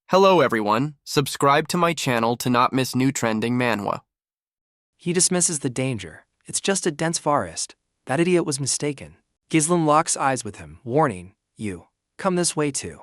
Hello everyone, subscribe to my channel to not miss new trending manhwa. He dismisses the danger. It's just a dense forest. That idiot was mistaken. Ghislain locks eyes with him, warning, "You, come this way too,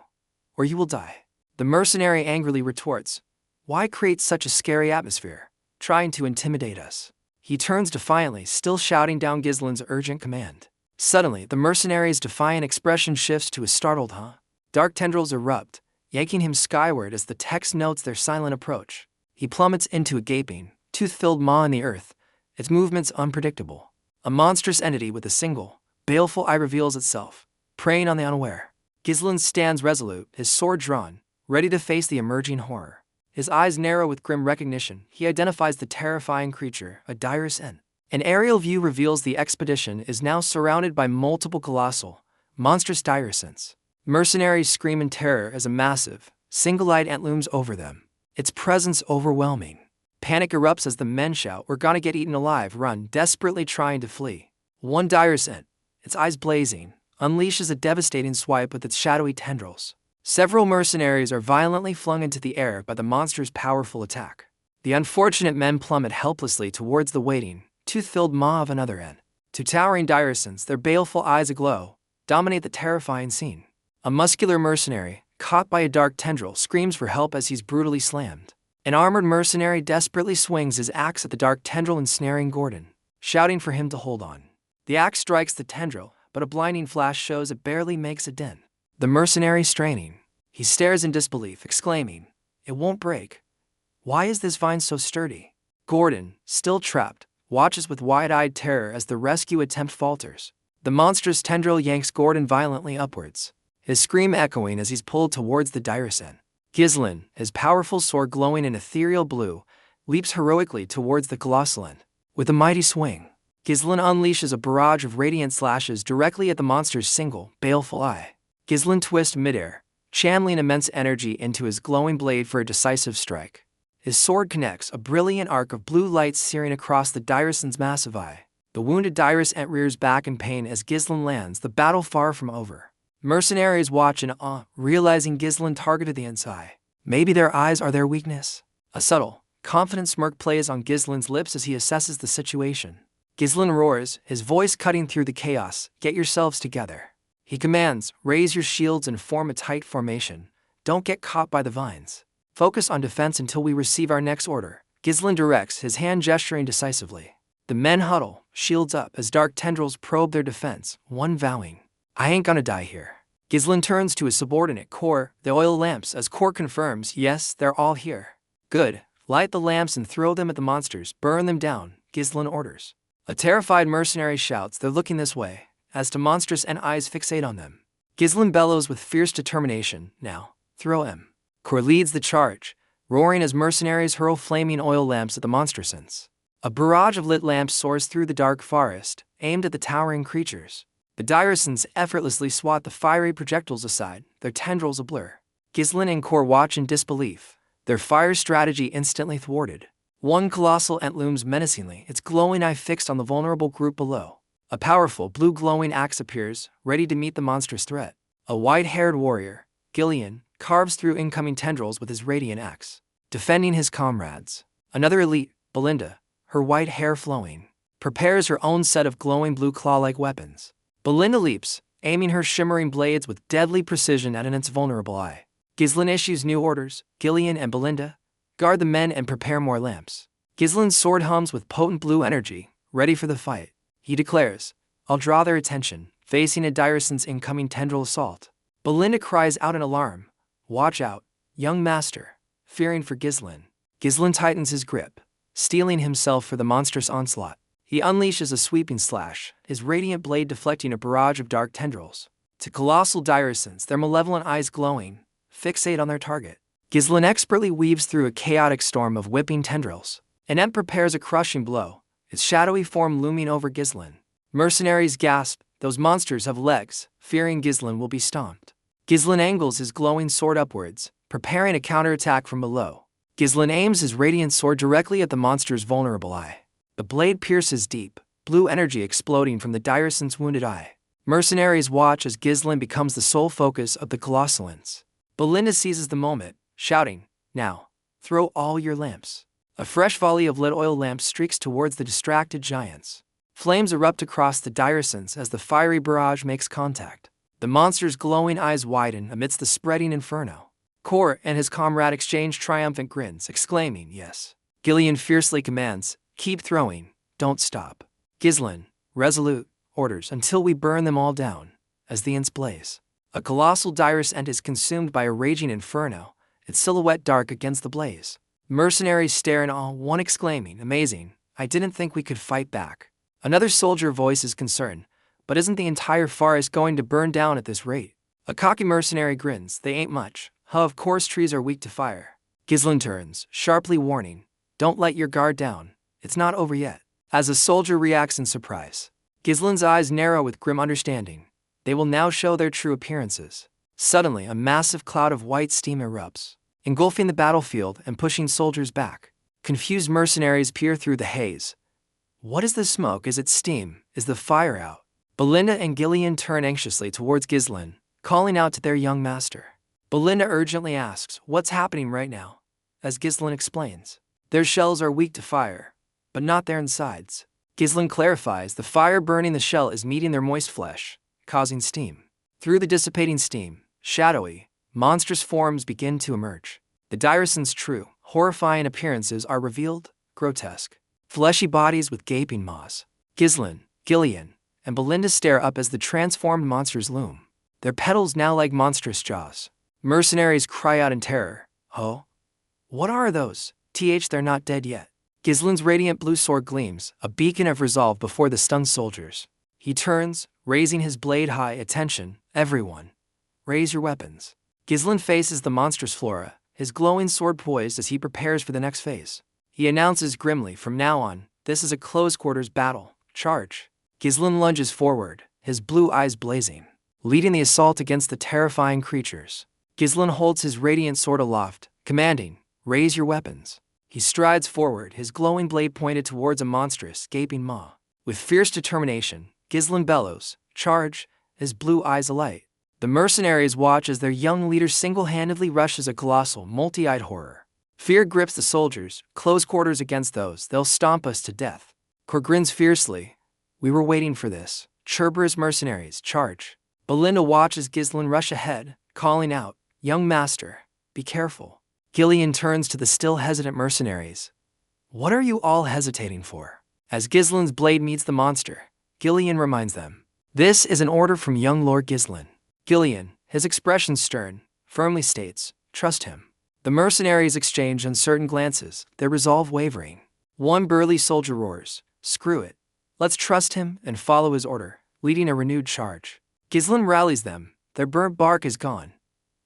or you will die." The mercenary angrily retorts, "Why create such a scary atmosphere, trying to intimidate us?" He turns defiantly, still shouting down Ghislain's urgent command. Suddenly, the mercenary's defiant expression shifts to a startled "huh?" Dark tendrils erupt, yanking him skyward as the text notes their silent approach. He plummets into a gaping, tooth-filled maw in the earth, its movements unpredictable. A monstrous entity with a single, baleful eye reveals itself, preying on the unaware. Ghislain stands resolute, his sword drawn, ready to face the emerging horror. His eyes narrow with grim recognition. He identifies the terrifying creature, a direst ent. An aerial view reveals the expedition is now surrounded by multiple colossal, monstrous direstants. Mercenaries scream in terror as a massive, single-eyed ent looms over them, its presence overwhelming. Panic erupts as the men shout, "We're gonna get eaten alive," run, desperately trying to flee. One direst ent, its eyes blazing, unleashes a devastating swipe with its shadowy tendrils. Several mercenaries are violently flung into the air by the monster's powerful attack. The unfortunate men plummet helplessly towards the waiting, tooth-filled maw of another ent. Two towering direstants, their baleful eyes aglow, dominate the terrifying scene. A muscular mercenary, caught by a dark tendril, screams for help as he's brutally slammed. An armored mercenary desperately swings his axe at the dark tendril, ensnaring Gordon, shouting for him to hold on. The axe strikes the tendril, but a blinding flash shows it barely makes a dent. The mercenary straining. He stares in disbelief, exclaiming, "It won't break. Why is this vine so sturdy?" Gordon, still trapped, watches with wide-eyed terror as the rescue attempt falters. The monstrous tendril yanks Gordon violently upwards, his scream echoing as he's pulled towards the direst ent. Ghislain, his powerful sword glowing in ethereal blue, leaps heroically towards the colossal ent. With a mighty swing, Ghislain unleashes a barrage of radiant slashes directly at the monster's single, baleful eye. Ghislain twists midair, channeling immense energy into his glowing blade for a decisive strike. His sword connects, a brilliant arc of blue light searing across the direstant's massive eye. The wounded direst ent rears back in pain as Ghislain lands, the battle far from over. Mercenaries watch in awe, realizing Ghislain targeted the ent's eye. Maybe their eyes are their weakness. A subtle, confident smirk plays on Ghislain's lips as he assesses the situation. Ghislain roars, his voice cutting through the chaos, "Get yourselves together." He commands, "Raise your shields and form a tight formation. Don't get caught by the vines. Focus on defense until we receive our next order." Ghislain directs, his hand gesturing decisively. The men huddle, shields up, as dark tendrils probe their defense, one vowing, "I ain't gonna die here." Ghislain turns to his subordinate, Kor, the oil lamps, as Kor confirms, "Yes, they're all here." "Good. Light the lamps and throw them at the monsters. Burn them down," Ghislain orders. A terrified mercenary shouts, "They're looking this way," as to monstrous ent eyes fixate on them. Ghislain bellows with fierce determination, "Now, throw them." Kor leads the charge, roaring as mercenaries hurl flaming oil lamps at the monstrous ents. A barrage of lit lamps soars through the dark forest, aimed at the towering creatures. The direstants effortlessly swat the fiery projectiles aside, their tendrils ablur. Ghislain and Kor watch in disbelief, their fire strategy instantly thwarted. One colossal ent looms menacingly, its glowing eye fixed on the vulnerable group below. A powerful, blue glowing axe appears, ready to meet the monstrous threat. A white-haired warrior, Ghislain, carves through incoming tendrils with his radiant axe, defending his comrades. Another elite, Belinda, her white hair flowing, prepares her own set of glowing blue claw-like weapons. Belinda leaps, aiming her shimmering blades with deadly precision at an ent's vulnerable eye. Ghislain issues new orders, Ghislain and Belinda, guard the men and prepare more lamps. Ghislain's sword hums with potent blue energy, ready for the fight. He declares, "I'll draw their attention," facing a direstant's incoming tendril assault. Belinda cries out in alarm, "Watch out, young master," fearing for Ghislain. Ghislain tightens his grip, steeling himself for the monstrous onslaught. He unleashes a sweeping slash, his radiant blade deflecting a barrage of dark tendrils. To colossal direstants, their malevolent eyes glowing, fixate on their target. Ghislain expertly weaves through a chaotic storm of whipping tendrils. An ent prepares a crushing blow, its shadowy form looming over Ghislain. Mercenaries gasp, those monsters have legs, fearing Ghislain will be stomped. Ghislain angles his glowing sword upwards, preparing a counterattack from below. Ghislain aims his radiant sword directly at the monster's vulnerable eye. The blade pierces deep, blue energy exploding from the direstant's wounded eye. Mercenaries watch as Ghislain becomes the sole focus of the colossal ents. Belinda seizes the moment, shouting, "Now, throw all your lamps." A fresh volley of lit oil lamps streaks towards the distracted giants. Flames erupt across the Dyrasons as the fiery barrage makes contact. The monster's glowing eyes widen amidst the spreading inferno. Kor and his comrade exchange triumphant grins, exclaiming, "Yes." Ghislain fiercely commands, "Keep throwing, don't stop." Ghislain, resolute, orders, "Until we burn them all down." As the ants blaze, a colossal Dyrus ant is consumed by a raging inferno, its silhouette dark against the blaze. Mercenaries stare in awe, one exclaiming, "Amazing, I didn't think we could fight back." Another soldier voices concern, "But isn't the entire forest going to burn down at this rate?" A cocky mercenary grins, "They ain't much. Of course trees are weak to fire." Ghislain turns, sharply warning, "Don't let your guard down. It's not over yet." As a soldier reacts in surprise, Ghislain's eyes narrow with grim understanding. They will now show their true appearances. Suddenly, a massive cloud of white steam erupts, engulfing the battlefield and pushing soldiers back. Confused mercenaries peer through the haze. What is the smoke? Is it steam? Is the fire out? Belinda and Ghislain turn anxiously towards Ghislain, calling out to their young master. Belinda urgently asks, "What's happening right now?" As Ghislain explains, "Their shells are weak to fire, but not their insides." Ghislain clarifies, "The fire burning the shell is meeting their moist flesh, causing steam." Through the dissipating steam, shadowy, monstrous forms begin to emerge. The Dyrasons' true, horrifying appearances are revealed, grotesque. Fleshy bodies with gaping maws. Ghislain, and Belinda stare up as the transformed monsters loom, their petals now like monstrous jaws. Mercenaries cry out in terror, "Oh, what are those? They're not dead yet." Ghislain's radiant blue sword gleams, a beacon of resolve before the stunned soldiers. He turns, raising his blade high, "Attention, everyone. Raise your weapons." Ghislain faces the monstrous flora, his glowing sword poised as he prepares for the next phase. He announces grimly, "From now on, this is a close-quarters battle. Charge." Ghislain lunges forward, his blue eyes blazing, leading the assault against the terrifying creatures. Ghislain holds his radiant sword aloft, commanding, "Raise your weapons." He strides forward, his glowing blade pointed towards a monstrous, gaping maw. With fierce determination, Ghislain bellows, "Charge," his blue eyes alight. The mercenaries watch as their young leader single-handedly rushes a colossal, multi-eyed horror. Fear grips the soldiers, close quarters against those, "They'll stomp us to death." Kor grins fiercely, "We were waiting for this." Cherber's mercenaries, "Charge." Belinda watches Ghislain rush ahead, calling out, "Young master, be careful." Ghislain turns to the still hesitant mercenaries. "What are you all hesitating for?" As Ghislain's blade meets the monster, Ghislain reminds them, "This is an order from young Lord Ghislain." Ghislain, his expression stern, firmly states, "Trust him." The mercenaries exchange uncertain glances, their resolve wavering. One burly soldier roars, "Screw it. Let's trust him and follow his order," leading a renewed charge. Ghislain rallies them, "Their burnt bark is gone.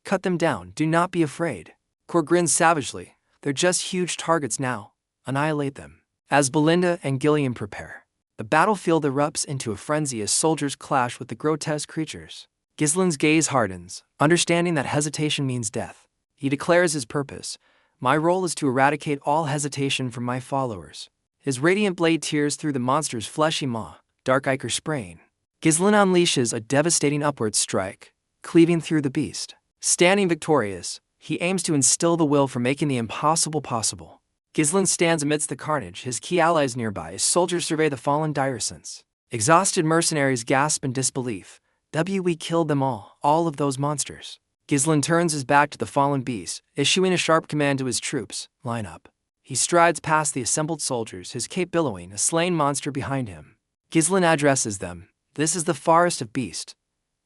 Cut them down, do not be afraid." Kor grins savagely, "They're just huge targets now. Annihilate them." As Belinda and Ghislain prepare, the battlefield erupts into a frenzy as soldiers clash with the grotesque creatures. Ghislain's gaze hardens, understanding that hesitation means death. He declares his purpose, "My role is to eradicate all hesitation from my followers." His radiant blade tears through the monster's fleshy maw, dark ichor spraying. Ghislain unleashes a devastating upward strike, cleaving through the beast. Standing victorious, he aims to instill the will for making the impossible possible. Ghislain stands amidst the carnage, his key allies nearby as soldiers survey the fallen Dyrasons. Exhausted mercenaries gasp in disbelief. We killed them all of those monsters." Ghislain turns his back to the fallen beast, issuing a sharp command to his troops, "Line up." He strides past the assembled soldiers, his cape billowing, a slain monster behind him. Ghislain addresses them, "This is the forest of beasts.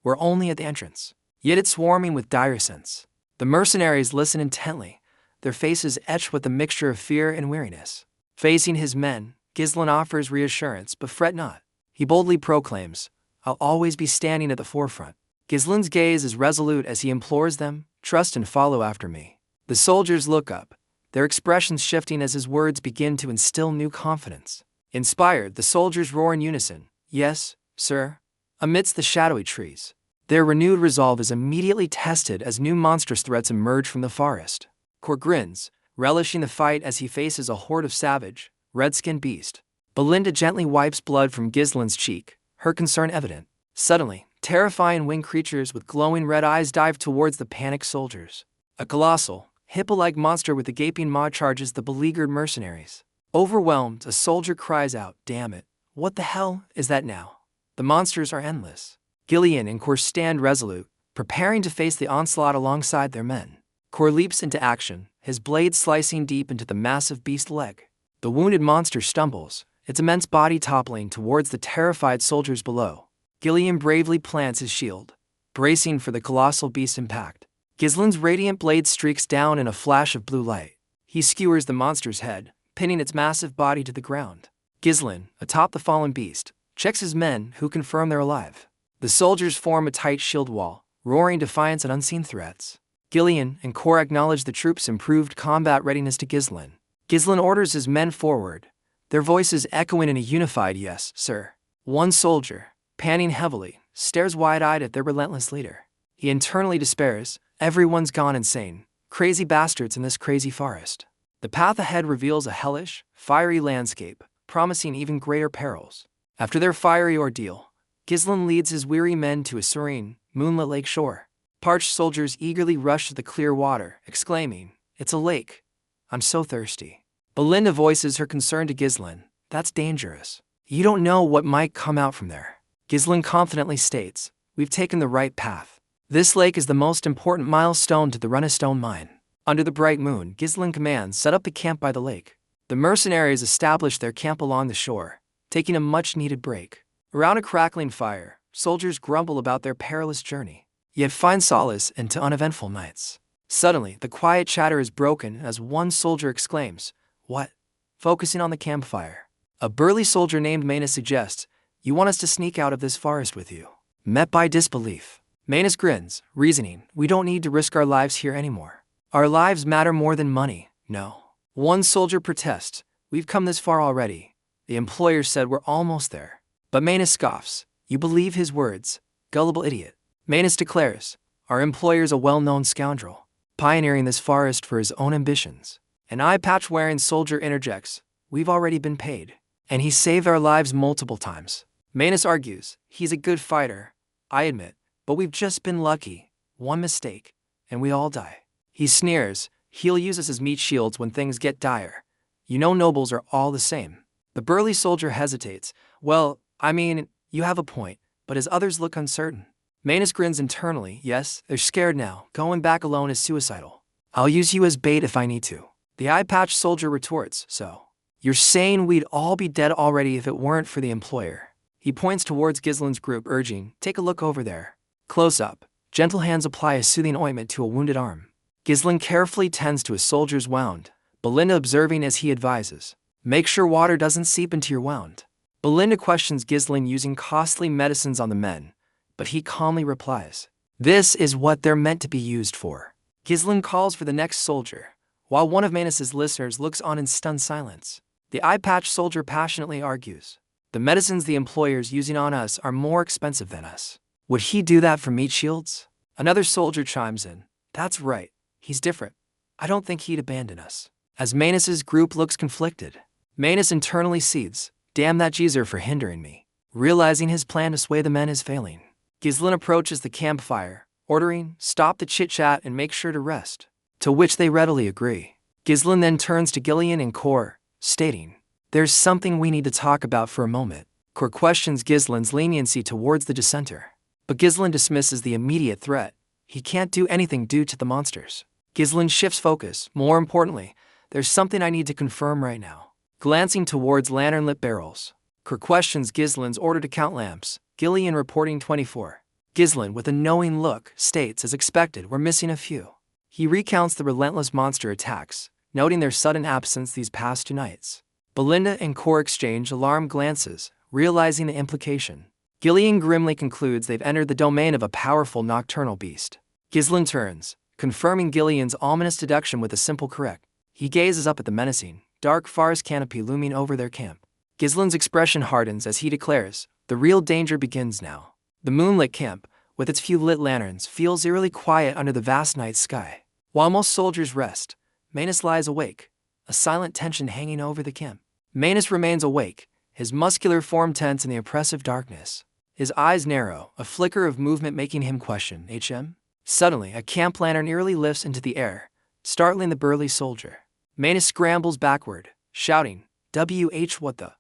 We're only at the entrance. Yet it's swarming with Dyrasons." The mercenaries listen intently, their faces etched with a mixture of fear and weariness. Facing his men, Ghislain offers reassurance, "But fret not." He boldly proclaims, "I'll always be standing at the forefront." Ghislain's gaze is resolute as he implores them, "Trust and follow after me." The soldiers look up, their expressions shifting as his words begin to instill new confidence. Inspired, the soldiers roar in unison, "Yes, sir." Amidst the shadowy trees, their renewed resolve is immediately tested as new monstrous threats emerge from the forest. Kor grins, relishing the fight as he faces a horde of savage, red-skinned beasts. Belinda gently wipes blood from Ghislain's cheek, her concern evident. Suddenly, terrifying winged creatures with glowing red eyes dive towards the panicked soldiers. A colossal, hippo-like monster with a gaping maw charges the beleaguered mercenaries. Overwhelmed, a soldier cries out, "Damn it, what the hell is that now?" The monsters are endless. Ghislain and Kor stand resolute, preparing to face the onslaught alongside their men. Kor leaps into action, his blade slicing deep into the massive beast leg. The wounded monster stumbles, its immense body toppling towards the terrified soldiers below. Ghislain bravely plants his shield, bracing for the colossal beast's impact. Ghislain's radiant blade streaks down in a flash of blue light. He skewers the monster's head, pinning its massive body to the ground. Ghislain, atop the fallen beast, checks his men, who confirm they're alive. The soldiers form a tight shield wall, roaring defiance at unseen threats. Ghislain and Kor acknowledge the troops' improved combat readiness to Ghislain. Ghislain orders his men forward, their voices echoing in a unified "Yes, sir." One soldier, panting heavily, stares wide-eyed at their relentless leader. He internally despairs. Everyone's gone insane. Crazy bastards in this crazy forest. The path ahead reveals a hellish, fiery landscape, promising even greater perils. After their fiery ordeal, Ghislain leads his weary men to a serene, moonlit lake shore. Parched soldiers eagerly rush to the clear water, exclaiming, "It's a lake. I'm so thirsty." Belinda voices her concern to Ghislain. "That's dangerous. You don't know what might come out from there." Ghislain confidently states, "We've taken the right path. This lake is the most important milestone to the Runestone mine." Under the bright moon, Ghislain commands, "Set up the camp by the lake." The mercenaries establish their camp along the shore, taking a much-needed break. Around a crackling fire, soldiers grumble about their perilous journey, yet find solace into uneventful nights. Suddenly, the quiet chatter is broken as one soldier exclaims, "What?" Focusing on the campfire. A burly soldier named Manus suggests, "You want us to sneak out of this forest with you?" Met by disbelief, Manus grins, reasoning, "We don't need to risk our lives here anymore. Our lives matter more than money, no." One soldier protests, "We've come this far already. The employer said we're almost there." But Manus scoffs, "You believe his words, gullible idiot." Manus declares, "Our employer's a well-known scoundrel, pioneering this forest for his own ambitions." An eye-patch-wearing soldier interjects, "We've already been paid, and he saved our lives multiple times." Manus argues, "He's a good fighter, I admit, but we've just been lucky. One mistake, and we all die." He sneers, "He'll use us as meat shields when things get dire. You know nobles are all the same." The burly soldier hesitates, "Well, I mean, you have a point," but as others look uncertain. Manus grins internally, "Yes, they're scared now. Going back alone is suicidal. I'll use you as bait if I need to." The eye-patch soldier retorts, "So, you're saying we'd all be dead already if it weren't for the employer?" He points towards Ghislain's group, urging, "Take a look over there." Close up, gentle hands apply a soothing ointment to a wounded arm. Ghislain carefully tends to a soldier's wound, Belinda observing as he advises, "Make sure water doesn't seep into your wound." Belinda questions Ghislain using costly medicines on the men, but he calmly replies, "This is what they're meant to be used for." Ghislain calls for the next soldier, while one of Manus's listeners looks on in stunned silence. The eye-patch soldier passionately argues, "The medicines the employer's using on us are more expensive than us. Would he do that for meat shields?" Another soldier chimes in, "That's right, he's different. I don't think he'd abandon us." As Manus's group looks conflicted, Manus internally seethes, "Damn that geezer for hindering me." Realizing his plan to sway the men is failing, Ghislain approaches the campfire, ordering, "Stop the chit-chat and make sure to rest," to which they readily agree. Ghislain then turns to Ghislain and Kor, stating, "There's something we need to talk about for a moment." Kor questions Ghislain's leniency towards the dissenter, but Ghislain dismisses the immediate threat. He can't do anything due to the monsters. Ghislain shifts focus. "More importantly, there's something I need to confirm right now." Glancing towards lantern-lit barrels, Kor questions Ghislain's order to count lamps, Ghislain reporting 24. Ghislain, with a knowing look, states, "As expected, we're missing a few." He recounts the relentless monster attacks, noting their sudden absence these past 2 nights. Belinda and Kor exchange alarmed glances, realizing the implication. Ghislain grimly concludes they've entered the domain of a powerful nocturnal beast. Ghislain turns, confirming Ghislain's ominous deduction with a simple correct. He gazes up at the menacing, dark forest canopy looming over their camp. Ghislain's expression hardens as he declares, "The real danger begins now." The moonlit camp, with its few lit lanterns, feels eerily quiet under the vast night sky. While most soldiers rest, Manus lies awake, a silent tension hanging over the camp. Manus remains awake, his muscular form tense in the oppressive darkness. His eyes narrow, a flicker of movement making him question, "HM?" Suddenly, a camp lantern eerily lifts into the air, startling the burly soldier. Manus scrambles backward, shouting, what the?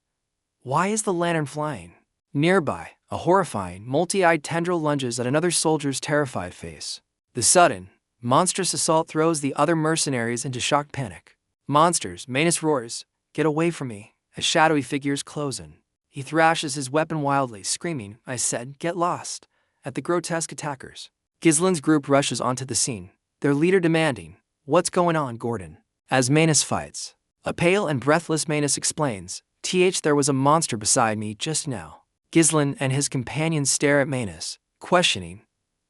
Why is the lantern flying? Nearby, a horrifying, multi-eyed tendril lunges at another soldier's terrified face. The sudden, monstrous assault throws the other mercenaries into shocked panic. Monsters, Manus roars, get away from me, as shadowy figures close in. He thrashes his weapon wildly, screaming, I said, get lost, at the grotesque attackers. Ghislain's group rushes onto the scene, their leader demanding, what's going on, Gordon? As Manus fights, a pale and breathless Manus explains, there was a monster beside me just now. Ghislain and his companions stare at Manus, questioning,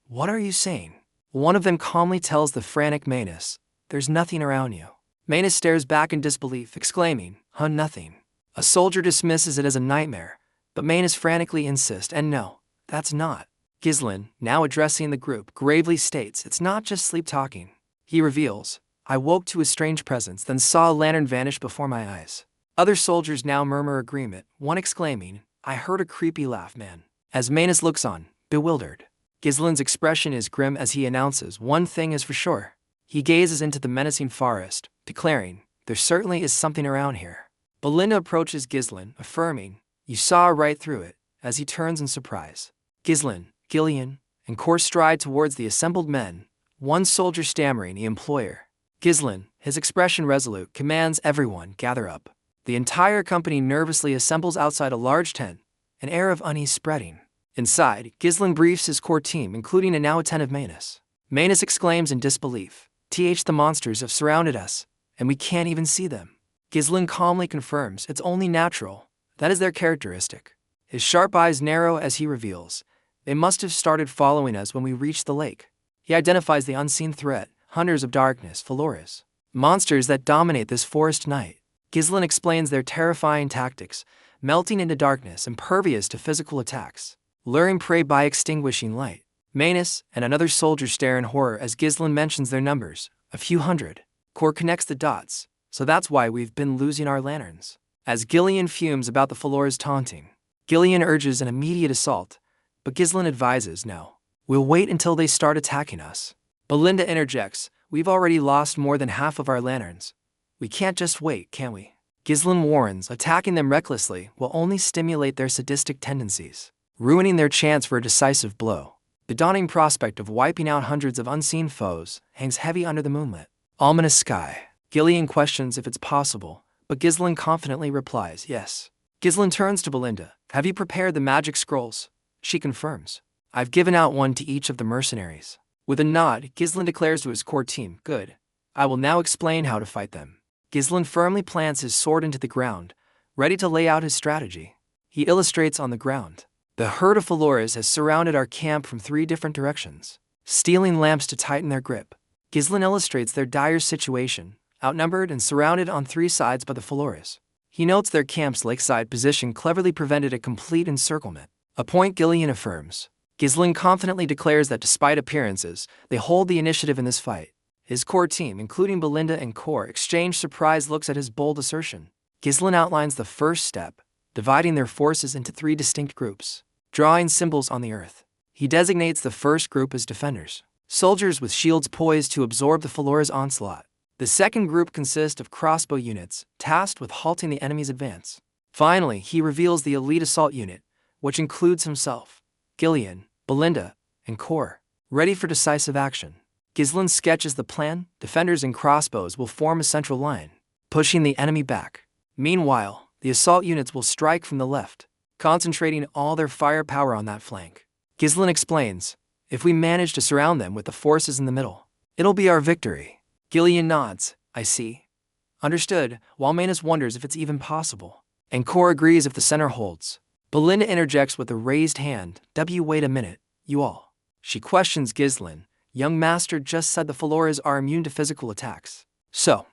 what are you saying? One of them calmly tells the frantic Manus, there's nothing around you. Manus stares back in disbelief, exclaiming, nothing. A soldier dismisses it as a nightmare, but Manus frantically insists, and no, that's not. Ghislain, now addressing the group, gravely states, it's not just sleep talking. He reveals, I woke to a strange presence, then saw a lantern vanish before my eyes. Other soldiers now murmur agreement, one exclaiming, I heard a creepy laugh, man. As Manus looks on, bewildered. Ghislain's expression is grim as he announces, one thing is for sure. He gazes into the menacing forest, declaring, there certainly is something around here. Belinda approaches Ghislain, affirming, you saw right through it, as he turns in surprise. Ghislain, Gillian, and Kor stride towards the assembled men, one soldier stammering the employer. Ghislain, his expression resolute, commands everyone, gather up. The entire company nervously assembles outside a large tent, an air of unease spreading. Inside, Ghislain briefs his core team, including a now attentive Manus. Manus exclaims in disbelief, the monsters have surrounded us, and we can't even see them. Ghislain calmly confirms it's only natural, that is their characteristic. His sharp eyes narrow as he reveals, they must have started following us when we reached the lake. He identifies the unseen threat, hunters of darkness, Falores. Monsters that dominate this forest night. Ghislain explains their terrifying tactics, melting into darkness, impervious to physical attacks, luring prey by extinguishing light. Manus and another soldier stare in horror as Ghislain mentions their numbers, a few hundred. Kor connects the dots, so that's why we've been losing our lanterns. As Gillian fumes about the Falores taunting, Gillian urges an immediate assault, but Ghislain advises no. We'll wait until they start attacking us. Belinda interjects, we've already lost more than half of our lanterns. We can't just wait, can we? Ghislain warns, attacking them recklessly will only stimulate their sadistic tendencies, ruining their chance for a decisive blow. The dawning prospect of wiping out hundreds of unseen foes hangs heavy under the moonlit, ominous sky. Gillian questions if it's possible, but Ghislain confidently replies, yes. Ghislain turns to Belinda, have you prepared the magic scrolls? She confirms, I've given out one to each of the mercenaries. With a nod, Ghislain declares to his core team, good. I will now explain how to fight them. Ghislain firmly plants his sword into the ground, ready to lay out his strategy. He illustrates on the ground. The herd of Falores has surrounded our camp from 3 different directions, stealing lamps to tighten their grip. Ghislain illustrates their dire situation, outnumbered and surrounded on 3 sides by the Falores. He notes their camp's lakeside position cleverly prevented a complete encirclement, a point Gillian affirms. Ghislain confidently declares that despite appearances, they hold the initiative in this fight. His core team, including Belinda and Kor, exchange surprised looks at his bold assertion. Ghislain outlines the first step, dividing their forces into 3 distinct groups, drawing symbols on the earth. He designates the first group as defenders, soldiers with shields poised to absorb the Falores' onslaught. The second group consists of crossbow units, tasked with halting the enemy's advance. Finally, he reveals the elite assault unit, which includes himself, Gillian, Belinda, and Kor, ready for decisive action. Ghislain sketches the plan. Defenders and crossbows will form a central line, pushing the enemy back. Meanwhile, the assault units will strike from the left, concentrating all their firepower on that flank. Ghislain explains, if we manage to surround them with the forces in the middle, it'll be our victory. Gillian nods, I see. Understood, while Manus wonders if it's even possible. And Kor agrees if the center holds. Belinda interjects with a raised hand, wait a minute, you all. She questions Ghislain, young master just said the Falores are immune to physical attacks. So,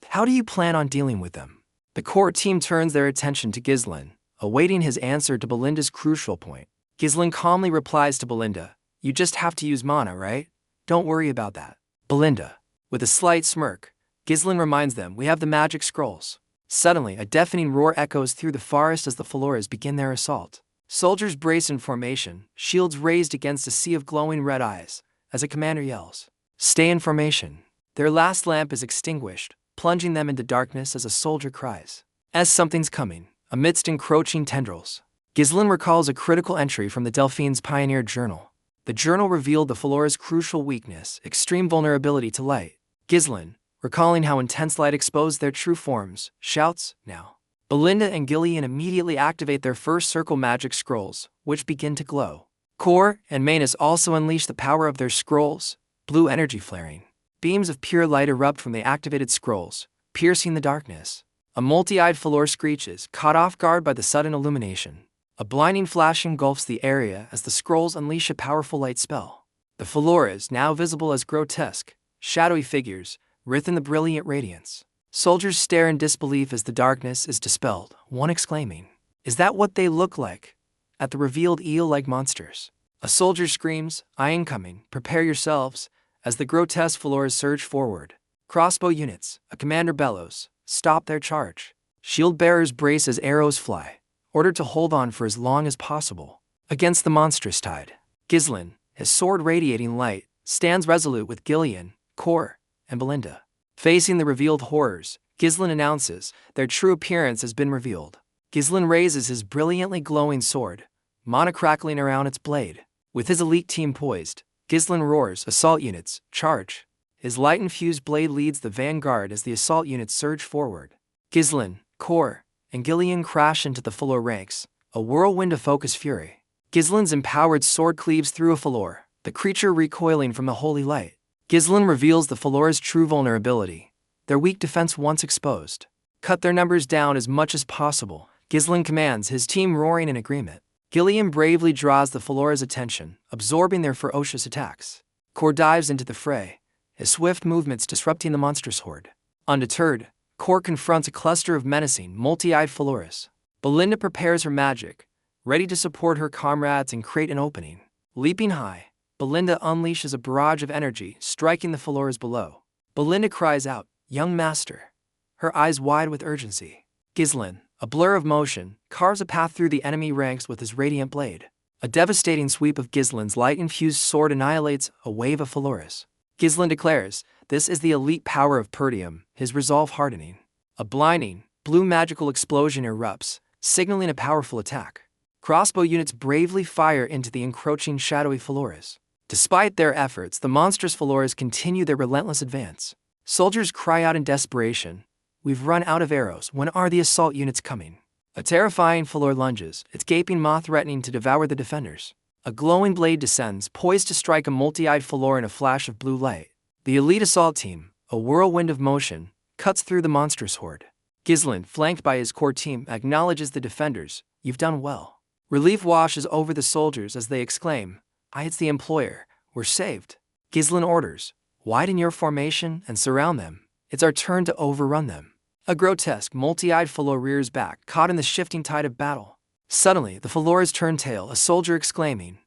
how do you plan on dealing with them? The core team turns their attention to Ghislain, awaiting his answer to Belinda's crucial point. Ghislain calmly replies to Belinda, you just have to use mana, right? Don't worry about that. Belinda, with a slight smirk, Ghislain reminds them we have the magic scrolls. Suddenly, a deafening roar echoes through the forest as the Falores begin their assault. Soldiers brace in formation, shields raised against a sea of glowing red eyes, as a commander yells, stay in formation. Their last lamp is extinguished, plunging them into darkness as a soldier cries, "As something's coming," amidst encroaching tendrils. Ghislain recalls a critical entry from the Delphine's pioneer journal. The journal revealed the Falora's crucial weakness, extreme vulnerability to light. Ghislain, recalling how intense light exposed their true forms, shouts, "Now." Belinda and Gillian immediately activate their first circle magic scrolls, which begin to glow. Kor and Manus also unleash the power of their scrolls, blue energy flaring. Beams of pure light erupt from the activated scrolls, piercing the darkness. A multi-eyed Falor screeches, caught off guard by the sudden illumination. A blinding flash engulfs the area as the scrolls unleash a powerful light spell. The Faloras, now visible as grotesque, shadowy figures, writhe in the brilliant radiance. Soldiers stare in disbelief as the darkness is dispelled, one exclaiming, "Is that what they look like?" at the revealed eel-like monsters. A soldier screams, "I am coming, prepare yourselves," as the grotesque Faloras surge forward. Crossbow units, a commander bellows, stop their charge. Shield bearers brace as arrows fly, ordered to hold on for as long as possible. Against the monstrous tide, Ghislain, his sword radiating light, stands resolute with Gillian, Kor, and Belinda. Facing the revealed horrors, Ghislain announces their true appearance has been revealed. Ghislain raises his brilliantly glowing sword, mana crackling around its blade. With his elite team poised, Ghislain roars, "Assault units, charge!" His light-infused blade leads the vanguard as the assault units surge forward. Ghislain, Kor, and Gillian crash into the Falor ranks, a whirlwind of focused fury. Ghislain's empowered sword cleaves through a Falor, the creature recoiling from the holy light. Ghislain reveals the Falora's true vulnerability, their weak defense once exposed. Cut their numbers down as much as possible, Ghislain commands, his team roaring in agreement. Gillian bravely draws the Falora's attention, absorbing their ferocious attacks. Kor dives into the fray, his swift movements disrupting the monstrous horde. Undeterred, Kor confronts a cluster of menacing, multi-eyed Faloras. Belinda prepares her magic, ready to support her comrades and create an opening. Leaping high, Belinda unleashes a barrage of energy, striking the Faloras below. Belinda cries out, "Young master," her eyes wide with urgency. Ghislain, a blur of motion, carves a path through the enemy ranks with his radiant blade. A devastating sweep of Ghislain's light-infused sword annihilates a wave of Faloras. Ghislain declares, "This is the elite power of Perdium," his resolve hardening. A blinding, blue magical explosion erupts, signaling a powerful attack. Crossbow units bravely fire into the encroaching shadowy Faloras. Despite their efforts, the monstrous Faloras continue their relentless advance. Soldiers cry out in desperation, "We've run out of arrows, when are the assault units coming?" A terrifying Falor lunges, its gaping maw threatening to devour the defenders. A glowing blade descends, poised to strike a multi-eyed Falor in a flash of blue light. The elite assault team, a whirlwind of motion, cuts through the monstrous horde. Ghislain, flanked by his core team, acknowledges the defenders, "You've done well." Relief washes over the soldiers as they exclaim, It's the employer, we're saved." Ghislain orders, "Widen your formation and surround them. It's our turn to overrun them." A grotesque, multi-eyed Falor rears back, caught in the shifting tide of battle. Suddenly, the Faloras turn tail, a soldier exclaiming,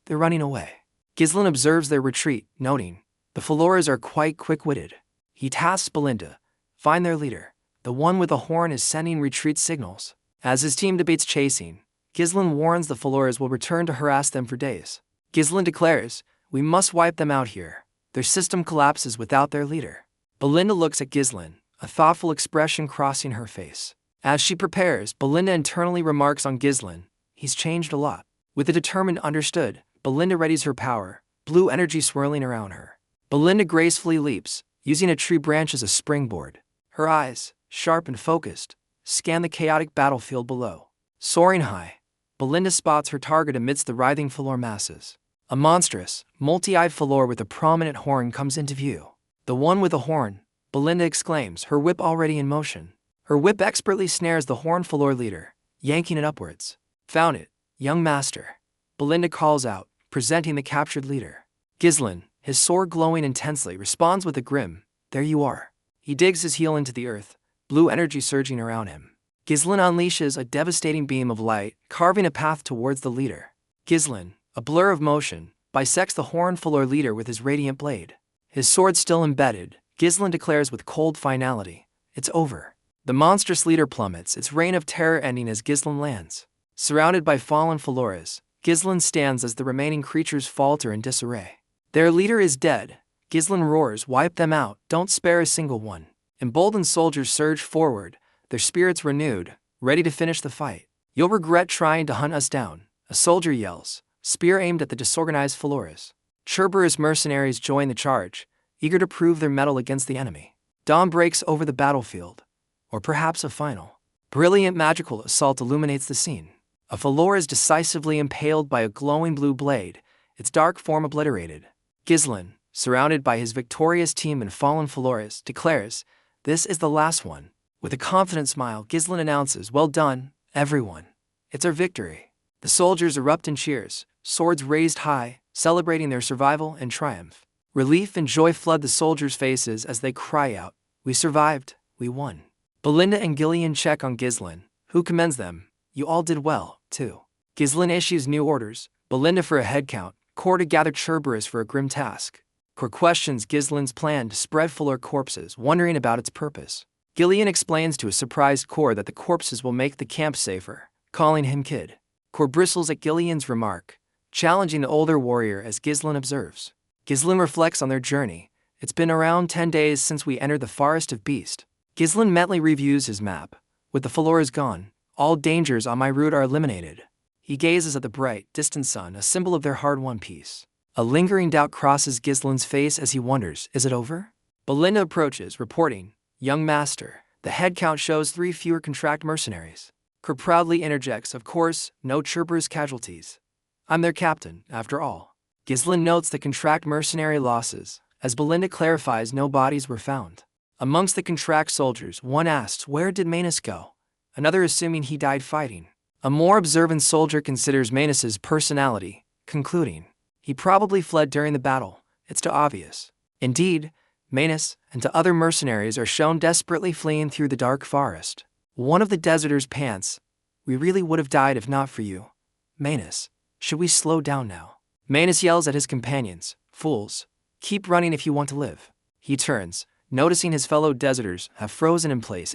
They're running away." Ghislain observes their retreat, noting, "The Faloras are quite quick-witted." He tasks Belinda, "Find their leader. The one with the horn is sending retreat signals." As his team debates chasing, Ghislain warns the Faloras will return to harass them for days. Ghislain declares, "We must wipe them out here. Their system collapses without their leader." Belinda looks at Ghislain, a thoughtful expression crossing her face. As she prepares, Belinda internally remarks on Ghislain, "He's changed a lot." With a determined "understood," Belinda readies her power, blue energy swirling around her. Belinda gracefully leaps, using a tree branch as a springboard. Her eyes, sharp and focused, scan the chaotic battlefield below. Soaring high, Belinda spots her target amidst the writhing Falor masses. A monstrous, multi-eyed Falor with a prominent horn comes into view. "The one with the horn," Belinda exclaims, her whip already in motion. Her whip expertly snares the horned Falor leader, yanking it upwards. "Found it, young master," Belinda calls out, presenting the captured leader. Ghislain, his sword glowing intensely, responds with a grim, "There you are." He digs his heel into the earth, blue energy surging around him. Ghislain unleashes a devastating beam of light, carving a path towards the leader. Ghislain, a blur of motion, bisects the horned Falor leader with his radiant blade. His sword still embedded, Ghislain declares with cold finality, "It's over." The monstrous leader plummets, its reign of terror ending as Ghislain lands. Surrounded by fallen Faloras, Ghislain stands as the remaining creatures falter in disarray. Their leader is dead, Ghislain roars, wipe them out, don't spare a single one. Emboldened soldiers surge forward, their spirits renewed, ready to finish the fight. You'll regret trying to hunt us down, a soldier yells, spear aimed at the disorganized Flores. Cerberus mercenaries join the charge, eager to prove their mettle against the enemy. Dawn breaks over the battlefield, or perhaps a final, brilliant magical assault illuminates the scene. A Flore is decisively impaled by a glowing blue blade, its dark form obliterated. Ghislain, surrounded by his victorious team and fallen Flores, declares, "This is the last one." With a confident smile, Ghislain announces, "Well done, everyone. It's our victory." The soldiers erupt in cheers, swords raised high, celebrating their survival and triumph. Relief and joy flood the soldiers' faces as they cry out, "We survived, we won." Belinda and Gillian check on Ghislain, who commends them. "You all did well, too." Ghislain issues new orders, Belinda for a head count, Cor to gather Cerberus for a grim task. Cor questions Ghislain's plan to spread Flore corpses, wondering about its purpose. Gillian explains to a surprised Cor that the corpses will make the camp safer, calling him kid. Cor bristles at Gillian's remark, challenging the older warrior as Ghislain observes. Ghislain reflects on their journey. "It's been around 10 days since we entered the Forest of Beast." Ghislain mentally reviews his map. With the Flores gone, all dangers on my route are eliminated. He gazes at the bright, distant sun, a symbol of their hard-won peace. A lingering doubt crosses Ghislain's face as he wonders, is it over? Belinda approaches, reporting, "Young master, the head count shows 3 fewer contract mercenaries." Cor proudly interjects, "Of course, no Cerberus casualties. I'm their captain, after all." Ghislain notes the contract mercenary losses, as Belinda clarifies no bodies were found. Amongst the contract soldiers, one asks, "Where did Manus go?" Another assuming he died fighting. A more observant soldier considers Manus's personality, concluding, "He probably fled during the battle, it's too obvious." Indeed, Manus and 2 other mercenaries are shown desperately fleeing through the dark forest. One of the deserters pants, "We really would have died if not for you. Manus, should we slow down now?" Manus yells at his companions, "Fools, keep running if you want to live." He turns, noticing his fellow deserters have frozen in place.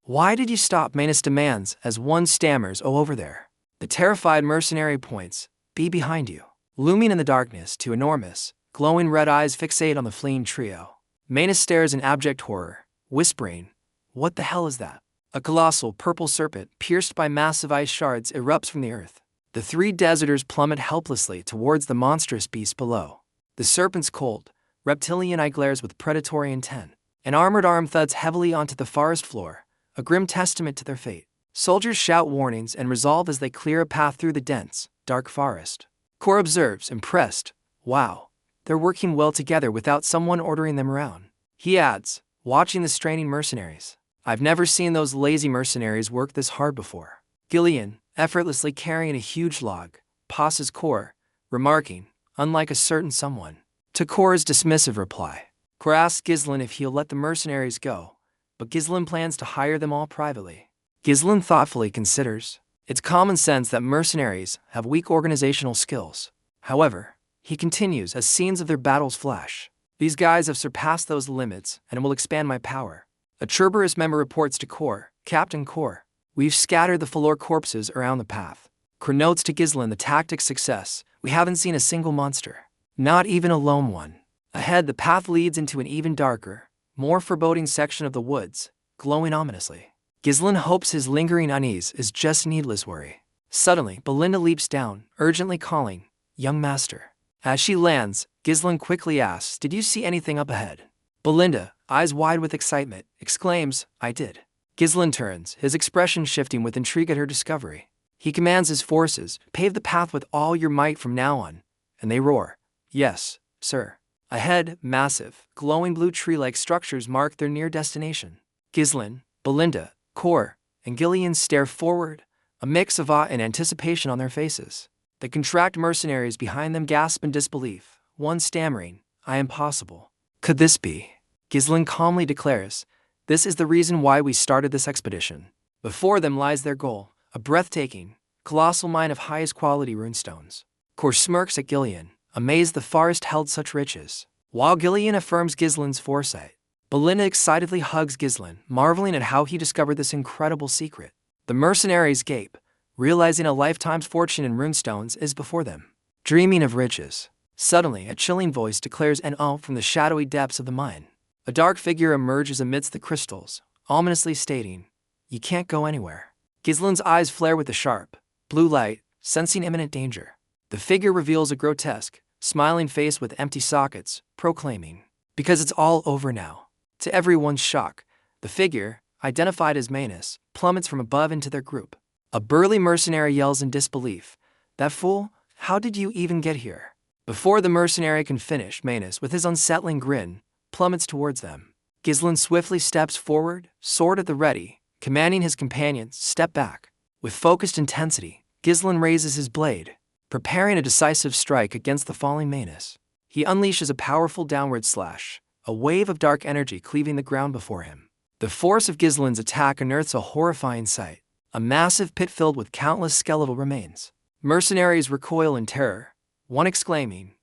"Why did you stop?" Manus demands as one stammers, "Oh, over there." The terrified mercenary points, "Be behind you." Looming in the darkness, 2 enormous, glowing red eyes fixate on the fleeing trio. Manus stares in abject horror, whispering, "What the hell is that?" A colossal purple serpent, pierced by massive ice shards, erupts from the earth. The 3 deserters plummet helplessly towards the monstrous beast below. The serpent's cold, reptilian eye glares with predatory intent. An armored arm thuds heavily onto the forest floor, a grim testament to their fate. Soldiers shout warnings and resolve as they clear a path through the dense, dark forest. Cor observes, impressed, "Wow, they're working well together without someone ordering them around." He adds, watching the straining mercenaries, "I've never seen those lazy mercenaries work this hard before." Gillian, effortlessly carrying a huge log, passes Cor, remarking, "Unlike a certain someone." To Cor's dismissive reply, Cor asks Ghislain if he'll let the mercenaries go, but Ghislain plans to hire them all privately. Ghislain thoughtfully considers, it's common sense that mercenaries have weak organizational skills. However, he continues as scenes of their battles flash, "These guys have surpassed those limits and will expand my power." A Cerberus member reports to Cor, "Captain Cor, we've scattered the Flore corpses around the path." Cor notes to Ghislain the tactic's success, "We haven't seen a single monster. Not even a lone one." Ahead, the path leads into an even darker, more foreboding section of the woods, glowing ominously. Ghislain hopes his lingering unease is just needless worry. Suddenly, Belinda leaps down, urgently calling, "Young master." As she lands, Ghislain quickly asks, "Did you see anything up ahead?" Belinda, eyes wide with excitement, exclaims, "I did." Ghislain turns, his expression shifting with intrigue at her discovery. He commands his forces, "Pave the path with all your might from now on," and they roar, "Yes, sir." Ahead, massive, glowing blue tree-like structures mark their near destination. Ghislain, Belinda, Cor, and Gillian stare forward, a mix of awe and anticipation on their faces. The contract mercenaries behind them gasp in disbelief, one stammering, "I am possible. Could this be?" Ghislain calmly declares, "This is the reason why we started this expedition." Before them lies their goal, a breathtaking, colossal mine of highest quality runestones. Cor smirks at Gillian, amazed the forest held such riches, while Gillian affirms Ghislain's foresight. Belinda excitedly hugs Ghislain, marveling at how he discovered this incredible secret. The mercenaries gape, realizing a lifetime's fortune in runestones is before them. Dreaming of riches, Suddenly, a chilling voice declares an from the shadowy depths of the mine. A dark figure emerges amidst the crystals, ominously stating, "You can't go anywhere." Ghislain's eyes flare with the sharp, blue light, sensing imminent danger. The figure reveals a grotesque, smiling face with empty sockets, proclaiming, "Because it's all over now." To everyone's shock, the figure, identified as Manus, plummets from above into their group. A burly mercenary yells in disbelief, "That fool? How did you even get here?" Before the mercenary can finish, Manus, with his unsettling grin, plummets towards them. Ghislain swiftly steps forward, sword at the ready, commanding his companions, "Step back." With focused intensity, Ghislain raises his blade, preparing a decisive strike against the falling Manus. He unleashes a powerful downward slash, a wave of dark energy cleaving the ground before him. The force of Ghislain's attack unearths a horrifying sight, a massive pit filled with countless skeletal remains. Mercenaries recoil in terror, one exclaiming,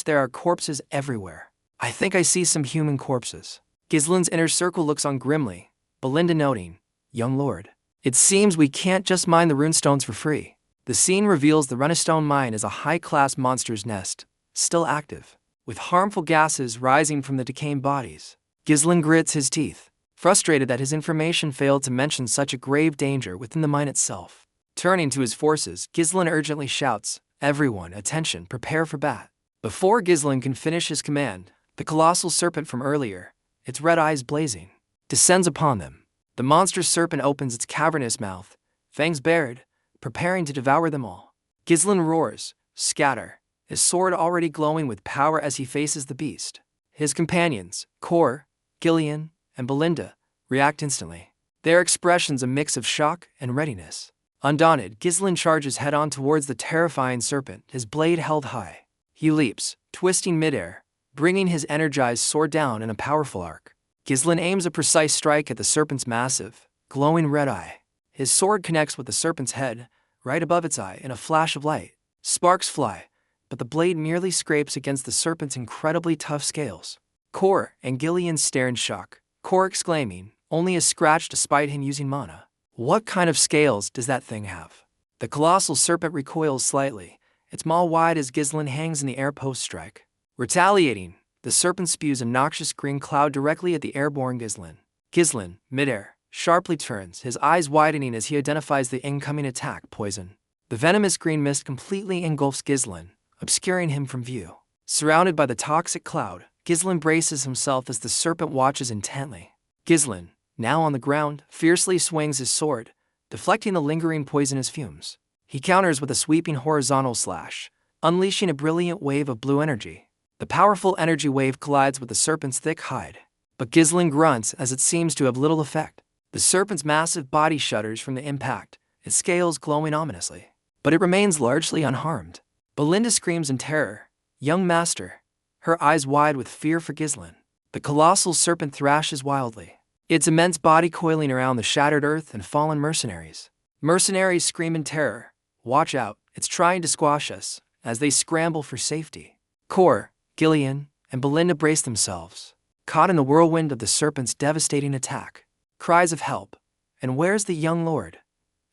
there are corpses everywhere. I think I see some human corpses." Ghislain's inner circle looks on grimly, Belinda noting, "Young lord, it seems we can't just mine the runestones for free." The scene reveals the runestone mine as a high-class monster's nest, still active, with harmful gases rising from the decaying bodies. Ghislain grits his teeth, frustrated that his information failed to mention such a grave danger within the mine itself. Turning to his forces, Ghislain urgently shouts, "Everyone, attention, prepare for bat." Before Ghislain can finish his command, the colossal serpent from earlier, its red eyes blazing, descends upon them. The monstrous serpent opens its cavernous mouth, fangs bared, preparing to devour them all. Ghislain roars, "Scatter," his sword already glowing with power as he faces the beast. His companions, Kor, Gillian, and Belinda, react instantly, their expressions a mix of shock and readiness. Undaunted, Ghislain charges head-on towards the terrifying serpent, his blade held high. He leaps, twisting midair, bringing his energized sword down in a powerful arc. Ghislain aims a precise strike at the serpent's massive, glowing red eye. His sword connects with the serpent's head, right above its eye in a flash of light. Sparks fly, but the blade merely scrapes against the serpent's incredibly tough scales. Kor and Gillian stare in shock, Kor exclaiming, "Only a scratch despite him using mana. What kind of scales does that thing have?" The colossal serpent recoils slightly, its maw wide as Ghislain hangs in the air post-strike. Retaliating, the serpent spews a noxious green cloud directly at the airborne Ghislain. Ghislain, midair, sharply turns, his eyes widening as he identifies the incoming attack, poison. The venomous green mist completely engulfs Ghislain, obscuring him from view. Surrounded by the toxic cloud, Ghislain braces himself as the serpent watches intently. Ghislain, now on the ground, fiercely swings his sword, deflecting the lingering poisonous fumes. He counters with a sweeping horizontal slash, unleashing a brilliant wave of blue energy. The powerful energy wave collides with the serpent's thick hide, but Ghislain grunts as it seems to have little effect. The serpent's massive body shudders from the impact, its scales glowing ominously, but it remains largely unharmed. Belinda screams in terror, "Young master," her eyes wide with fear for Ghislain. The colossal serpent thrashes wildly, its immense body coiling around the shattered earth and fallen mercenaries. Mercenaries scream in terror, "Watch out, it's trying to squash us," as they scramble for safety. Kor, Gillian, and Belinda brace themselves, caught in the whirlwind of the serpent's devastating attack. Cries of "Help!" and "Where's the young lord?"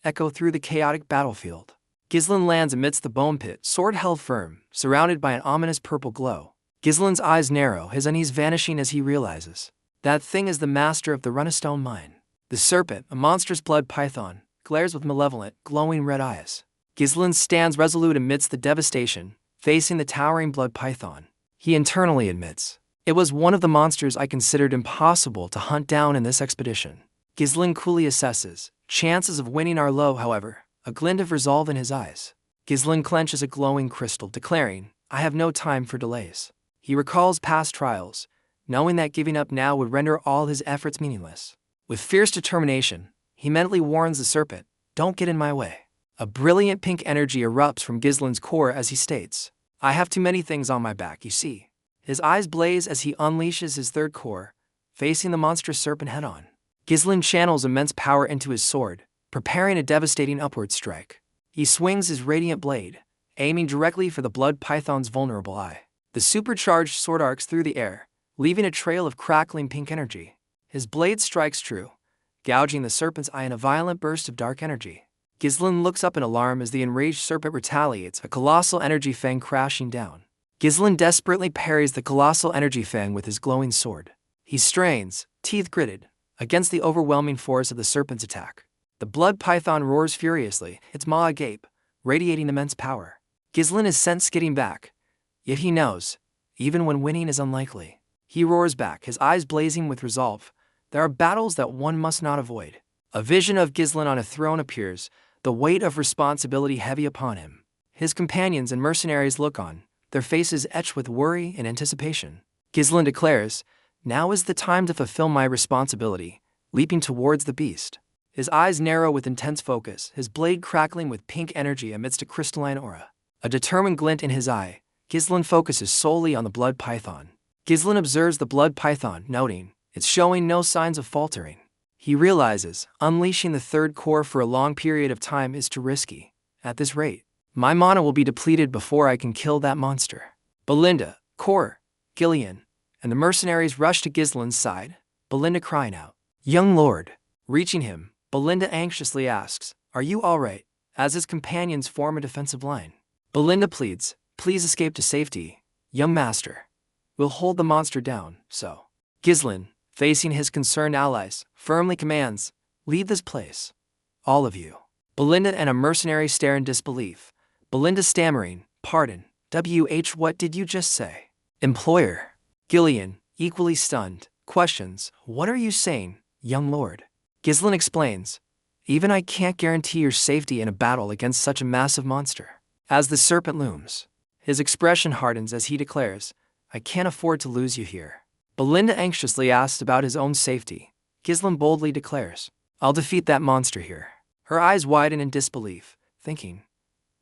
echo through the chaotic battlefield. Ghislain lands amidst the bone pit, sword held firm, surrounded by an ominous purple glow. Ghislain's eyes narrow, his unease vanishing as he realizes that thing is the master of the runestone mine. The serpent, a monstrous blood python, glares with malevolent, glowing red eyes. Ghislain stands resolute amidst the devastation, facing the towering blood python. He internally admits, "It was one of the monsters I considered impossible to hunt down in this expedition." Ghislain coolly assesses, chances of winning are low, however, a glint of resolve in his eyes. Ghislain clenches a glowing crystal, declaring, "I have no time for delays." He recalls past trials, knowing that giving up now would render all his efforts meaningless. With fierce determination, he mentally warns the serpent, "Don't get in my way." A brilliant pink energy erupts from Ghislain's core as he states, "I have too many things on my back, you see." His eyes blaze as he unleashes his third core, facing the monstrous serpent head-on. Ghislain channels immense power into his sword, preparing a devastating upward strike. He swings his radiant blade, aiming directly for the blood python's vulnerable eye. The supercharged sword arcs through the air, leaving a trail of crackling pink energy. His blade strikes true, gouging the serpent's eye in a violent burst of dark energy. Ghislain looks up in alarm as the enraged serpent retaliates, a colossal energy fang crashing down. Ghislain desperately parries the colossal energy fang with his glowing sword. He strains, teeth gritted, against the overwhelming force of the serpent's attack. The blood python roars furiously, its maw agape, radiating immense power. Ghislain is sent skidding back, yet he knows, even when winning is unlikely. He roars back, his eyes blazing with resolve. There are battles that one must not avoid. A vision of Ghislain on a throne appears, the weight of responsibility heavy upon him. His companions and mercenaries look on, their faces etched with worry and anticipation. Ghislain declares, "Now is the time to fulfill my responsibility," leaping towards the beast. His eyes narrow with intense focus, his blade crackling with pink energy amidst a crystalline aura. A determined glint in his eye, Ghislain focuses solely on the blood python. Ghislain observes the blood python, noting, it's showing no signs of faltering. He realizes, unleashing the third core for a long period of time is too risky. At this rate, my mana will be depleted before I can kill that monster. Belinda, Kor, Ghislain, and the mercenaries rush to Ghislain's side, Belinda crying out, "Young lord." Reaching him, Belinda anxiously asks, "Are you all right?" as his companions form a defensive line. Belinda pleads, "Please escape to safety, young master. We'll hold the monster down, so." Ghislain, facing his concerned allies, firmly commands, "Leave this place. All of you." Belinda and a mercenary stare in disbelief. Belinda stammering, "Pardon, what did you just say?" Employer. Ghislain, equally stunned, questions, "What are you saying, young lord?" Ghislain explains, "Even I can't guarantee your safety in a battle against such a massive monster." As the serpent looms, his expression hardens as he declares, "I can't afford to lose you here." Belinda anxiously asks about his own safety. Ghislain boldly declares, "I'll defeat that monster here." Her eyes widen in disbelief, thinking,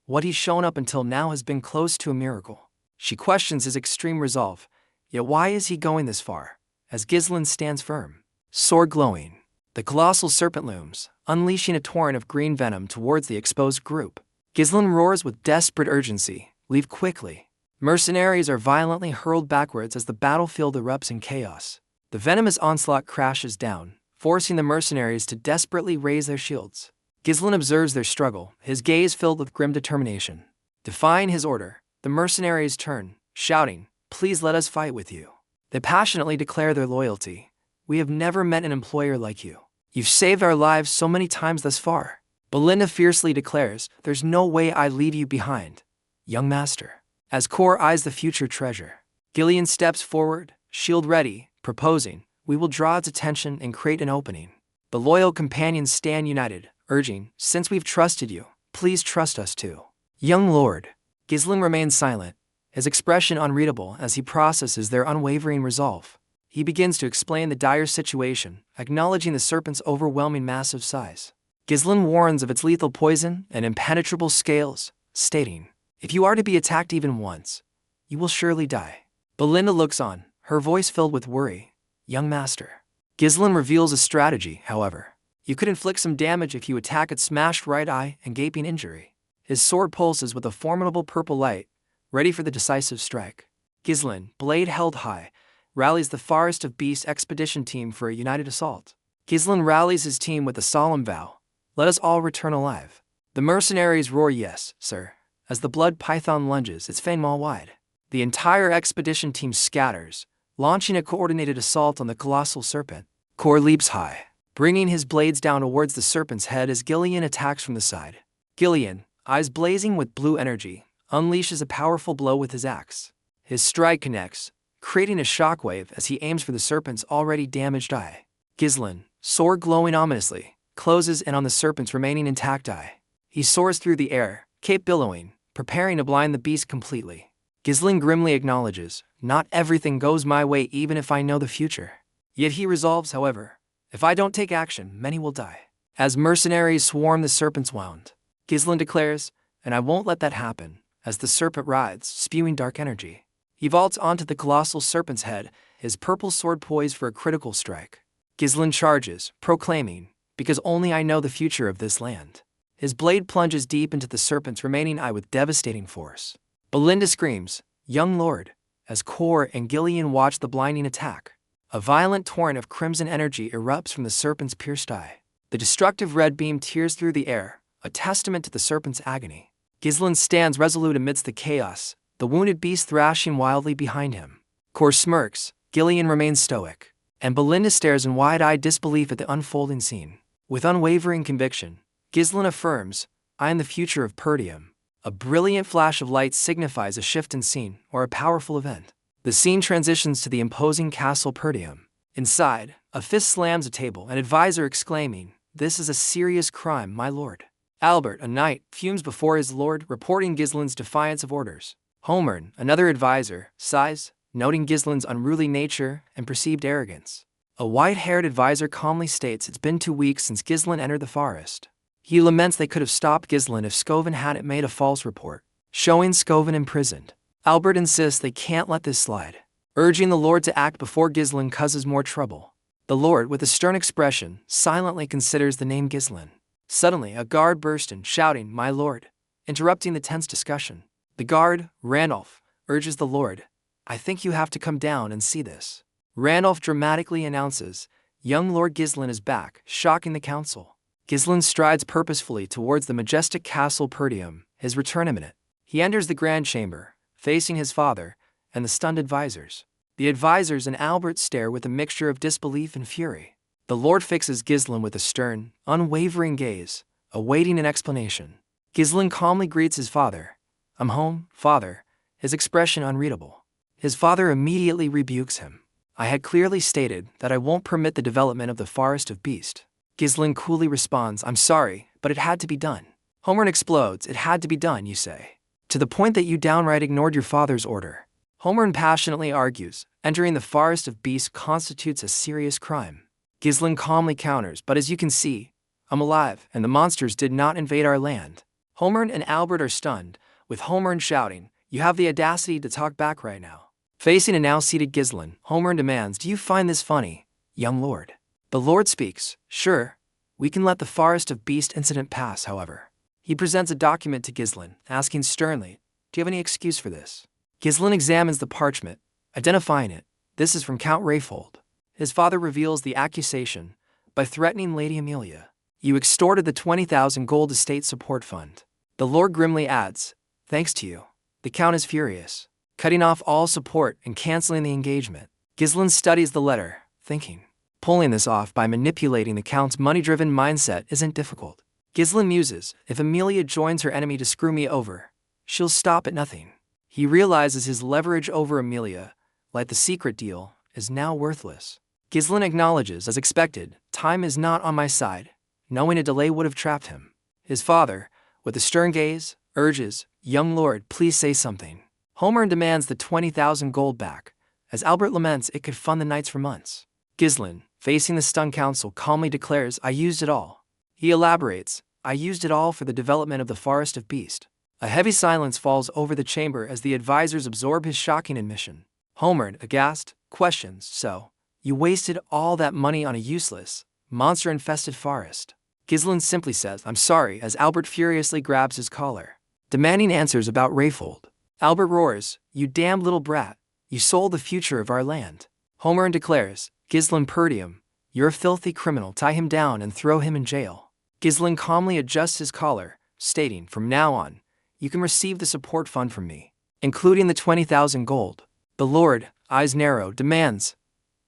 what he's shown up until now has been close to a miracle. She questions his extreme resolve, yet why is he going this far? As Ghislain stands firm, sword glowing, the colossal serpent looms, unleashing a torrent of green venom towards the exposed group. Ghislain roars with desperate urgency, "Leave quickly." Mercenaries are violently hurled backwards as the battlefield erupts in chaos. The venomous onslaught crashes down, forcing the mercenaries to desperately raise their shields. Ghislain observes their struggle, his gaze filled with grim determination. Defying his order, the mercenaries turn, shouting, "Please let us fight with you." They passionately declare their loyalty. "We have never met an employer like you. You've saved our lives so many times thus far." Belinda fiercely declares, "There's no way I leave you behind, young master." As Kor eyes the future treasure, Ghislain steps forward, shield ready, proposing, "We will draw its attention and create an opening." The loyal companions stand united, urging, "Since we've trusted you, please trust us too." "Young lord." Ghislain remains silent, his expression unreadable as he processes their unwavering resolve. He begins to explain the dire situation, acknowledging the serpent's overwhelming massive size. Ghislain warns of its lethal poison and impenetrable scales, stating, "If you are to be attacked even once, you will surely die." Belinda looks on, her voice filled with worry, "Young master." Ghislain reveals a strategy, however. You could inflict some damage if you attack its smashed right eye and gaping injury. His sword pulses with a formidable purple light, ready for the decisive strike. Ghislain, blade held high, rallies the Forest of Beasts expedition team for a united assault. Ghislain rallies his team with a solemn vow, "Let us all return alive." The mercenaries roar, "Yes, sir," as the blood python lunges, its fang maw wide. The entire expedition team scatters, launching a coordinated assault on the colossal serpent. Kor leaps high, bringing his blades down towards the serpent's head as Ghislain attacks from the side. Ghislain, eyes blazing with blue energy, unleashes a powerful blow with his axe. His strike connects, creating a shockwave as he aims for the serpent's already damaged eye. Ghislain, sword glowing ominously, closes in on the serpent's remaining intact eye. He soars through the air, cape billowing, preparing to blind the beast completely. Ghislain grimly acknowledges, "Not everything goes my way even if I know the future." Yet he resolves, however, "If I don't take action, many will die." As mercenaries swarm the serpent's wound, Ghislain declares, "And I won't let that happen," as the serpent writhes, spewing dark energy. He vaults onto the colossal serpent's head, his purple sword poised for a critical strike. Ghislain charges, proclaiming, "Because only I know the future of this land." His blade plunges deep into the serpent's remaining eye with devastating force. Belinda screams, "Young lord," as Kor and Ghislain watch the blinding attack. A violent torrent of crimson energy erupts from the serpent's pierced eye. The destructive red beam tears through the air, a testament to the serpent's agony. Ghislain stands resolute amidst the chaos, the wounded beast thrashing wildly behind him. Kor smirks, Ghislain remains stoic, and Belinda stares in wide-eyed disbelief at the unfolding scene. With unwavering conviction, Ghislain affirms, "I am the future of Perdium." A brilliant flash of light signifies a shift in scene or a powerful event. The scene transitions to the imposing castle Perdium. Inside, a fist slams a table, an advisor exclaiming, "This is a serious crime, my lord." Albert, a knight, fumes before his lord, reporting Ghislain's defiance of orders. Homern, another advisor, sighs, noting Ghislain's unruly nature and perceived arrogance. A white-haired advisor calmly states it's been 2 weeks since Ghislain entered the forest. He laments they could have stopped Ghislain if Scoven hadn't made a false report, showing Scoven imprisoned. Albert insists they can't let this slide, urging the Lord to act before Ghislain causes more trouble. The Lord, with a stern expression, silently considers the name Ghislain. Suddenly, a guard burst in, shouting, "My lord," interrupting the tense discussion. The guard, Randolph, urges the Lord, "I think you have to come down and see this." Randolph dramatically announces, "Young Lord Ghislain is back," shocking the council. Ghislain strides purposefully towards the majestic castle Perdium, his return imminent. He enters the grand chamber, facing his father and the stunned advisors. The advisors and Albert stare with a mixture of disbelief and fury. The Lord fixes Ghislain with a stern, unwavering gaze, awaiting an explanation. Ghislain calmly greets his father. "I'm home, father," his expression unreadable. His father immediately rebukes him. "I had clearly stated that I won't permit the development of the Forest of Beast." Ghislain coolly responds, "I'm sorry, but it had to be done." Homern explodes, "It had to be done, you say? To the point that you downright ignored your father's order." Homern passionately argues, "Entering the Forest of Beasts constitutes a serious crime." Ghislain calmly counters, "But as you can see, I'm alive, and the monsters did not invade our land." Homern and Albert are stunned, with Homern shouting, "You have the audacity to talk back right now." Facing a now-seated Ghislain, Homern demands, "Do you find this funny, young lord?" The Lord speaks, "Sure, we can let the Forest of Beast incident pass, however." He presents a document to Ghislain, asking sternly, "Do you have any excuse for this?" Ghislain examines the parchment, identifying it. This is from Count Rayfold. His father reveals the accusation by threatening Lady Amelia. "You extorted the 20,000 gold estate support fund." The Lord grimly adds, "Thanks to you." The Count is furious, cutting off all support and canceling the engagement. Ghislain studies the letter, thinking, pulling this off by manipulating the Count's money-driven mindset isn't difficult. Ghislain muses, "If Amelia joins her enemy to screw me over, she'll stop at nothing." He realizes his leverage over Amelia, like the secret deal, is now worthless. Ghislain acknowledges, as expected, "Time is not on my side," knowing a delay would have trapped him. His father, with a stern gaze, urges, "Young lord, please say something." Homern demands the 20,000 gold back, as Albert laments it could fund the knights for months. Ghislain, facing the stunned council, calmly declares, "I used it all." He elaborates, "I used it all for the development of the Forest of Beast." A heavy silence falls over the chamber as the advisors absorb his shocking admission. Homern, aghast, questions, "So, you wasted all that money on a useless, monster-infested forest?" Ghislain simply says, "I'm sorry," as Albert furiously grabs his collar, demanding answers about Rayfold. Albert roars, "You damned little brat, you sold the future of our land." Homern declares, "Ghislain Perdium, you're a filthy criminal, tie him down and throw him in jail." Ghislain calmly adjusts his collar, stating, "From now on, you can receive the support fund from me, including the 20,000 gold." The Lord, eyes narrow, demands,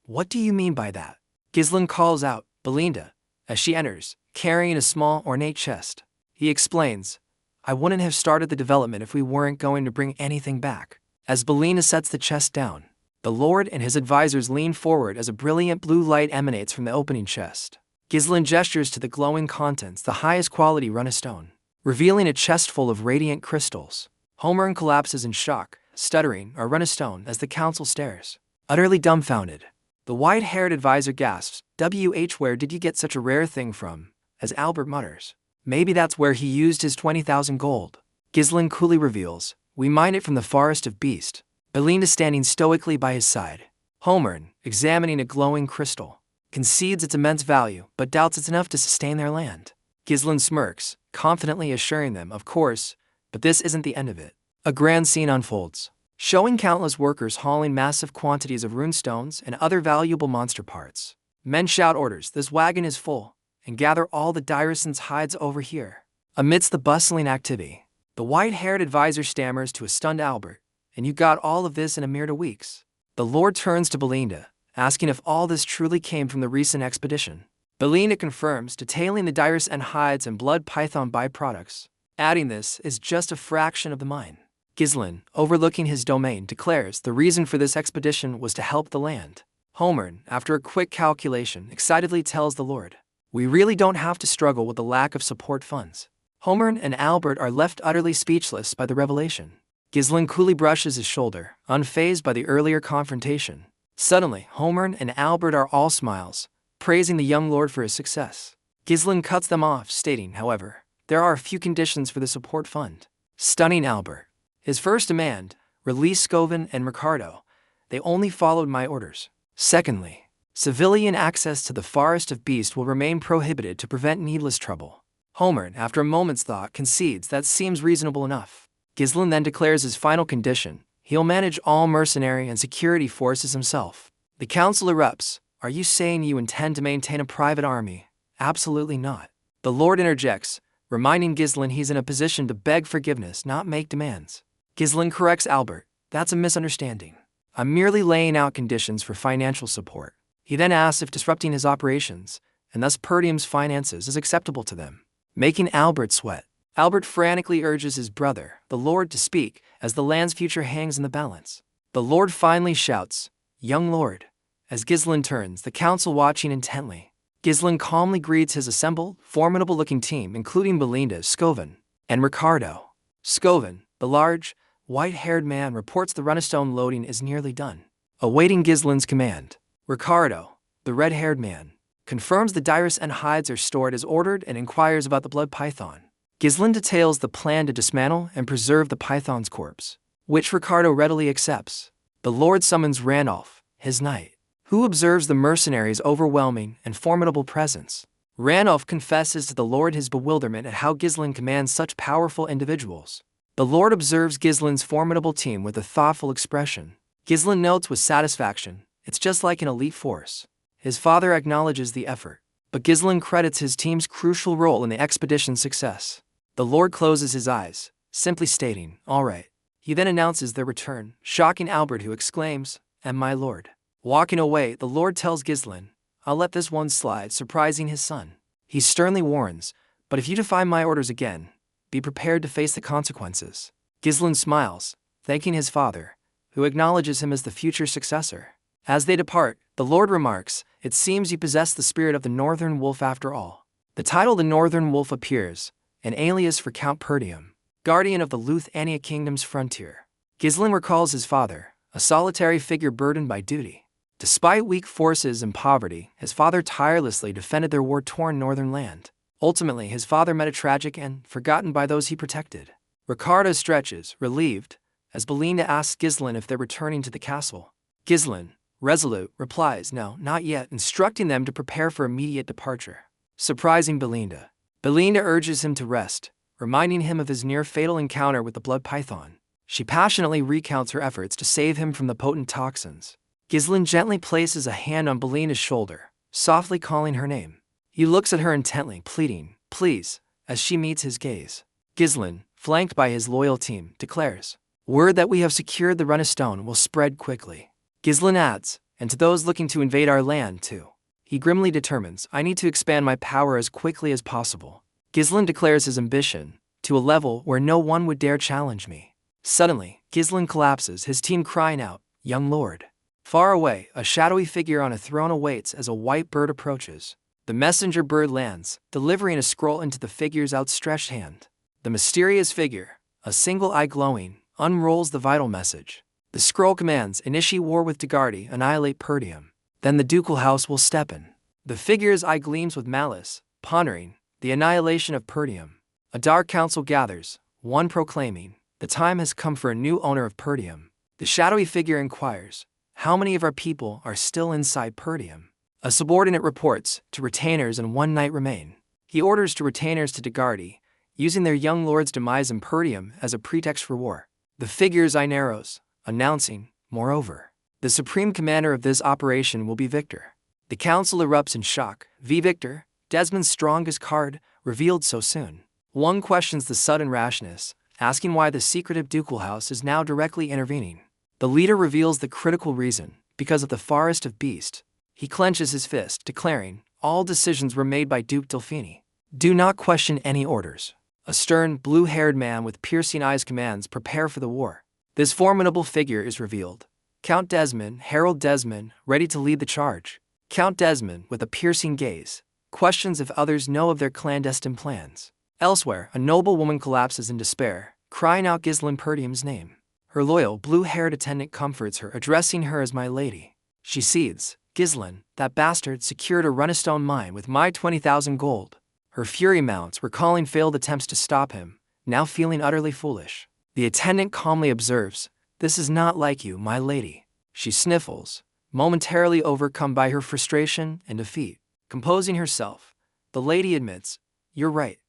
"What do you mean by that?" Ghislain calls out, "Belinda," as she enters, carrying a small, ornate chest. He explains, "I wouldn't have started the development if we weren't going to bring anything back." As Belinda sets the chest down, the Lord and his advisors lean forward as a brilliant blue light emanates from the opening chest. Ghislain gestures to the glowing contents, the highest quality runestone, revealing a chest full of radiant crystals. Homern collapses in shock, stuttering, "Our runestone," as the council stares, utterly dumbfounded. The white-haired advisor gasps, "Where did you get such a rare thing from?" as Albert mutters, "Maybe that's where he used his 20,000 gold." Ghislain coolly reveals, "We mined it from the Forest of Beast." Belinda standing stoically by his side. Homern, examining a glowing crystal, concedes its immense value, but doubts it's enough to sustain their land. Ghislain smirks, confidently assuring them, "Of course, but this isn't the end of it." A grand scene unfolds, showing countless workers hauling massive quantities of runestones and other valuable monster parts. Men shout orders, "This wagon is full, and gather all the Dyreson's hides over here." Amidst the bustling activity, the white-haired advisor stammers to a stunned Albert, and you got all of this in a mere 2 weeks. The Lord turns to Belinda, asking if all this truly came from the recent expedition. Belinda confirms, detailing the direst and hides and blood python byproducts, adding this is just a fraction of the mine. Ghislain, overlooking his domain, declares the reason for this expedition was to help the land. Homer, after a quick calculation, excitedly tells the Lord, "We really don't have to struggle with the lack of support funds." Homer and Albert are left utterly speechless by the revelation. Ghislain coolly brushes his shoulder, unfazed by the earlier confrontation. Suddenly, Homer and Albert are all smiles, praising the young lord for his success. Ghislain cuts them off, stating, however, there are a few conditions for the support fund. Stunning Albert. His first demand, release Scovin and Ricardo. They only followed my orders. Secondly, civilian access to the forest of beasts will remain prohibited to prevent needless trouble. Homer, after a moment's thought, concedes that seems reasonable enough. Ghislain then declares his final condition. He'll manage all mercenary and security forces himself. The council erupts. Are you saying you intend to maintain a private army? Absolutely not. The Lord interjects, reminding Ghislain he's in a position to beg forgiveness, not make demands. Ghislain corrects Albert. That's a misunderstanding. I'm merely laying out conditions for financial support. He then asks if disrupting his operations, and thus Perdium's finances, is acceptable to them, making Albert sweat. Albert frantically urges his brother, the Lord, to speak, as the land's future hangs in the balance. The Lord finally shouts, "Young Lord." As Ghislain turns, the council watching intently. Ghislain calmly greets his assembled, formidable-looking team, including Belinda, Scovin, and Ricardo. Scovin, the large, white-haired man, reports the runestone loading is nearly done, awaiting Ghislain's command. Ricardo, the red-haired man, confirms the direst and hides are stored as ordered and inquires about the blood python. Ghislain details the plan to dismantle and preserve the python's corpse, which Ricardo readily accepts. The Lord summons Randolph, his knight, who observes the mercenaries' overwhelming and formidable presence. Randolph confesses to the Lord his bewilderment at how Ghislain commands such powerful individuals. The Lord observes Ghislain's formidable team with a thoughtful expression. Ghislain notes with satisfaction, it's just like an elite force. His father acknowledges the effort, but Ghislain credits his team's crucial role in the expedition's success. The Lord closes his eyes, simply stating, all right. He then announces their return, shocking Albert, who exclaims, and my lord. Walking away, the Lord tells Ghislain, I'll let this one slide, surprising his son. He sternly warns, but if you defy my orders again, be prepared to face the consequences. Ghislain smiles, thanking his father, who acknowledges him as the future successor. As they depart, the Lord remarks, it seems you possess the spirit of the Northern Wolf after all. The title The Northern Wolf appears, an alias for Count Perdium, guardian of the Luthania kingdom's frontier. Ghislain recalls his father, a solitary figure burdened by duty. Despite weak forces and poverty, his father tirelessly defended their war-torn northern land. Ultimately, his father met a tragic end, forgotten by those he protected. Ricardo stretches, relieved, as Belinda asks Ghislain if they're returning to the castle. Ghislain, resolute, replies, no, not yet, instructing them to prepare for immediate departure. Surprising Belinda. Belinda urges him to rest, reminding him of his near-fatal encounter with the blood python. She passionately recounts her efforts to save him from the potent toxins. Ghislain gently places a hand on Belinda's shoulder, softly calling her name. He looks at her intently, pleading, please, as she meets his gaze. Ghislain, flanked by his loyal team, declares, word that we have secured the runestone will spread quickly. Ghislain adds, and to those looking to invade our land too. He grimly determines, I need to expand my power as quickly as possible. Ghislain declares his ambition, to a level where no one would dare challenge me. Suddenly, Ghislain collapses, his team crying out, young lord. Far away, a shadowy figure on a throne awaits as a white bird approaches. The messenger bird lands, delivering a scroll into the figure's outstretched hand. The mysterious figure, a single eye glowing, unrolls the vital message. The scroll commands, initiate war with Degardi, annihilate Perdium. Then the ducal house will step in. The figure's eye gleams with malice, pondering, the annihilation of Perdium. A dark council gathers, one proclaiming, the time has come for a new owner of Perdium. The shadowy figure inquires, how many of our people are still inside Perdium? A subordinate reports, to retainers and one knight remain. He orders to retainers to Degardi, using their young lord's demise in Perdium as a pretext for war. The figure's eye narrows, announcing, moreover, the supreme commander of this operation will be Victor. The council erupts in shock. V. Victor, Desmond's strongest card, revealed so soon. One questions the sudden rashness, asking why the secretive ducal house is now directly intervening. The leader reveals the critical reason: because of the forest of beasts. He clenches his fist, declaring, all decisions were made by Duke Delphini. Do not question any orders. A stern, blue-haired man with piercing eyes commands, prepare for the war. This formidable figure is revealed. Count Desmond, Harold Desmond, ready to lead the charge. Count Desmond, with a piercing gaze, questions if others know of their clandestine plans. Elsewhere, a noble woman collapses in despair, crying out Ghislain Perdium's name. Her loyal, blue-haired attendant comforts her, addressing her as my lady. She seethes. Ghislain, that bastard, secured a runestone mine with my 20,000 gold. Her fury mounts, recalling failed attempts to stop him, now feeling utterly foolish. The attendant calmly observes, this is not like you, my lady. She sniffles, momentarily overcome by her frustration and defeat. Composing herself, the lady admits, you're right.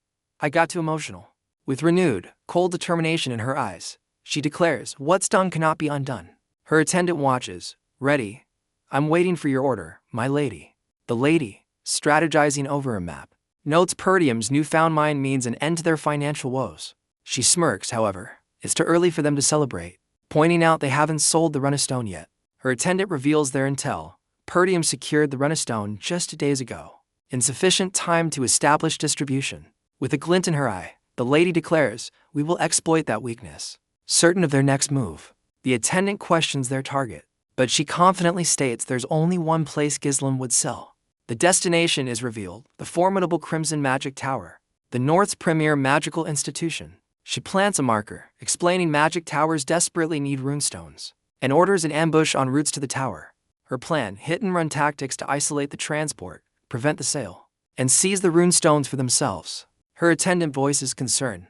I got too emotional. With renewed, cold determination in her eyes, she declares, what's done cannot be undone. Her attendant watches, ready. I'm waiting for your order, my lady. The lady, strategizing over a map, notes Perdium's newfound mine means an end to their financial woes. She smirks, however. It's too early for them to celebrate, pointing out they haven't sold the runestone yet. Her attendant reveals their intel. Perdium secured the runestone just 2 days ago, in sufficient time to establish distribution. With a glint in her eye, the lady declares, we will exploit that weakness. Certain of their next move, the attendant questions their target, but she confidently states there's only one place Ghislain would sell. The destination is revealed, the formidable Crimson Magic Tower, the North's premier magical institution. She plants a marker, explaining magic towers desperately need runestones, and orders an ambush en route to the tower. Her plan, hit-and-run tactics to isolate the transport, prevent the sale, and seize the runestones for themselves. Her attendant voices concern.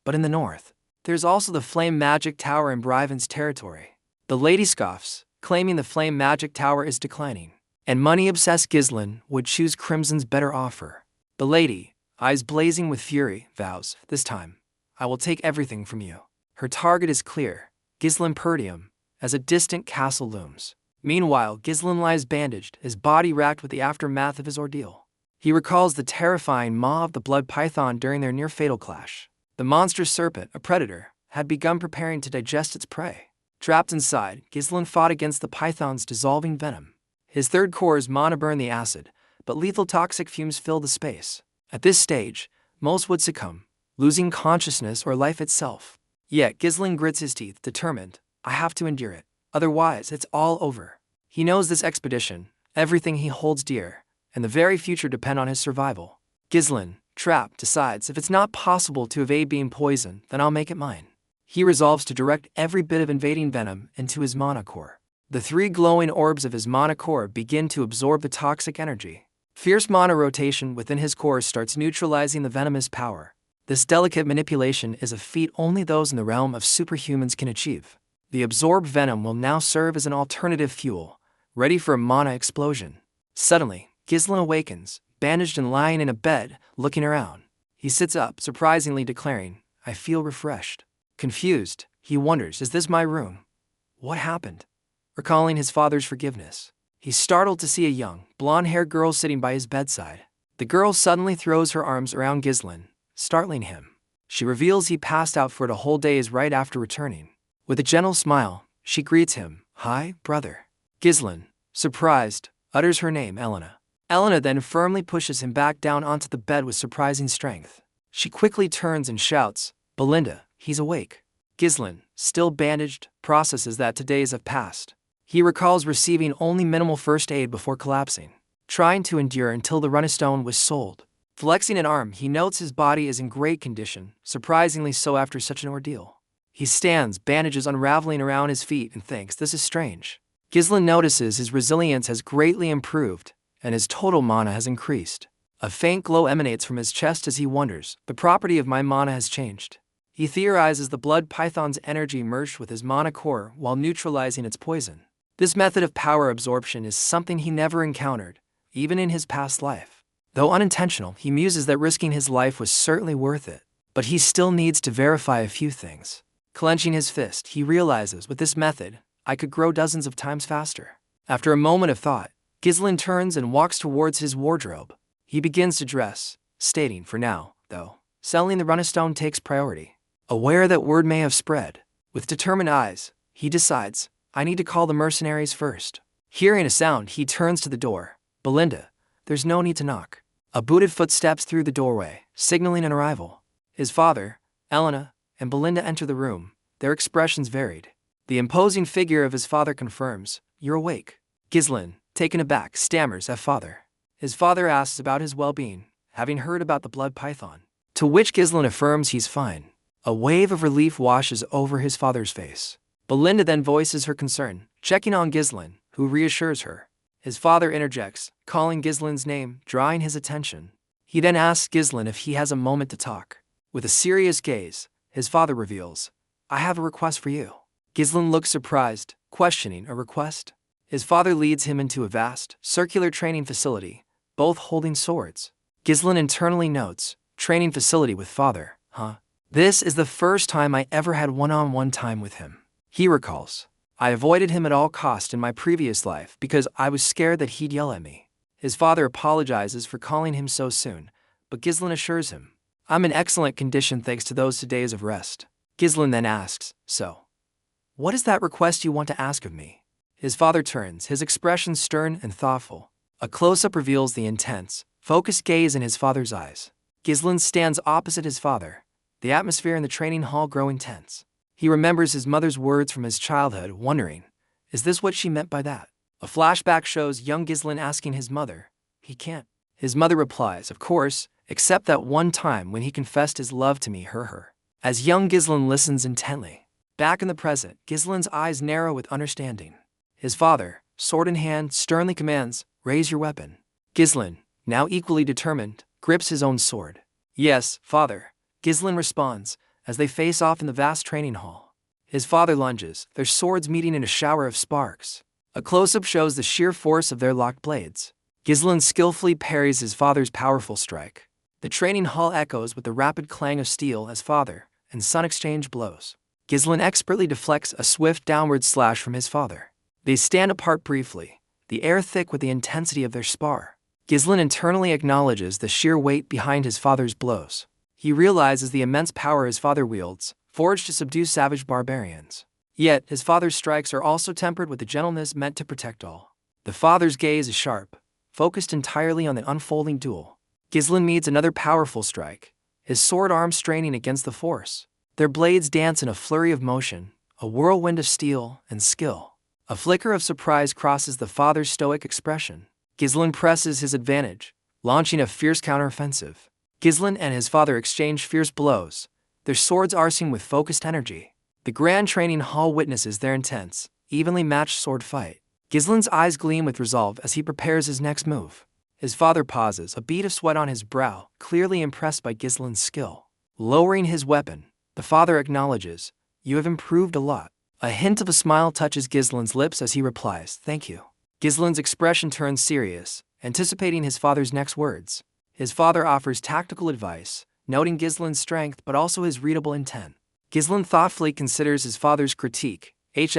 But in the north, there's also the Flame Magic Tower in Bryven's territory. The lady scoffs, claiming the Flame Magic Tower is declining, and money-obsessed Ghislain would choose Crimson's better offer. The lady, eyes blazing with fury, vows, this time, I will take everything from you. Her target is clear, Ghislain Perdium, as a distant castle looms. Meanwhile, Ghislain lies bandaged, his body racked with the aftermath of his ordeal. He recalls the terrifying maw of the blood python during their near-fatal clash. The monster serpent, a predator, had begun preparing to digest its prey. Trapped inside, Ghislain fought against the python's dissolving venom. His third core's mana burned the acid, but lethal toxic fumes filled the space. At this stage, most would succumb, losing consciousness or life itself. Yet Ghislain grits his teeth, determined, I have to endure it. Otherwise, it's all over. He knows this expedition, everything he holds dear, and the very future depend on his survival. Ghislain, trapped, decides if it's not possible to evade being poisoned, then I'll make it mine. He resolves to direct every bit of invading venom into his mana core. The 3 glowing orbs of his mana core begin to absorb the toxic energy. Fierce mana rotation within his core starts neutralizing the venomous power. This delicate manipulation is a feat only those in the realm of superhumans can achieve. The absorbed venom will now serve as an alternative fuel, ready for a mana explosion. Suddenly, Ghislain awakens, bandaged and lying in a bed, looking around. He sits up, surprisingly declaring, I feel refreshed. Confused, he wonders, is this my room? What happened? Recalling his father's forgiveness, he's startled to see a young, blonde-haired girl sitting by his bedside. The girl suddenly throws her arms around Ghislain, startling him. She reveals he passed out for the whole days right after returning. With a gentle smile, she greets him, Hi, brother. Ghislain, surprised, utters her name, Elena. Elena then firmly pushes him back down onto the bed with surprising strength. She quickly turns and shouts, Belinda, he's awake. Ghislain, still bandaged, processes that 2 days have passed. He recalls receiving only minimal first aid before collapsing, trying to endure until the runestone was sold. Flexing an arm, he notes his body is in great condition, surprisingly so after such an ordeal. He stands, bandages unraveling around his feet, and thinks this is strange. Ghislain notices his resilience has greatly improved, and his total mana has increased. A faint glow emanates from his chest as he wonders, the property of my mana has changed. He theorizes the blood python's energy merged with his mana core while neutralizing its poison. This method of power absorption is something he never encountered, even in his past life. Though unintentional, he muses that risking his life was certainly worth it, but he still needs to verify a few things. Clenching his fist, he realizes, with this method, I could grow dozens of times faster. After a moment of thought, Ghislain turns and walks towards his wardrobe. He begins to dress, stating, for now, though, selling the runestone takes priority. Aware that word may have spread, with determined eyes, he decides, I need to call the mercenaries first. Hearing a sound, he turns to the door. Belinda, there's no need to knock. A booted foot steps through the doorway, signaling an arrival. His father, Elena, and Belinda enter the room, their expressions varied. The imposing figure of his father confirms, you're awake. Ghislain, taken aback, stammers at father. His father asks about his well-being, having heard about the blood python. To which Ghislain affirms he's fine. A wave of relief washes over his father's face. Belinda then voices her concern, checking on Ghislain, who reassures her. His father interjects, calling Ghislain's name, drawing his attention. He then asks Ghislain if he has a moment to talk. With a serious gaze, his father reveals, I have a request for you. Ghislain looks surprised, questioning a request. His father leads him into a vast, circular training facility, both holding swords. Ghislain internally notes, training facility with father, huh? This is the first time I ever had one-on-one time with him. He recalls, I avoided him at all costs in my previous life because I was scared that he'd yell at me. His father apologizes for calling him so soon, but Ghislain assures him, I'm in excellent condition thanks to those 2 days of rest. Ghislain then asks, so, what is that request you want to ask of me? His father turns, his expression stern and thoughtful. A close-up reveals the intense, focused gaze in his father's eyes. Ghislain stands opposite his father, the atmosphere in the training hall growing tense. He remembers his mother's words from his childhood, wondering, is this what she meant by that? A flashback shows young Ghislain asking his mother, he can't. His mother replies, of course, except that one time when he confessed his love to me, her. As young Ghislain listens intently. Back in the present, Ghislain's eyes narrow with understanding. His father, sword in hand, sternly commands, raise your weapon. Ghislain, now equally determined, grips his own sword. Yes, father, Ghislain responds, as they face off in the vast training hall. His father lunges, their swords meeting in a shower of sparks. A close-up shows the sheer force of their locked blades. Ghislain skillfully parries his father's powerful strike. The training hall echoes with the rapid clang of steel as father and son exchange blows. Ghislain expertly deflects a swift downward slash from his father. They stand apart briefly, the air thick with the intensity of their spar. Ghislain internally acknowledges the sheer weight behind his father's blows. He realizes the immense power his father wields, forged to subdue savage barbarians. Yet, his father's strikes are also tempered with the gentleness meant to protect all. The father's gaze is sharp, focused entirely on the unfolding duel. Ghislain meets another powerful strike, his sword arm straining against the force. Their blades dance in a flurry of motion, a whirlwind of steel and skill. A flicker of surprise crosses the father's stoic expression. Ghislain presses his advantage, launching a fierce counteroffensive. Ghislain and his father exchange fierce blows, their swords arcing with focused energy. The grand training hall witnesses their intense, evenly matched sword fight. Ghislain's eyes gleam with resolve as he prepares his next move. His father pauses, a bead of sweat on his brow, clearly impressed by Ghislain's skill. Lowering his weapon, the father acknowledges, you have improved a lot. A hint of a smile touches Ghislain's lips as he replies, thank you. Ghislain's expression turns serious, anticipating his father's next words. His father offers tactical advice, noting Ghislain's strength but also his readable intent. Ghislain thoughtfully considers his father's critique. Is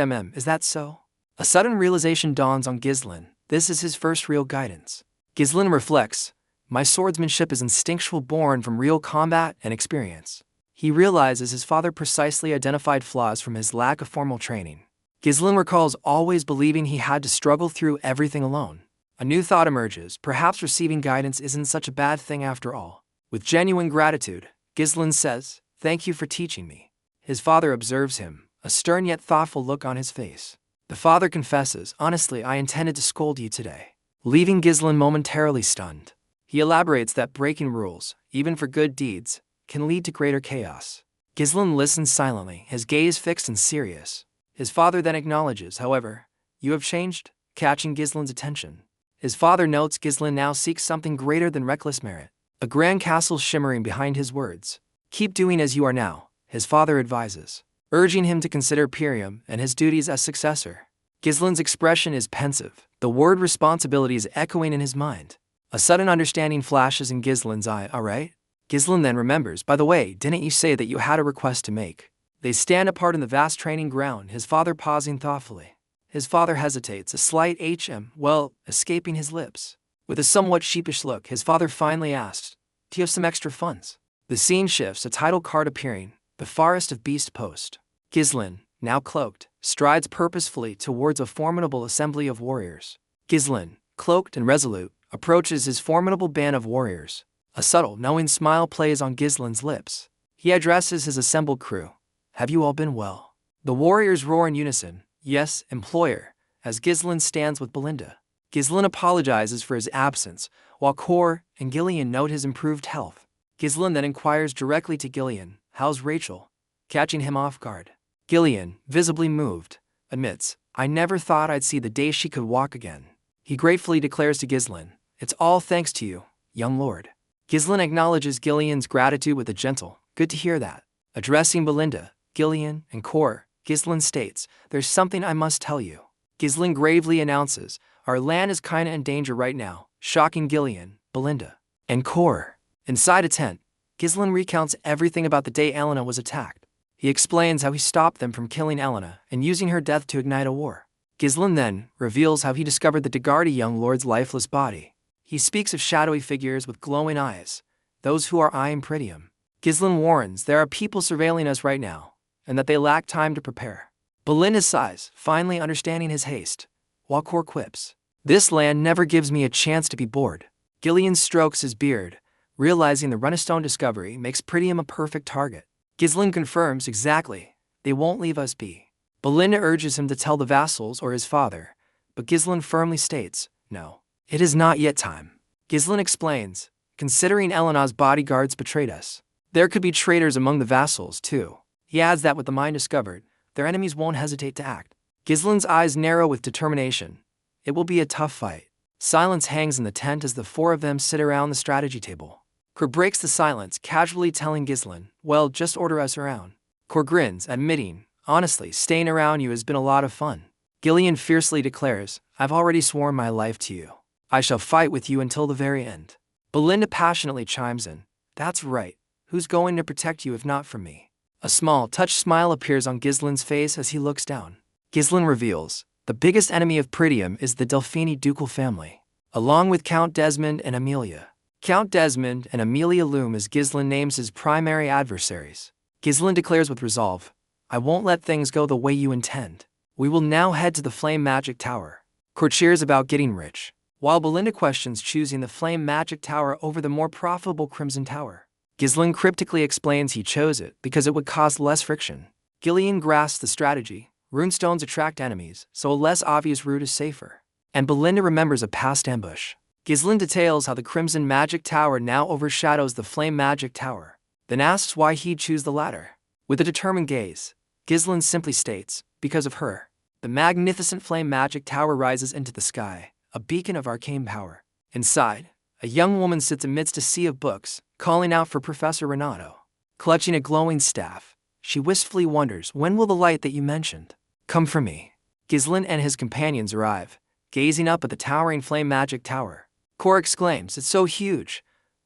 that so? A sudden realization dawns on Ghislain. This is his first real guidance. Ghislain reflects, my swordsmanship is instinctual, born from real combat and experience. He realizes his father precisely identified flaws from his lack of formal training. Ghislain recalls always believing he had to struggle through everything alone. A new thought emerges, perhaps receiving guidance isn't such a bad thing after all. With genuine gratitude, Ghislain says, thank you for teaching me. His father observes him, a stern yet thoughtful look on his face. The father confesses, honestly, I intended to scold you today, leaving Ghislain momentarily stunned. He elaborates that breaking rules, even for good deeds, can lead to greater chaos. Ghislain listens silently, his gaze fixed and serious. His father then acknowledges, however, you have changed, catching Ghislain's attention. His father notes Ghislain now seeks something greater than reckless merit. A grand castle shimmering behind his words. Keep doing as you are now, his father advises, urging him to consider Perdium and his duties as successor. Ghislain's expression is pensive, the word responsibility is echoing in his mind. A sudden understanding flashes in Ghislain's eye. All right? Ghislain then remembers, by the way, didn't you say that you had a request to make? They stand apart in the vast training ground, his father pausing thoughtfully. His father hesitates, a slight escaping his lips. With a somewhat sheepish look, his father finally asks, do you have some extra funds? The scene shifts, a title card appearing, the forest of beast post. Ghislain, now cloaked, strides purposefully towards a formidable assembly of warriors. Ghislain, cloaked and resolute, approaches his formidable band of warriors. A subtle, knowing smile plays on Ghislain's lips. He addresses his assembled crew. Have you all been well? The warriors roar in unison, yes, employer, as Ghislain stands with Belinda. Ghislain apologizes for his absence, while Cor and Gillian note his improved health. Ghislain then inquires directly to Gillian, how's Rachel? Catching him off guard. Gillian, visibly moved, admits, I never thought I'd see the day she could walk again. He gratefully declares to Ghislain, it's all thanks to you, young lord. Ghislain acknowledges Gillian's gratitude with a gentle, good to hear that. Addressing Belinda, Gillian, and Cor, Ghislain states, there's something I must tell you. Ghislain gravely announces, our land is kinda in danger right now, shocking Gillian, Belinda, and Cor. Inside a tent, Ghislain recounts everything about the day Elena was attacked. He explains how he stopped them from killing Elena and using her death to ignite a war. Ghislain then reveals how he discovered the Dagardi young lord's lifeless body. He speaks of shadowy figures with glowing eyes, those who are eyeing Perdium. Ghislain warns there are people surveilling us right now, and that they lack time to prepare. Belinda sighs, finally understanding his haste, while Cor quips, this land never gives me a chance to be bored. Gillian strokes his beard, realizing the Runestone discovery makes Perdium a perfect target. Ghislain confirms exactly, they won't leave us be. Belinda urges him to tell the vassals or his father, but Ghislain firmly states, no, it is not yet time. Ghislain explains, considering Elena's bodyguards betrayed us, there could be traitors among the vassals too. He adds that with the mine discovered, their enemies won't hesitate to act. Ghislain's eyes narrow with determination. It will be a tough fight. Silence hangs in the tent as the four of them sit around the strategy table. Cor breaks the silence, casually telling Ghislain, well, just order us around. Cor grins, admitting, honestly, staying around you has been a lot of fun. Gillian fiercely declares, I've already sworn my life to you. I shall fight with you until the very end. Belinda passionately chimes in, that's right, who's going to protect you if not from me? A small, touched smile appears on Ghislain's face as he looks down. Ghislain reveals, the biggest enemy of Perdium is the Delphini ducal family, along with Count Desmond and Amelia. Count Desmond and Amelia loom as Ghislain names his primary adversaries. Ghislain declares with resolve, I won't let things go the way you intend. We will now head to the Flame Magic Tower. Cor cheers about getting rich, while Belinda questions choosing the Flame Magic Tower over the more profitable Crimson Tower. Ghislain cryptically explains he chose it because it would cause less friction. Gillian grasps the strategy. Runestones attract enemies, so a less obvious route is safer. And Belinda remembers a past ambush. Ghislain details how the Crimson Magic Tower now overshadows the Flame Magic Tower, then asks why he'd choose the latter. With a determined gaze, Ghislain simply states, because of her. The magnificent Flame Magic Tower rises into the sky, a beacon of arcane power. Inside, a young woman sits amidst a sea of books, calling out for Professor Renato. Clutching a glowing staff, she wistfully wonders, when will the light that you mentioned come for me? Ghislain and his companions arrive, gazing up at the towering Flame Magic Tower. Cor exclaims, it's so huge,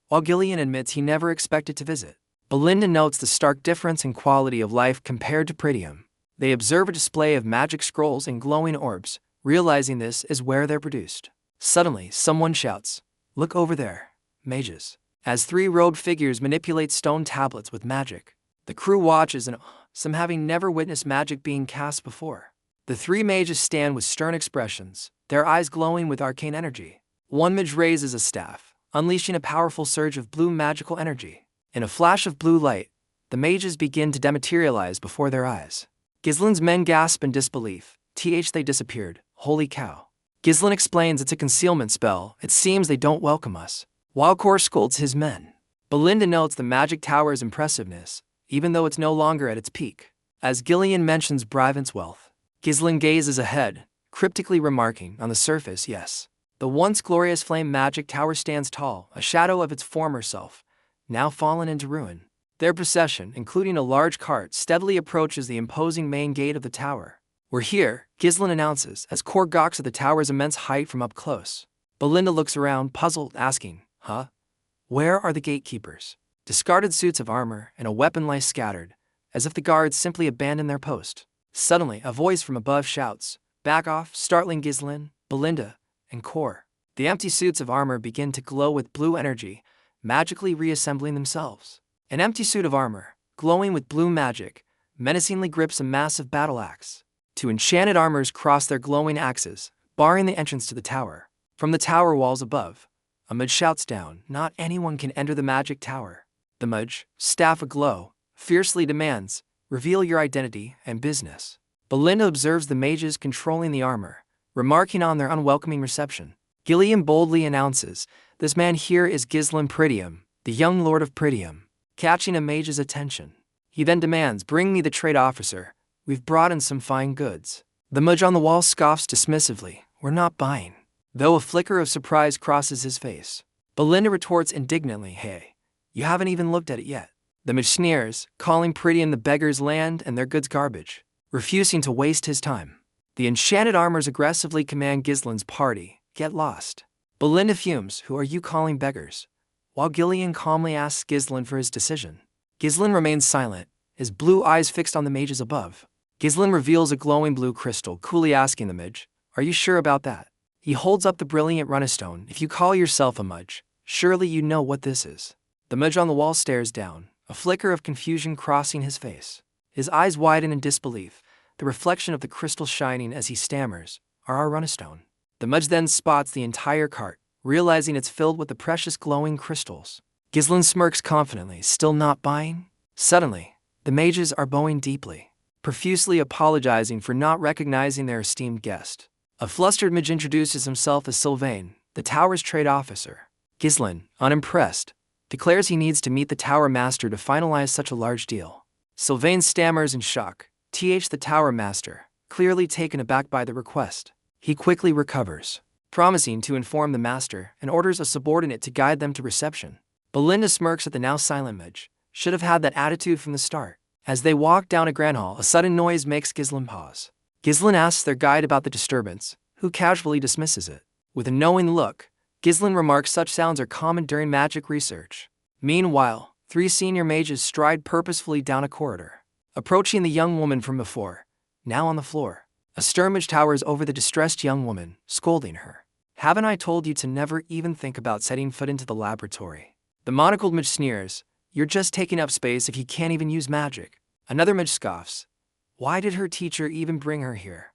while Gillian admits he never expected to visit. Belinda notes the stark difference in quality of life compared to Perdium. They observe a display of magic scrolls and glowing orbs, realizing this is where they're produced. Suddenly, someone shouts, look over there, mages. As three robed figures manipulate stone tablets with magic, the crew watches in awe, some having never witnessed magic being cast before. The three mages stand with stern expressions, their eyes glowing with arcane energy. One mage raises a staff, unleashing a powerful surge of blue magical energy. In a flash of blue light, the mages begin to dematerialize before their eyes. Ghislain's men gasp in disbelief. They disappeared. Holy cow. Ghislain explains it's a concealment spell. It seems they don't welcome us. While Cor scolds his men. Belinda notes the magic tower's impressiveness, even though it's no longer at its peak. As Gillian mentions Brivant's wealth, Ghislain gazes ahead, cryptically remarking, on the surface, yes. The once glorious Flame Magic Tower stands tall, a shadow of its former self, now fallen into ruin. Their procession, including a large cart, steadily approaches the imposing main gate of the tower. We're here, Ghislain announces, as Cor gawks at the tower's immense height from up close. Belinda looks around, puzzled, asking, where are the gatekeepers? Discarded suits of armor and a weapon lie scattered, as if the guards simply abandoned their post. Suddenly, a voice from above shouts, back off, startling Ghislain, Belinda, and Cor. The empty suits of armor begin to glow with blue energy, magically reassembling themselves. An empty suit of armor, glowing with blue magic, menacingly grips a massive battle axe. Two enchanted armors cross their glowing axes, barring the entrance to the tower. From the tower walls above, a mage shouts down, "Not anyone can enter the magic tower." The mage, staff aglow, fiercely demands, "Reveal your identity and business." Belinda observes the mages controlling the armor, remarking on their unwelcoming reception. Ghislain boldly announces, "This man here is Ghislain Perdium, the young lord of Perdium," catching a mage's attention. He then demands, "Bring me the trade officer. We've brought in some fine goods." The mage on the wall scoffs dismissively, "We're not buying," though a flicker of surprise crosses his face. Belinda retorts indignantly, "Hey, you haven't even looked at it yet." The mage sneers, calling Perdium the beggar's land and their goods garbage, refusing to waste his time. The enchanted armors aggressively command Ghislain's party, "Get lost." Belinda fumes, "Who are you calling beggars?" while Ghislain calmly asks Ghislain for his decision. Ghislain remains silent, his blue eyes fixed on the mages above. Ghislain reveals a glowing blue crystal, coolly asking the mage, "Are you sure about that?" He holds up the brilliant runestone. "If you call yourself a mage, surely you know what this is." The mage on the wall stares down, a flicker of confusion crossing his face. His eyes widen in disbelief, the reflection of the crystal shining as he stammers, "Our runestone." The mage then spots the entire cart, realizing it's filled with the precious glowing crystals. Ghislain smirks confidently, "Still not buying?" Suddenly, the mages are bowing deeply, profusely apologizing for not recognizing their esteemed guest. A flustered mage introduces himself as Sylvain, the tower's trade officer. Ghislain, unimpressed, declares he needs to meet the tower master to finalize such a large deal. Sylvain stammers in shock, the tower master, clearly taken aback by the request. He quickly recovers, promising to inform the master, and orders a subordinate to guide them to reception. Belinda smirks at the now silent mage, should have had that attitude from the start. As they walk down a grand hall, a sudden noise makes Ghislain pause. Ghislain asks their guide about the disturbance, who casually dismisses it. With a knowing look, Ghislain remarks such sounds are common during magic research. Meanwhile, three senior mages stride purposefully down a corridor, approaching the young woman from before, now on the floor. A stern mage towers over the distressed young woman, scolding her. "Haven't I told you to never even think about setting foot into the laboratory?" The monocled mage sneers, "You're just taking up space if you can't even use magic." Another mage scoffs, "Why did her teacher even bring her here?"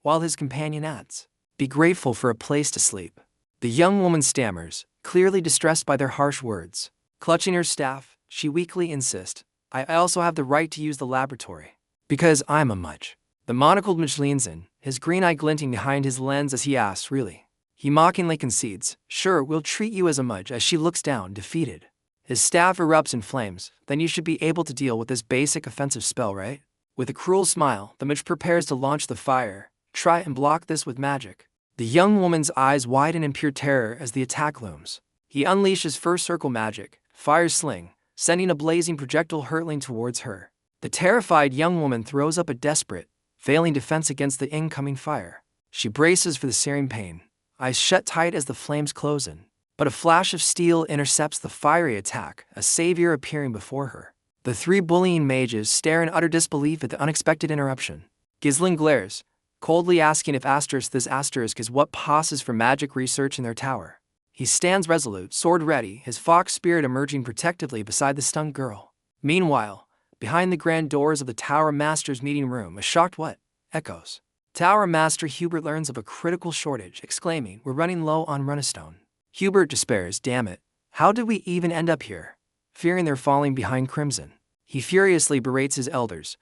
While his companion adds, "Be grateful for a place to sleep." The young woman stammers, clearly distressed by their harsh words. Clutching her staff, she weakly insists, I also have the right to use the laboratory. Because I'm a mage." The monocled mage leans in, his green eye glinting behind his lens as he asks, "Really?" He mockingly concedes, "Sure, we'll treat you as a mage," as she looks down, defeated. His staff erupts in flames, "Then you should be able to deal with this basic offensive spell, right?" With a cruel smile, the mage prepares to launch the fire. "Try and block this with magic." The young woman's eyes widen in pure terror as the attack looms. He unleashes first circle magic, fire sling, sending a blazing projectile hurtling towards her. The terrified young woman throws up a desperate, failing defense against the incoming fire. She braces for the searing pain, eyes shut tight as the flames close in. But a flash of steel intercepts the fiery attack, a savior appearing before her. The three bullying mages stare in utter disbelief at the unexpected interruption. Ghislain glares, coldly asking if this asterisk is what passes for magic research in their tower. He stands resolute, sword ready, his fox spirit emerging protectively beside the stunned girl. Meanwhile, behind the grand doors of the Tower Master's meeting room, a shocked what? Echoes. Tower Master Hubert learns of a critical shortage, exclaiming, "We're running low on runestone." Hubert despairs, "Damn it, how did we even end up here?" Fearing they're falling behind Crimson, he furiously berates his elders.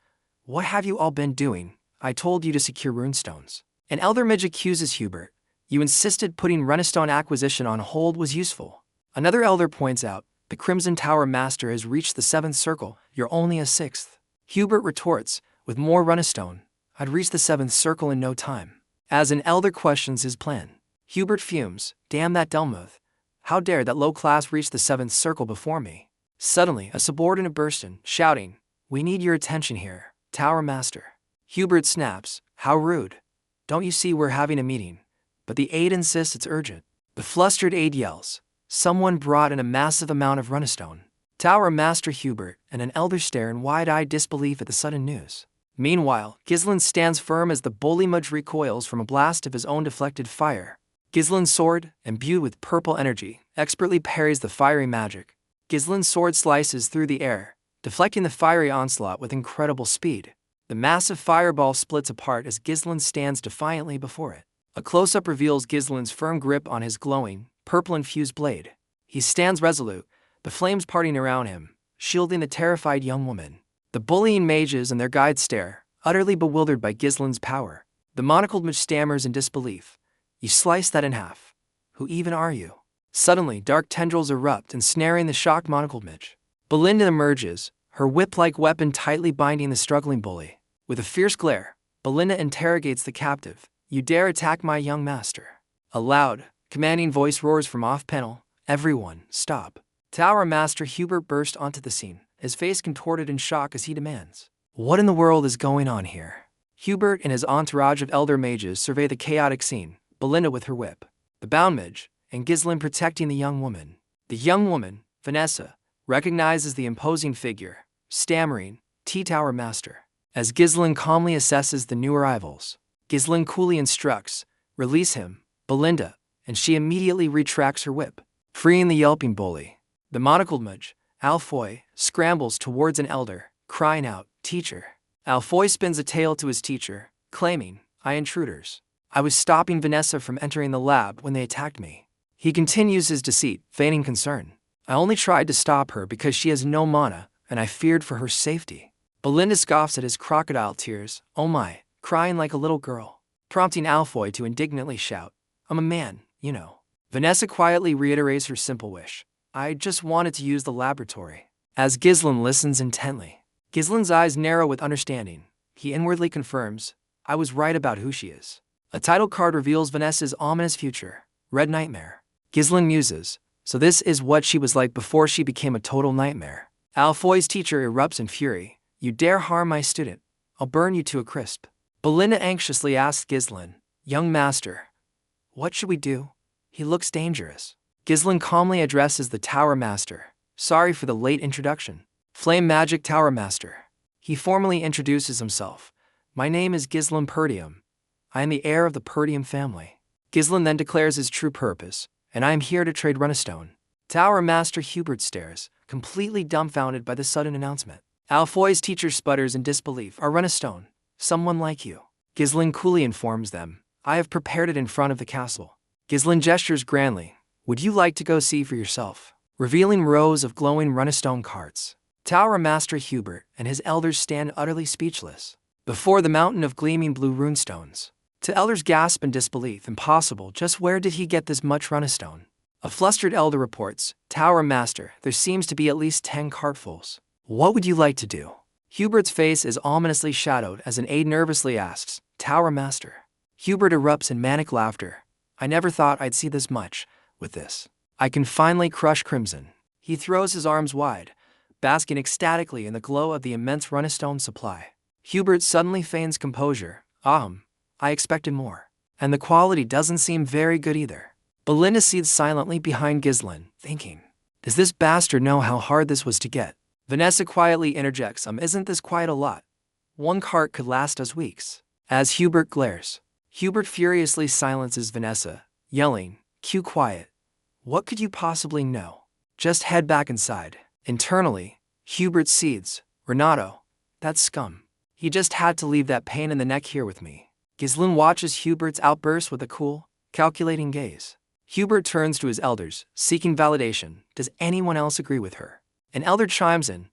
"What have you all been doing? I told you to secure runestones." An elder mage accuses Hubert, "You insisted putting runestone acquisition on hold was useful." Another elder points out, "The Crimson Tower Master has reached the 7th circle, you're only a 6th. Hubert retorts, "With more runestone, I'd reach the 7th circle in no time." As an elder questions his plan, Hubert fumes, "Damn that Delmuth. How dare that low class reach the 7th circle before me?" Suddenly, a subordinate bursts in, shouting, "We need your attention here, Tower Master." Hubert snaps, "How rude. Don't you see we're having a meeting?" But the aide insists it's urgent. The flustered aide yells, "Someone brought in a massive amount of runestone." Tower Master Hubert and an elder stare in wide-eyed disbelief at the sudden news. Meanwhile, Ghislain stands firm as the bully mage recoils from a blast of his own deflected fire. Ghislain's sword, imbued with purple energy, expertly parries the fiery magic. Ghislain's sword slices through the air, deflecting the fiery onslaught with incredible speed. The massive fireball splits apart as Ghislain stands defiantly before it. A close-up reveals Ghislain's firm grip on his glowing, purple-infused blade. He stands resolute, the flames parting around him, shielding the terrified young woman. The bullying mages and their guides stare, utterly bewildered by Ghislain's power. The monocled mage stammers in disbelief. You slice that in half. Who even are you? Suddenly, dark tendrils erupt, ensnaring the shocked monocled mage. Belinda emerges, her whip-like weapon tightly binding the struggling bully. With a fierce glare, Belinda interrogates the captive. You dare attack my young master? A loud, commanding voice roars from off-panel. Everyone, stop. Tower Master Hubert burst onto the scene, his face contorted in shock as he demands, what in the world is going on here? Hubert and his entourage of elder mages survey the chaotic scene, Belinda with her whip, the bound mage, and Ghislain protecting the young woman. The young woman, Vanessa, recognizes the imposing figure, stammering, Tower Master. As Ghislain calmly assesses the new arrivals, Ghislain coolly instructs, release him, Belinda, and she immediately retracts her whip, freeing the yelping bully. The monocled mage, Alfoy, scrambles towards an elder, crying out, Teacher. Alfoy spins a tale to his teacher, claiming, I intruders. I was stopping Vanessa from entering the lab when they attacked me. He continues his deceit, feigning concern. I only tried to stop her because she has no mana, and I feared for her safety. Belinda scoffs at his crocodile tears, oh my, crying like a little girl, prompting Alfoy to indignantly shout, I'm a man, you know. Vanessa quietly reiterates her simple wish. I just wanted to use the laboratory. As Ghislain listens intently, Ghislain's eyes narrow with understanding. He inwardly confirms, I was right about who she is. A title card reveals Vanessa's ominous future, Red Nightmare. Ghislain muses, so this is what she was like before she became a total nightmare. Alfoy's teacher erupts in fury. You dare harm my student, I'll burn you to a crisp. Belinda anxiously asks Ghislain, Young master, what should we do? He looks dangerous. Ghislain calmly addresses the Tower Master. Sorry for the late introduction. Flame Magic Tower Master. He formally introduces himself. My name is Ghislain Perdium. I am the heir of the Perdium family. Ghislain then declares his true purpose, and I am here to trade Runestone. Tower Master Hubert stares, completely dumbfounded by the sudden announcement. Alfoy's teacher sputters in disbelief. Our Runestone, someone like you. Ghislain coolly informs them. I have prepared it in front of the castle. Ghislain gestures grandly. Would you like to go see for yourself? Revealing rows of glowing Runestone carts. Tower Master Hubert and his elders stand utterly speechless before the mountain of gleaming blue runestones. To elders gasp in disbelief. Impossible, just where did he get this much Runestone? A flustered elder reports, Tower Master, there seems to be at least 10 cartfuls. What would you like to do? Hubert's face is ominously shadowed as an aide nervously asks, Tower Master. Hubert erupts in manic laughter. I never thought I'd see this much. With this, I can finally crush Crimson. He throws his arms wide, basking ecstatically in the glow of the immense Runestone supply. Hubert suddenly feigns composure. I expected more. And the quality doesn't seem very good either. Belinda seethes silently behind Ghislain, thinking, does this bastard know how hard this was to get? Vanessa quietly interjects, isn't this quite a lot? One cart could last us weeks. As Hubert glares, Hubert furiously silences Vanessa, yelling, Q quiet. What could you possibly know? Just head back inside. Internally, Hubert seethes, Renato, that scum. He just had to leave that pain in the neck here with me. Ghislain watches Hubert's outburst with a cool, calculating gaze. Hubert turns to his elders, seeking validation. Does anyone else agree with her? An elder chimes in,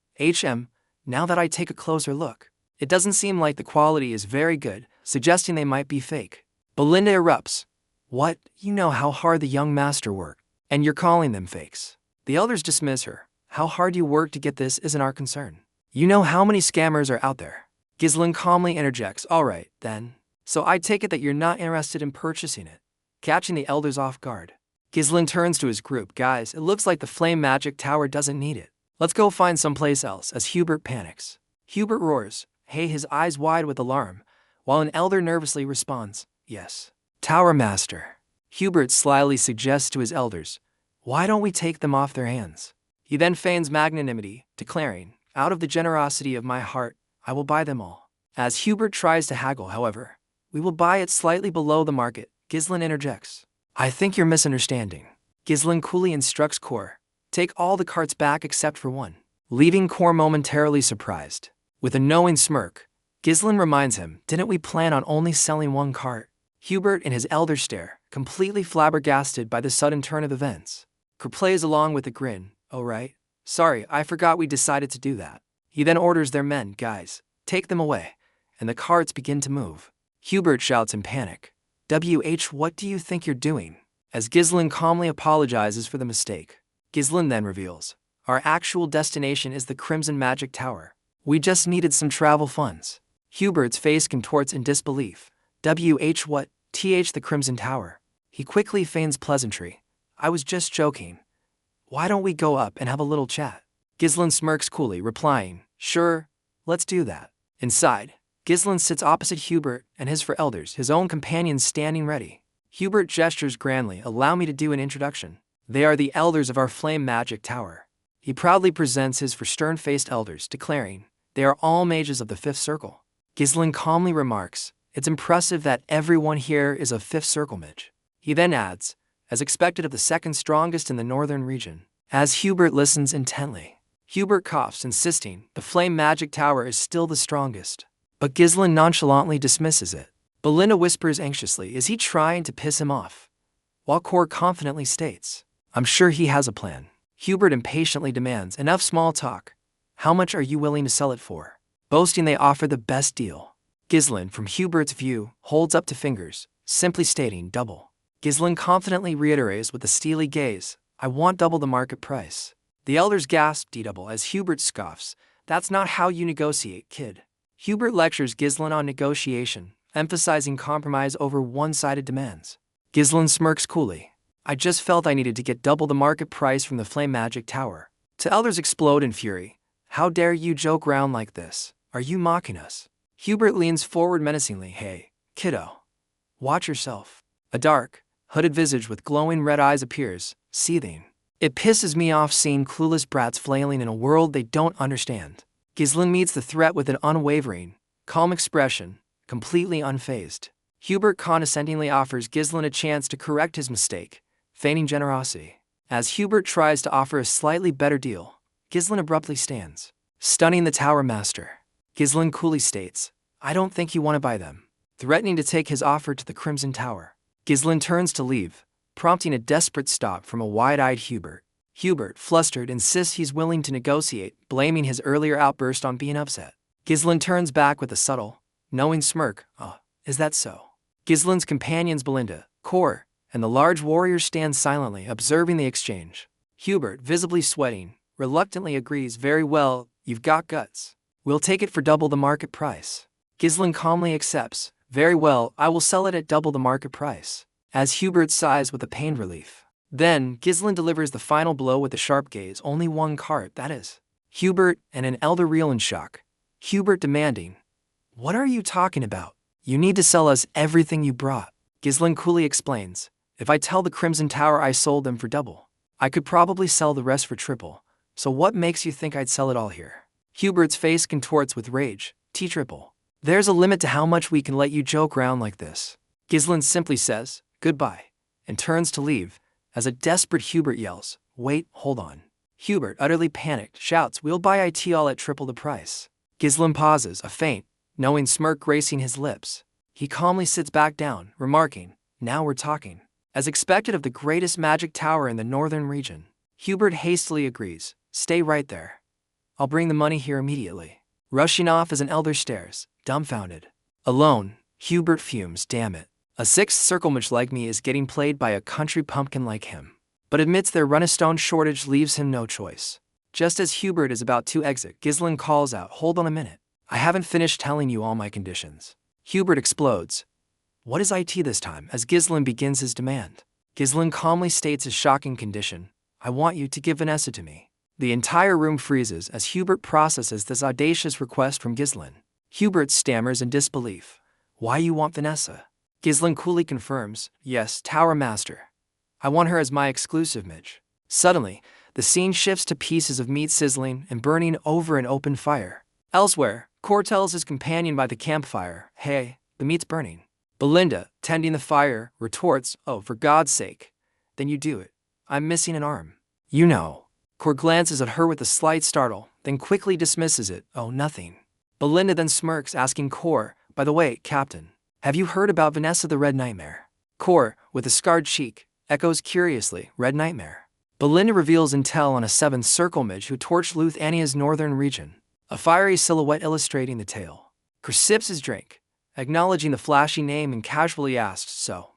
now that I take a closer look, it doesn't seem like the quality is very good, suggesting they might be fake. Belinda erupts. What? You know how hard the young master worked, and you're calling them fakes. The elders dismiss her. How hard you work to get this isn't our concern. You know how many scammers are out there. Ghislain calmly interjects, all right, then. So I take it that you're not interested in purchasing it. Catching the elders off guard, Ghislain turns to his group. Guys, it looks like the Flame Magic Tower doesn't need it. Let's go find someplace else. As Hubert panics, Hubert roars, hey, his eyes wide with alarm, while an elder nervously responds, yes. Tower Master. Hubert slyly suggests to his elders, why don't we take them off their hands? He then feigns magnanimity, declaring, out of the generosity of my heart, I will buy them all. As Hubert tries to haggle, however, we will buy it slightly below the market. Ghislain interjects. I think you're misunderstanding. Ghislain coolly instructs Kor, take all the carts back except for one. leaving Kor momentarily surprised. With a knowing smirk, Ghislain reminds him, didn't we plan on only selling one cart? Hubert and his elder stare, completely flabbergasted by the sudden turn of events. Kor plays along with a grin, oh right, sorry, I forgot we decided to do that. He then orders their men, guys, take them away, and the carts begin to move. Hubert shouts in panic, what do you think you're doing? As Ghislain calmly apologizes for the mistake. Ghislain then reveals, our actual destination is the Crimson Magic Tower. We just needed some travel funds. Hubert's face contorts in disbelief. What? The Crimson Tower. He quickly feigns pleasantry. I was just joking. Why don't we go up and have a little chat? Ghislain smirks coolly, replying, sure, let's do that. Inside, Ghislain sits opposite Hubert and his 4 elders, his own companions standing ready. Hubert gestures grandly, allow me to do an introduction. They are the elders of our flame magic tower. He proudly presents his 4 stern-faced elders, declaring, they are all mages of the 5th circle. Ghislain calmly remarks, it's impressive that everyone here is a 5th circle mage. He then adds, as expected of the 2nd strongest in the northern region. As Hubert listens intently, Hubert coughs, insisting, the flame magic tower is still the strongest. But Ghislain nonchalantly dismisses it. Belinda whispers anxiously, is he trying to piss him off? While Kor confidently states, I'm sure he has a plan. Hubert impatiently demands, enough small talk. How much are you willing to sell it for? Boasting they offer the best deal. Ghislain, from Hubert's view, holds up 2 fingers, simply stating double. Ghislain confidently reiterates with a steely gaze, I want double the market price. The elders gasp double as Hubert scoffs, that's not how you negotiate, kid. Hubert lectures Ghislain on negotiation, emphasizing compromise over one-sided demands. Ghislain smirks coolly. I just felt I needed to get double the market price from the Flame Magic Tower. The elders explode in fury. How dare you joke around like this? Are you mocking us? Hubert leans forward menacingly. Hey, kiddo. Watch yourself. A dark, hooded visage with glowing red eyes appears, seething. It pisses me off seeing clueless brats flailing in a world they don't understand. Ghislain meets the threat with an unwavering, calm expression, completely unfazed. Hubert condescendingly offers Ghislain a chance to correct his mistake, feigning generosity. As Hubert tries to offer a slightly better deal, Ghislain abruptly stands, stunning the tower master. Ghislain coolly states, I don't think you want to buy them, threatening to take his offer to the Crimson Tower. Ghislain turns to leave, prompting a desperate stop from a wide-eyed Hubert. Hubert, flustered, insists he's willing to negotiate, blaming his earlier outburst on being upset. Ghislain turns back with a subtle, knowing smirk. Oh, is that so? Ghislain's companions Belinda, Kor, and the large warriors stand silently, observing the exchange. Hubert, visibly sweating, reluctantly agrees, very well, you've got guts. We'll take it for double the market price. Ghislain calmly accepts, very well, I will sell it at double the market price. As Hubert sighs with a pained relief. Then, Ghislain delivers the final blow with a sharp gaze, only one cart, that is. Hubert and an elder reel in shock. Hubert demanding, what are you talking about? You need to sell us everything you brought. Ghislain coolly explains, if I tell the Crimson Tower I sold them for double, I could probably sell the rest for triple, so what makes you think I'd sell it all here? Hubert's face contorts with rage, triple. There's a limit to how much we can let you joke around like this. Ghislain simply says, goodbye, and turns to leave, as a desperate Hubert yells, wait, hold on. Hubert, utterly panicked, shouts, we'll buy it all at triple the price. Ghislain pauses, a faint, knowing smirk gracing his lips. He calmly sits back down, remarking, now we're talking. As expected of the greatest magic tower in the northern region, Hubert hastily agrees, stay right there. I'll bring the money here immediately. Rushing off as an elder stares, dumbfounded. Alone, Hubert fumes, damn it. A 6th circle mage like me is getting played by a country pumpkin like him. But admits their runestone shortage leaves him no choice. Just as Hubert is about to exit, Ghislain calls out, hold on a minute. I haven't finished telling you all my conditions. Hubert explodes. What is IT this time? As Ghislain begins his demand. Ghislain calmly states his shocking condition. I want you to give Vanessa to me. The entire room freezes as Hubert processes this audacious request from Ghislain. Hubert stammers in disbelief. Why you want Vanessa? Ghislain coolly confirms, yes, Tower Master. I want her as my exclusive mage. Suddenly, the scene shifts to pieces of meat sizzling and burning over an open fire. Elsewhere, Kor tells his companion by the campfire, hey, the meat's burning. Belinda, tending the fire, retorts, oh, for God's sake. Then you do it. I'm missing an arm. You know. Kor glances at her with a slight startle, then quickly dismisses it. Oh, nothing. Belinda then smirks, asking Kor, by the way, Captain, have you heard about Vanessa the Red Nightmare? Kor, with a scarred cheek, echoes curiously, Red Nightmare. Belinda reveals intel on a seventh circle mage who torched Luthania's northern region, a fiery silhouette illustrating the tale. Kor sips his drink, acknowledging the flashy name, and casually asks, so,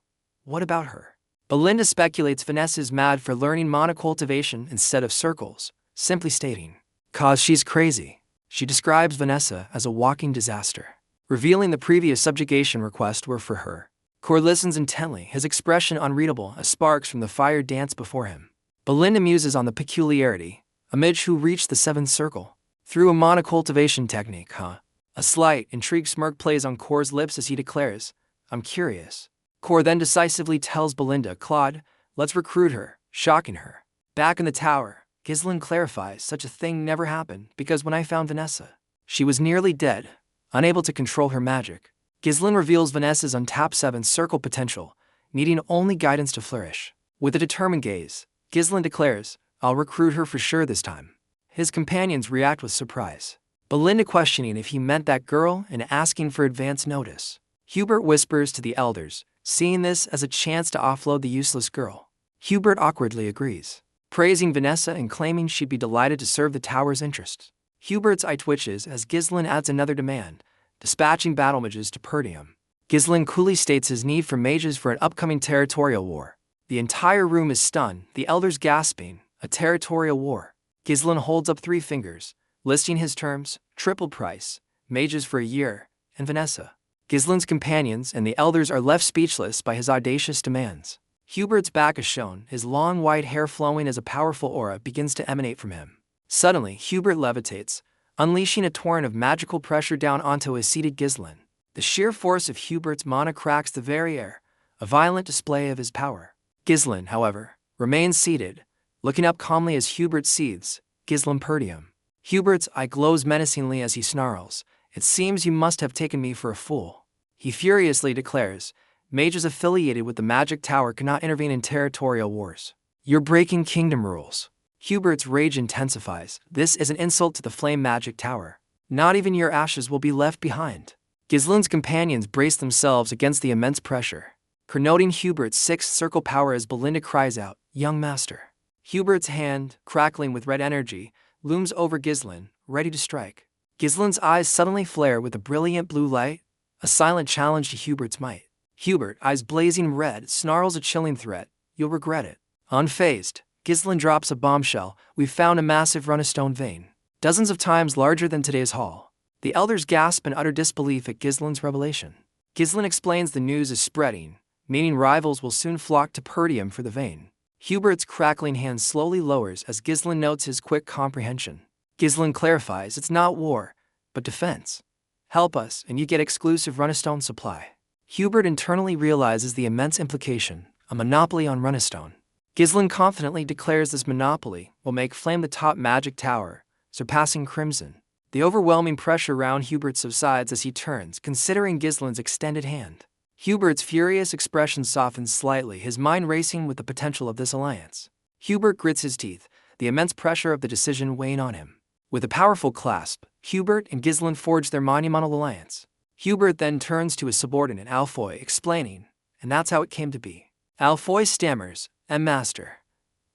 what about her? Belinda speculates Vanessa's mad for learning monocultivation instead of circles, simply stating, "'Cause she's crazy." She describes Vanessa as a walking disaster, revealing the previous subjugation requests were for her. Kor listens intently, his expression unreadable as sparks from the fire dance before him. Belinda muses on the peculiarity, a mage who reached the seventh circle through a monocultivation technique, huh? A slight, intrigued smirk plays on Kor's lips as he declares, I'm curious. Kor then decisively tells Belinda, Claude, let's recruit her, shocking her. Back in the tower, Ghislain clarifies such a thing never happened because when I found Vanessa, she was nearly dead, unable to control her magic. Ghislain reveals Vanessa's untapped seventh circle potential, needing only guidance to flourish. With a determined gaze, Ghislain declares, I'll recruit her for sure this time. His companions react with surprise, Belinda questioning if he meant that girl and asking for advance notice. Hubert whispers to the elders, seeing this as a chance to offload the useless girl. Hubert awkwardly agrees, praising Vanessa and claiming she'd be delighted to serve the tower's interests. Hubert's eye twitches as Ghislain adds another demand, dispatching battle mages to Perdium. Ghislain coolly states his need for mages for an upcoming territorial war. The entire room is stunned, the elders gasping, a territorial war. Ghislain holds up 3 fingers, listing his terms, triple price, mages for a year, and Vanessa. Ghislain's companions and the elders are left speechless by his audacious demands. Hubert's back is shown, his long white hair flowing as a powerful aura begins to emanate from him. Suddenly, Hubert levitates, unleashing a torrent of magical pressure down onto his seated Ghislain. The sheer force of Hubert's mana cracks the very air, a violent display of his power. Ghislain, however, remains seated, looking up calmly as Hubert seethes, Ghislain Perdium. Hubert's eye glows menacingly as he snarls, It seems you must have taken me for a fool. He furiously declares, Mages affiliated with the Magic Tower cannot intervene in territorial wars. You're breaking kingdom rules. Hubert's rage intensifies. This is an insult to the Flame Magic Tower. Not even your ashes will be left behind. Ghislain's companions brace themselves against the immense pressure, connoting Hubert's sixth circle power as Belinda cries out, Young Master. Hubert's hand, crackling with red energy, looms over Ghislain, ready to strike. Ghislain's eyes suddenly flare with a brilliant blue light, a silent challenge to Hubert's might. Hubert, eyes blazing red, snarls a chilling threat, You'll regret it. Unfazed, Ghislain drops a bombshell, We've found a massive runestone vein, dozens of times larger than today's hall. The elders gasp in utter disbelief at Ghislain's revelation. Ghislain explains the news is spreading, meaning rivals will soon flock to Perdium for the vein. Hubert's crackling hand slowly lowers as Ghislain notes his quick comprehension. Ghislain clarifies it's not war, but defense. Help us and you get exclusive runestone supply. Hubert internally realizes the immense implication, a monopoly on runestone. Ghislain confidently declares this monopoly will make Flame the top magic tower, surpassing Crimson. The overwhelming pressure around Hubert subsides as he turns, considering Ghislain's extended hand. Hubert's furious expression softens slightly, his mind racing with the potential of this alliance. Hubert grits his teeth, the immense pressure of the decision weighing on him. With a powerful clasp, Hubert and Ghislain forge their monumental alliance. Hubert then turns to his subordinate Alfoy, explaining, and that's how it came to be. Alfoy stammers, Master.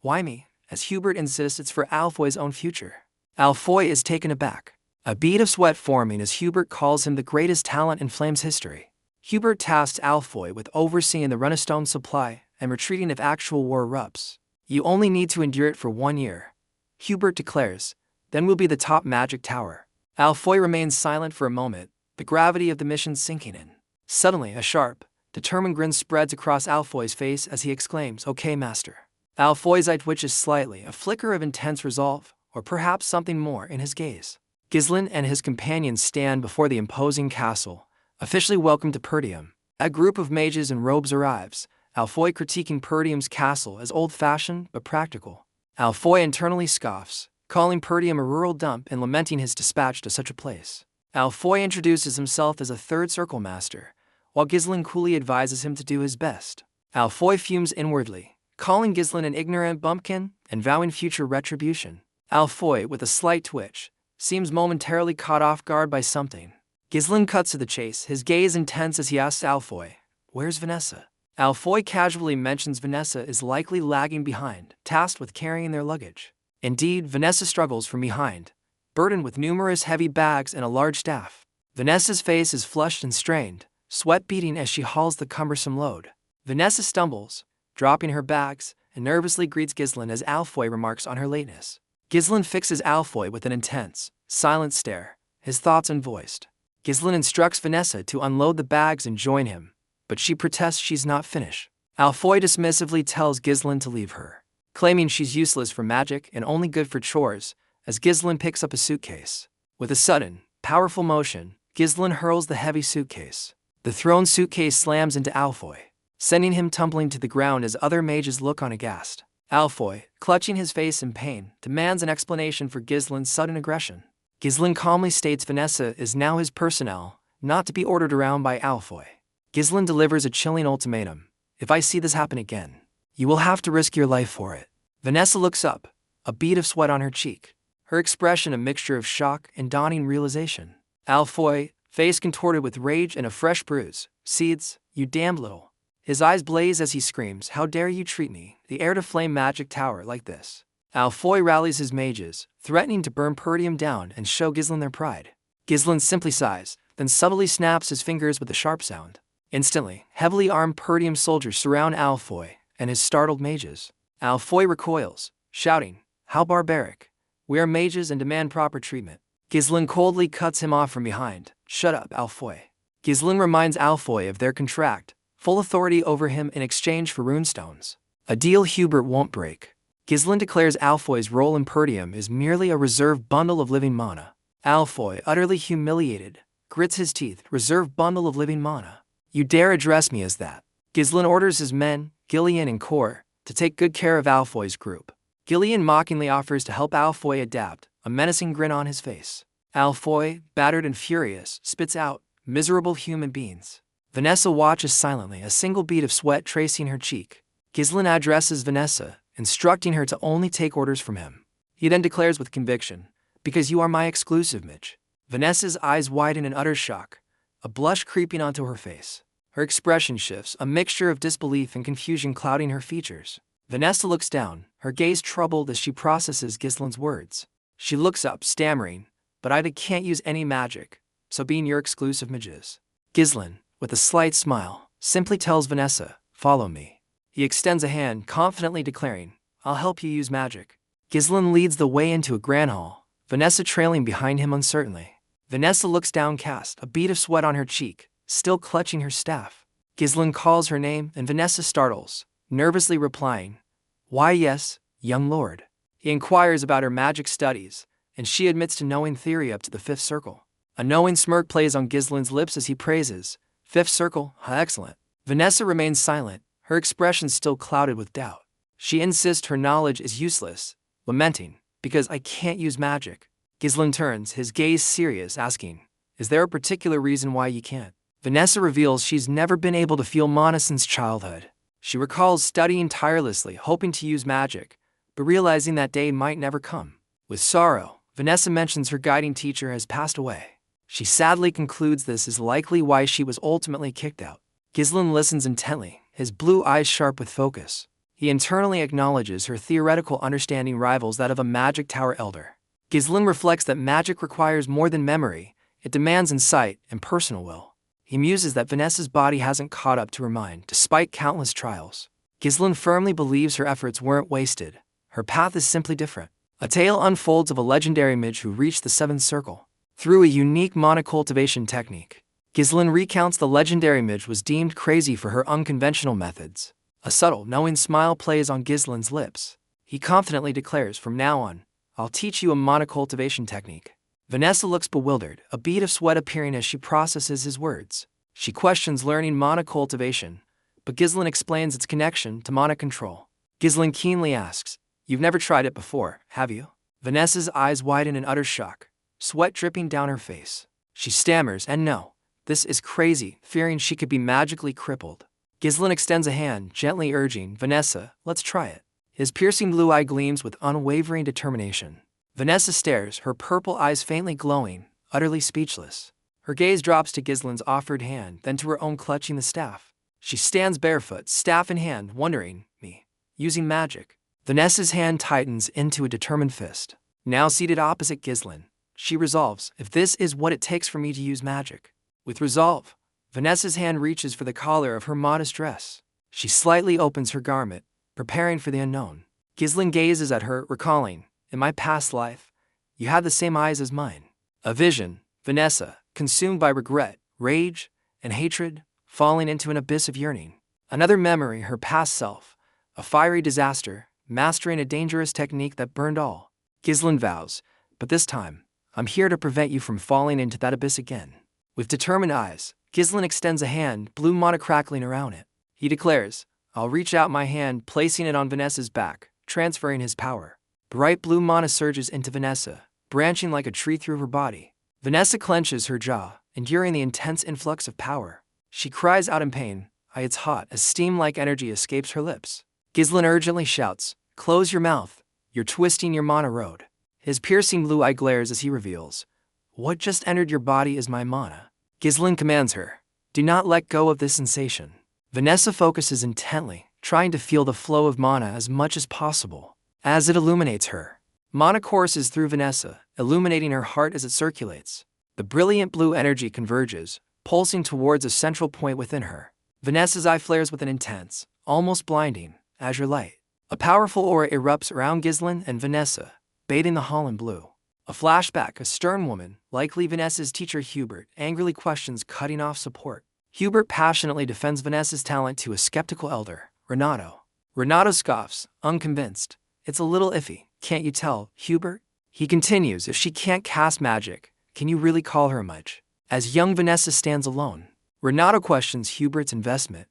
Why me? As Hubert insists it's for Alfoy's own future. Alfoy is taken aback, a bead of sweat forming as Hubert calls him the greatest talent in Flame's history. Hubert tasks Alfoy with overseeing the runestone supply and retreating if actual war erupts. You only need to endure it for 1 year, Hubert declares, then we'll be the top magic tower. Alfoy remains silent for a moment, the gravity of the mission sinking in. Suddenly, a sharp, determined grin spreads across Alfoy's face as he exclaims, Okay, Master. Alfoy's eye twitches slightly, a flicker of intense resolve, or perhaps something more in his gaze. Ghislain and his companions stand before the imposing castle, officially welcome to Perdium. A group of mages in robes arrives, Alfoy critiquing Perdium's castle as old-fashioned but practical. Alfoy internally scoffs, calling Perdium a rural dump and lamenting his dispatch to such a place. Alfoy introduces himself as a third circle master, while Ghislain coolly advises him to do his best. Alfoy fumes inwardly, calling Ghislain an ignorant bumpkin, and vowing future retribution. Alfoy, with a slight twitch, seems momentarily caught off guard by something. Ghislain cuts to the chase, his gaze intense as he asks Alfoy, "Where's Vanessa?" Alfoy casually mentions Vanessa is likely lagging behind, tasked with carrying their luggage. Indeed, Vanessa struggles from behind, burdened with numerous heavy bags and a large staff. Vanessa's face is flushed and strained, sweat beading as she hauls the cumbersome load. Vanessa stumbles, dropping her bags, and nervously greets Ghislain as Alfoy remarks on her lateness. Ghislain fixes Alfoy with an intense, silent stare, his thoughts unvoiced. Ghislain instructs Vanessa to unload the bags and join him, but she protests she's not finished. Alfoy dismissively tells Ghislain to leave her, claiming she's useless for magic and only good for chores, as Ghislain picks up a suitcase. With a sudden, powerful motion, Ghislain hurls the heavy suitcase. The thrown suitcase slams into Alfoy, sending him tumbling to the ground as other mages look on aghast. Alfoy, clutching his face in pain, demands an explanation for Ghislain's sudden aggression. Ghislain calmly states Vanessa is now his personnel, not to be ordered around by Alfoy. Ghislain delivers a chilling ultimatum: "If I see this happen again, you will have to risk your life for it." Vanessa looks up, a bead of sweat on her cheek, her expression a mixture of shock and dawning realization. Alfoy, face contorted with rage and a fresh bruise, seethes, "You damned little." His eyes blaze as he screams, "How dare you treat me, the heir to Flame Magic Tower, like this?" Alfoy rallies his mages, threatening to burn Perdium down and show Ghislain their pride. Ghislain simply sighs, then subtly snaps his fingers with a sharp sound. Instantly, heavily armed Perdium soldiers surround Alfoy and his startled mages. Alfoy recoils, shouting, "How barbaric! We are mages and demand proper treatment." Ghislain coldly cuts him off from behind. "Shut up, Alfoy." Ghislain reminds Alfoy of their contract, full authority over him in exchange for runestones. A deal Hubert won't break. Ghislain declares Alfoy's role in Perdium is merely a reserved bundle of living mana. Alfoy, utterly humiliated, grits his teeth. "Reserved bundle of living mana? You dare address me as that?" Ghislain orders his men, Gillian and Kor, to take good care of Alfoy's group. Gillian mockingly offers to help Alfoy adapt, a menacing grin on his face. Alfoy, battered and furious, spits out, "Miserable human beings." Vanessa watches silently, a single bead of sweat tracing her cheek. Ghislain addresses Vanessa, instructing her to only take orders from him. He then declares with conviction, "Because you are my exclusive mage." Vanessa's eyes widen in utter shock, a blush creeping onto her face. Her expression shifts, a mixture of disbelief and confusion clouding her features. Vanessa looks down, her gaze troubled as she processes Ghislain's words. She looks up, stammering, "But I can't use any magic, so being your exclusive mage is." Ghislain, with a slight smile, simply tells Vanessa, "Follow me." He extends a hand, confidently declaring, "I'll help you use magic." Ghislain leads the way into a grand hall, Vanessa trailing behind him uncertainly. Vanessa looks downcast, a bead of sweat on her cheek, still clutching her staff. Ghislain calls her name and Vanessa startles, nervously replying, "Why yes, young lord." He inquires about her magic studies, and she admits to knowing theory up to the 5th circle. A knowing smirk plays on Ghislain's lips as he praises, "5th circle, how excellent." Vanessa remains silent, her expression still clouded with doubt. She insists her knowledge is useless, lamenting, "Because I can't use magic." Ghislain turns, his gaze serious, asking, "Is there a particular reason why you can't?" Vanessa reveals she's never been able to feel mana since childhood. She recalls studying tirelessly, hoping to use magic, but realizing that day might never come. With sorrow, Vanessa mentions her guiding teacher has passed away. She sadly concludes this is likely why she was ultimately kicked out. Ghislain listens intently, his blue eyes sharp with focus. He internally acknowledges her theoretical understanding rivals that of a magic tower elder. Ghislain reflects that magic requires more than memory, it demands insight and personal will. He muses that Vanessa's body hasn't caught up to her mind, despite countless trials. Ghislain firmly believes her efforts weren't wasted. Her path is simply different. A tale unfolds of a legendary mage who reached the 7th circle through a unique mana cultivation technique. Ghislain recounts the legendary mage was deemed crazy for her unconventional methods. A subtle, knowing smile plays on Ghislain's lips. He confidently declares, "From now on, I'll teach you a mana cultivation technique." Vanessa looks bewildered, a bead of sweat appearing as she processes his words. She questions learning mana cultivation, but Ghislain explains its connection to mana control. Ghislain keenly asks, "You've never tried it before, have you?" Vanessa's eyes widen in utter shock, sweat dripping down her face. She stammers, "And no, this is crazy," fearing she could be magically crippled. Ghislain extends a hand, gently urging, "Vanessa, let's try it." His piercing blue eye gleams with unwavering determination. Vanessa stares, her purple eyes faintly glowing, utterly speechless. Her gaze drops to Ghislain's offered hand, then to her own clutching the staff. She stands barefoot, staff in hand, wondering, me, using magic. Vanessa's hand tightens into a determined fist. Now seated opposite Ghislain, she resolves, if this is what it takes for me to use magic. With resolve, Vanessa's hand reaches for the collar of her modest dress. She slightly opens her garment, preparing for the unknown. Ghislain gazes at her, recalling, in my past life, you had the same eyes as mine. A vision, Vanessa, consumed by regret, rage, and hatred, falling into an abyss of yearning. Another memory, her past self, a fiery disaster, mastering a dangerous technique that burned all. Ghislain vows, but this time, I'm here to prevent you from falling into that abyss again. With determined eyes, Ghislain extends a hand, blue mana crackling around it. He declares, I'll reach out my hand, placing it on Vanessa's back, transferring his power. Bright blue mana surges into Vanessa, branching like a tree through her body. Vanessa clenches her jaw, enduring the intense influx of power. She cries out in pain. It's hot, as steam-like energy escapes her lips. Ghislain urgently shouts, close your mouth, you're twisting your mana road. His piercing blue eye glares as he reveals, what just entered your body is my mana. Ghislain commands her, do not let go of this sensation. Vanessa focuses intently, trying to feel the flow of mana as much as possible. As it illuminates her, mana courses through Vanessa, illuminating her heart as it circulates. The brilliant blue energy converges, pulsing towards a central point within her. Vanessa's eye flares with an intense, almost blinding, azure light. A powerful aura erupts around Ghislain and Vanessa, bathing the hall in blue. A flashback, a stern woman, likely Vanessa's teacher Hubert, angrily questions cutting off support. Hubert passionately defends Vanessa's talent to a skeptical elder, Renato. Renato scoffs, unconvinced. It's a little iffy, can't you tell, Hubert? He continues, if she can't cast magic, can you really call her much? As young Vanessa stands alone, Renato questions Hubert's investment.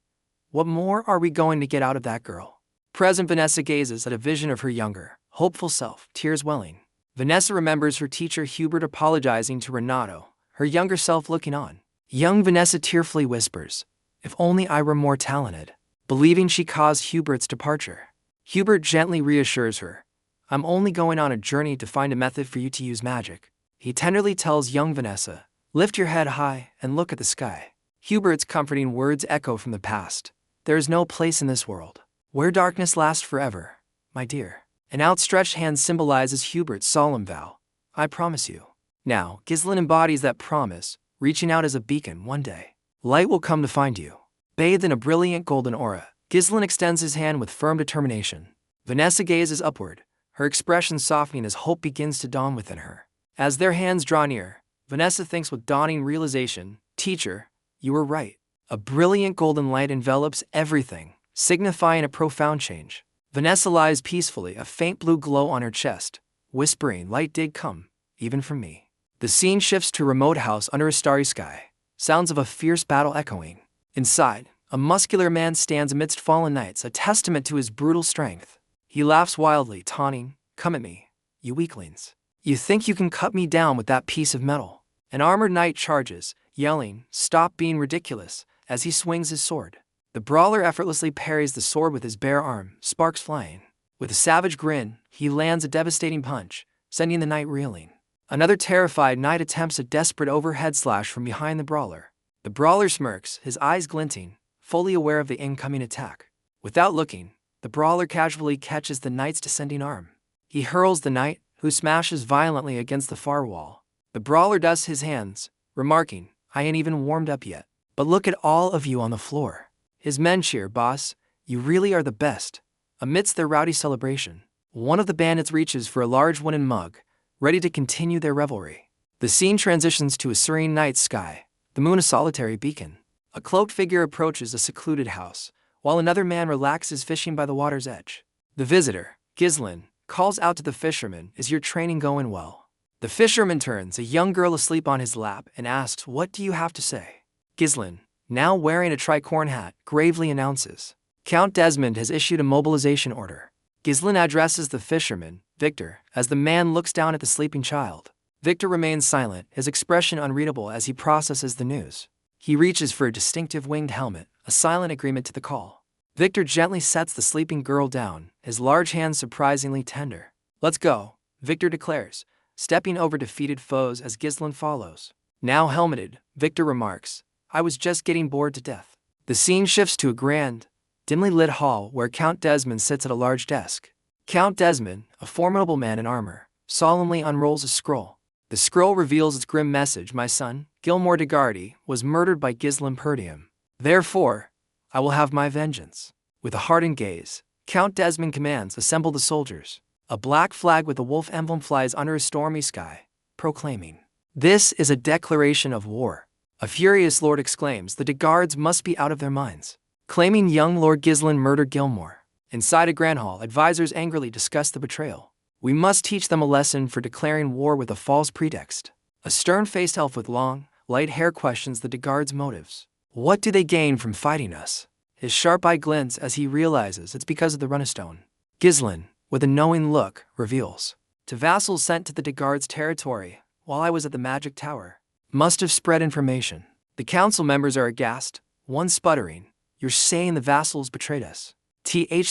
What more are we going to get out of that girl? Present Vanessa gazes at a vision of her younger, hopeful self, tears welling. Vanessa remembers her teacher Hubert apologizing to Renato, her younger self looking on. Young Vanessa tearfully whispers, if only I were more talented, believing she caused Hubert's departure. Hubert gently reassures her, I'm only going on a journey to find a method for you to use magic. He tenderly tells young Vanessa, lift your head high and look at the sky. Hubert's comforting words echo from the past. There is no place in this world where darkness lasts forever, my dear. An outstretched hand symbolizes Hubert's solemn vow. I promise you. Now, Ghislain embodies that promise, reaching out as a beacon one day. Light will come to find you. Bathed in a brilliant golden aura, Ghislain extends his hand with firm determination. Vanessa gazes upward, her expression softening as hope begins to dawn within her. As their hands draw near, Vanessa thinks with dawning realization, teacher, you were right. A brilliant golden light envelops everything, signifying a profound change. Vanessa lies peacefully, a faint blue glow on her chest, whispering, light did come, even from me. The scene shifts to a remote house under a starry sky, sounds of a fierce battle echoing. Inside, a muscular man stands amidst fallen knights, a testament to his brutal strength. He laughs wildly, taunting, come at me, you weaklings. You think you can cut me down with that piece of metal? An armored knight charges, yelling, stop being ridiculous, as he swings his sword. The brawler effortlessly parries the sword with his bare arm, sparks flying. With a savage grin, he lands a devastating punch, sending the knight reeling. Another terrified knight attempts a desperate overhead slash from behind the brawler. The brawler smirks, his eyes glinting, fully aware of the incoming attack. Without looking, the brawler casually catches the knight's descending arm. He hurls the knight, who smashes violently against the far wall. The brawler dusts his hands, remarking, I ain't even warmed up yet. But look at all of you on the floor. His men cheer, boss, you really are the best. Amidst their rowdy celebration, one of the bandits reaches for a large wooden mug, ready to continue their revelry. The scene transitions to a serene night sky, the moon a solitary beacon. A cloaked figure approaches a secluded house, while another man relaxes fishing by the water's edge. The visitor, Ghislain, calls out to the fisherman, is your training going well? The fisherman turns, a young girl asleep on his lap, and asks, what do you have to say? Ghislain, now wearing a tricorn hat, gravely announces, Count Desmond has issued a mobilization order. Ghislain addresses the fisherman, Victor, as the man looks down at the sleeping child. Victor remains silent, his expression unreadable as he processes the news. He reaches for a distinctive winged helmet, a silent agreement to the call. Victor gently sets the sleeping girl down, his large hands surprisingly tender. "Let's go," Victor declares, stepping over defeated foes as Ghislain follows. Now helmeted, Victor remarks, "I was just getting bored to death." The scene shifts to a grand, dimly lit hall where Count Desmond sits at a large desk. Count Desmond, a formidable man in armor, solemnly unrolls a scroll. The scroll reveals its grim message: "My son, Gilmore de Gardy, was murdered by Ghislain Perdium. Therefore, I will have my vengeance." With a hardened gaze, Count Desmond commands, "Assemble the soldiers." A black flag with a wolf emblem flies under a stormy sky, proclaiming, "This is a declaration of war." A furious lord exclaims, "The de Guards must be out of their minds," claiming young Lord Ghislain murdered Gilmore. Inside a grand hall, advisors angrily discuss the betrayal. "We must teach them a lesson for declaring war with a false pretext." A stern-faced elf with long, light hair questions the de Guards' motives. "What do they gain from fighting us?" His sharp eye glints as he realizes it's because of the runestone. Ghislain, with a knowing look, reveals, "To vassals sent to the de Guards' territory while I was at the magic tower. Must have spread information." The council members are aghast, one sputtering, "You're saying the vassals betrayed us?"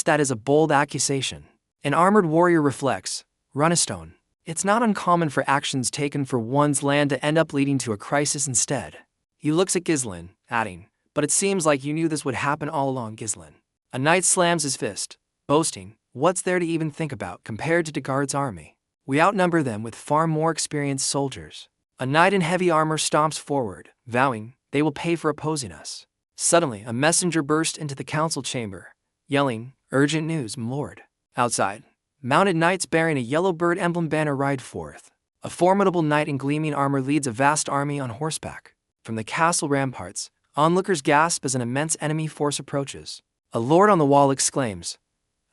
That is a bold accusation. An armored warrior reflects, "Runestone. It's not uncommon for actions taken for one's land to end up leading to a crisis instead." He looks at Ghislain, adding, "But it seems like you knew this would happen all along, Ghislain." A knight slams his fist, boasting, "What's there to even think about compared to de Guard's army? We outnumber them with far more experienced soldiers." A knight in heavy armor stomps forward, vowing, "They will pay for opposing us." Suddenly, a messenger bursts into the council chamber, yelling, "Urgent news, m'lord." Outside, mounted knights bearing a yellow bird emblem banner ride forth. A formidable knight in gleaming armor leads a vast army on horseback. From the castle ramparts, onlookers gasp as an immense enemy force approaches. A lord on the wall exclaims,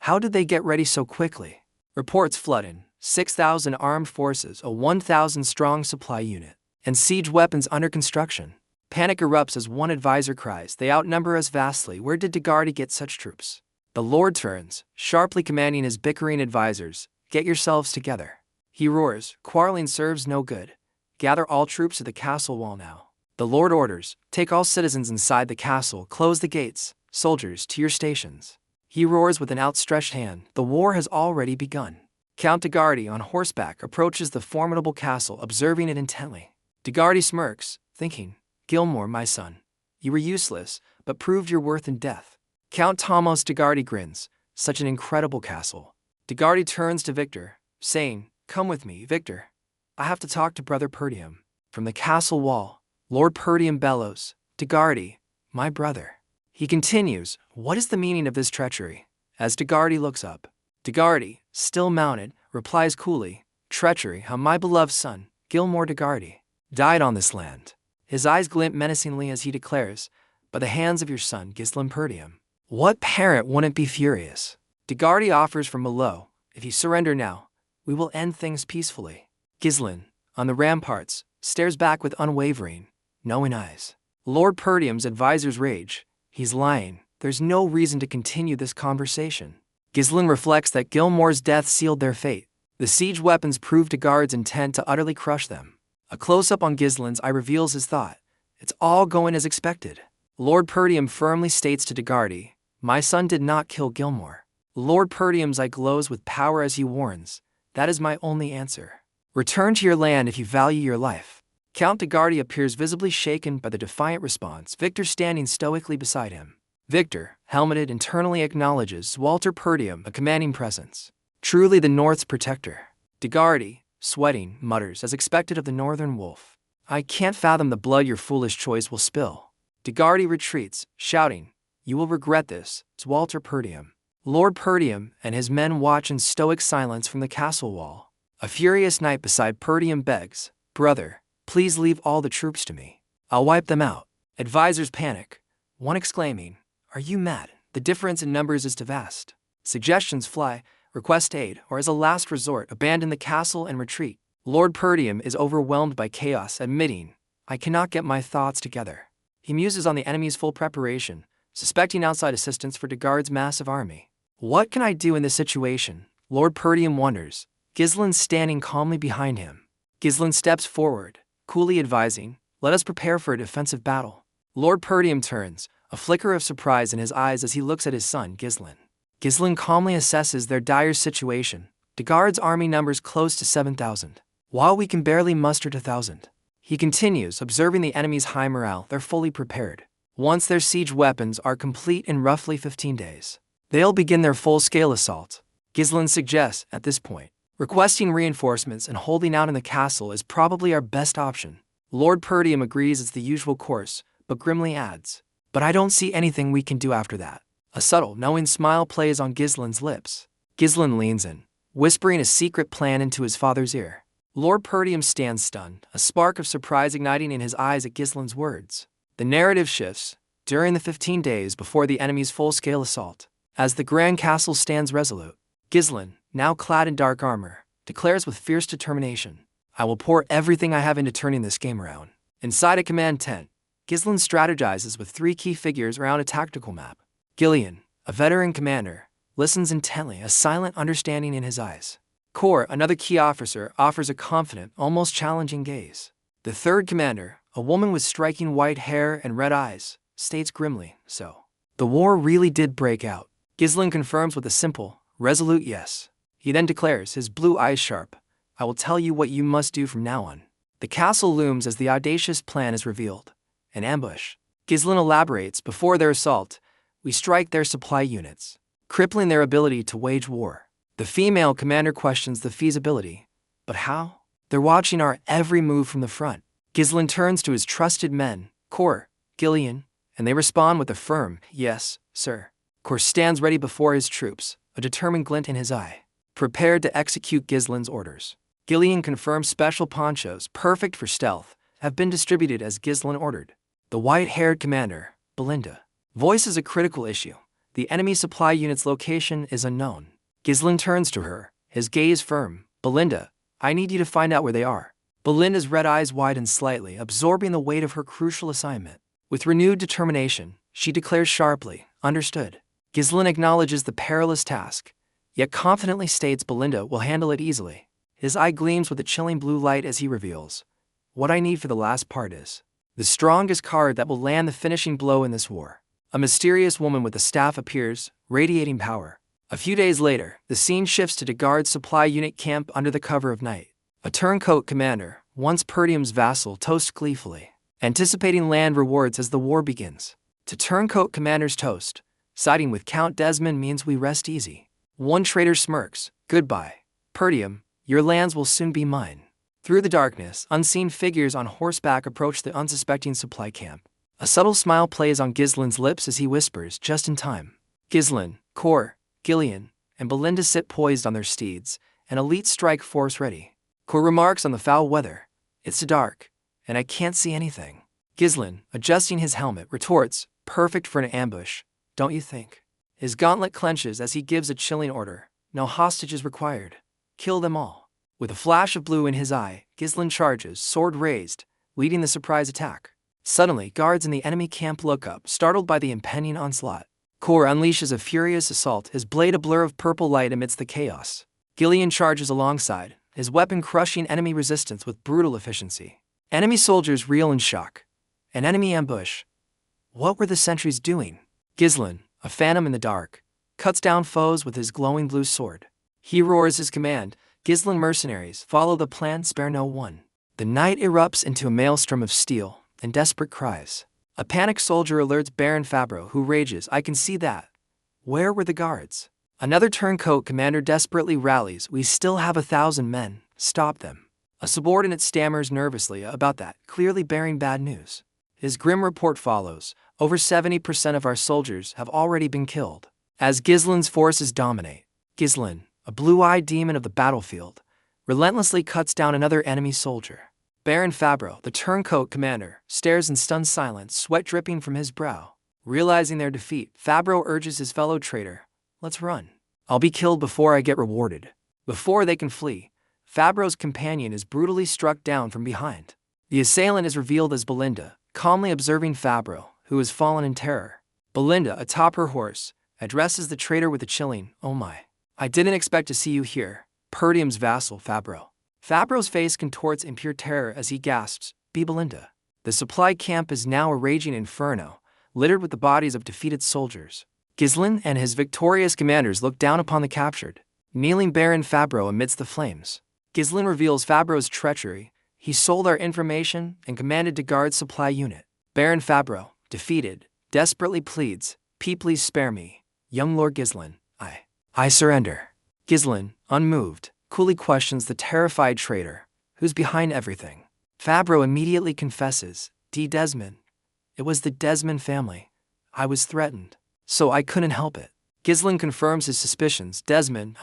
"How did they get ready so quickly?" Reports flood in: 6,000 armed forces, a 1,000-strong supply unit, and siege weapons under construction. Panic erupts as one advisor cries, "They outnumber us vastly. Where did de Gardy get such troops?" The lord turns, sharply commanding his bickering advisors, "Get yourselves together." He roars, "Quarreling serves no good. Gather all troops to the castle wall now." The lord orders, "Take all citizens inside the castle, close the gates, soldiers, to your stations." He roars with an outstretched hand, "The war has already begun." Count de Gardy, on horseback, approaches the formidable castle, observing it intently. De Gardy smirks, thinking, "Gilmore, my son, you were useless, but proved your worth in death." Count Thomas de Gardy grins, "Such an incredible castle." De Gardy turns to Victor, saying, "Come with me, Victor. I have to talk to Brother Perdium." From the castle wall, Lord Perdium bellows, "De Gardy, my brother." He continues, "What is the meaning of this treachery?" As de Gardy looks up, de Gardy, still mounted, replies coolly, "Treachery, how my beloved son, Gilmore de Gardy, died on this land." His eyes glint menacingly as he declares, "By the hands of your son, Ghislain Perdium." What parent wouldn't be furious? De Gardy offers from below, "If you surrender now, we will end things peacefully." Ghislain, on the ramparts, stares back with unwavering, knowing eyes. Lord Perdium's advisors rage, "He's lying. There's no reason to continue this conversation." Ghislain reflects that Gilmore's death sealed their fate. The siege weapons proved de Guard's intent to utterly crush them. A close-up on Ghislain's eye reveals his thought, "It's all going as expected." Lord Perdium firmly states to de Gardy, "My son did not kill Gilmore." Lord Perdium's eye glows with power as he warns, "That is my only answer. Return to your land if you value your life." Count de Gardy appears visibly shaken by the defiant response, Victor standing stoically beside him. Victor, helmeted, internally acknowledges Walter Perdium, a commanding presence. Truly the North's protector. De Gardy, sweating, mutters, as expected of the Northern wolf, "I can't fathom the blood your foolish choice will spill." De Gardy retreats, shouting, "You will regret this, it's Walter Perdium." Lord Perdium and his men watch in stoic silence from the castle wall. A furious knight beside Perdium begs, "Brother, please leave all the troops to me. I'll wipe them out." Advisors panic, one exclaiming, "Are you mad? The difference in numbers is too vast." Suggestions fly, request aid, or as a last resort, abandon the castle and retreat. Lord Perdium is overwhelmed by chaos, admitting, "I cannot get my thoughts together." He muses on the enemy's full preparation, suspecting outside assistance for de Guard's massive army. "What can I do in this situation?" Lord Perdium wonders, Ghislain standing calmly behind him. Ghislain steps forward, coolly advising, "Let us prepare for a defensive battle." Lord Perdium turns, a flicker of surprise in his eyes as he looks at his son, Ghislain. Ghislain calmly assesses their dire situation. The guards' army numbers close to 7,000, while we can barely muster 2,000. He continues, observing the enemy's high morale. They're fully prepared. Once their siege weapons are complete in roughly 15 days, they'll begin their full-scale assault. Ghislain suggests, at this point, requesting reinforcements and holding out in the castle is probably our best option. Lord Perdium agrees it's the usual course, but grimly adds, "But I don't see anything we can do after that." A subtle, knowing smile plays on Ghislain's lips. Ghislain leans in, whispering a secret plan into his father's ear. Lord Perdium stands stunned, a spark of surprise igniting in his eyes at Ghislain's words. The narrative shifts, during the 15 days before the enemy's full-scale assault. As the Grand Castle stands resolute, Ghislain, now clad in dark armor, declares with fierce determination, "I will pour everything I have into turning this game around." Inside a command tent, Ghislain strategizes with 3 key figures around a tactical map. Gillian, a veteran commander, listens intently, a silent understanding in his eyes. Kor, another key officer, offers a confident, almost challenging gaze. The third commander, a woman with striking white hair and red eyes, states grimly, "So, the war really did break out." Ghislain confirms with a simple, resolute yes. He then declares, his blue eyes sharp, "I will tell you what you must do from now on." The castle looms as the audacious plan is revealed. An ambush. Ghislain elaborates, "Before their assault, we strike their supply units, crippling their ability to wage war." The female commander questions the feasibility. "But how? They're watching our every move from the front." Ghislain turns to his trusted men, Kor, Gillian, and they respond with a firm, "Yes, sir." Kor stands ready before his troops, a determined glint in his eye, prepared to execute Ghislain's orders. Gillian confirms special ponchos, perfect for stealth, have been distributed as Ghislain ordered. The white-haired commander, Belinda, voices a critical issue. The enemy supply unit's location is unknown. Ghislain turns to her, his gaze firm. "Belinda, I need you to find out where they are." Belinda's red eyes widen slightly, absorbing the weight of her crucial assignment. With renewed determination, she declares sharply, "Understood." Ghislain acknowledges the perilous task, yet confidently states Belinda will handle it easily. His eye gleams with a chilling blue light as he reveals, "What I need for the last part is the strongest card that will land the finishing blow in this war." A mysterious woman with a staff appears, radiating power. A few days later, the scene shifts to the guard supply unit camp under the cover of night. A turncoat commander, once Perdium's vassal, toasts gleefully, anticipating land rewards as the war begins. To turncoat commanders toast, siding with Count Desmond means we rest easy. One traitor smirks, "Goodbye, Perdium, your lands will soon be mine." Through the darkness, unseen figures on horseback approach the unsuspecting supply camp. A subtle smile plays on Ghislain's lips as he whispers, "Just in time." Ghislain, Kor, Gillian, and Belinda sit poised on their steeds, an elite strike force ready. Kor remarks on the foul weather, "It's dark, and I can't see anything." Ghislain, adjusting his helmet, retorts, "Perfect for an ambush, don't you think?" His gauntlet clenches as he gives a chilling order, "No hostages required. Kill them all." With a flash of blue in his eye, Ghislain charges, sword raised, leading the surprise attack. Suddenly, guards in the enemy camp look up, startled by the impending onslaught. Kor unleashes a furious assault, his blade a blur of purple light amidst the chaos. Gillian charges alongside, his weapon crushing enemy resistance with brutal efficiency. Enemy soldiers reel in shock. An enemy ambush. What were the sentries doing? Ghislain, a phantom in the dark, cuts down foes with his glowing blue sword. He roars his command, "Ghislain mercenaries, follow the plan, spare no one." The night erupts into a maelstrom of steel and desperate cries. A panicked soldier alerts Baron Fabro, who rages, "I can see that. Where were the guards?" Another turncoat commander desperately rallies, "We still have 1,000 men, stop them." A subordinate stammers nervously about that, clearly bearing bad news. His grim report follows, "Over 70% of our soldiers have already been killed." As Ghislain's forces dominate, Ghislain, a blue-eyed demon of the battlefield, relentlessly cuts down another enemy soldier. Baron Fabro, the turncoat commander, stares in stunned silence, sweat dripping from his brow. Realizing their defeat, Fabro urges his fellow traitor, "Let's run. I'll be killed before I get rewarded." Before they can flee, Fabro's companion is brutally struck down from behind. The assailant is revealed as Belinda, calmly observing Fabro, who has fallen in terror. Belinda, atop her horse, addresses the traitor with a chilling, "Oh my. I didn't expect to see you here, Perdium's vassal, Fabro." Fabro's face contorts in pure terror as he gasps, "Be Belinda." The supply camp is now a raging inferno, littered with the bodies of defeated soldiers. Ghislain and his victorious commanders look down upon the captured, kneeling Baron Fabro amidst the flames. Ghislain reveals Fabro's treachery. He sold our information and commanded to guard supply unit. Baron Fabro, defeated, desperately pleads, "Please spare me, young Lord Ghislain. I surrender." Ghislain, unmoved, coolly questions the terrified traitor, who's behind everything. Fabro immediately confesses, Desmond. It was the Desmond family. I was threatened, so I couldn't help it." Ghislain confirms his suspicions. Desmond,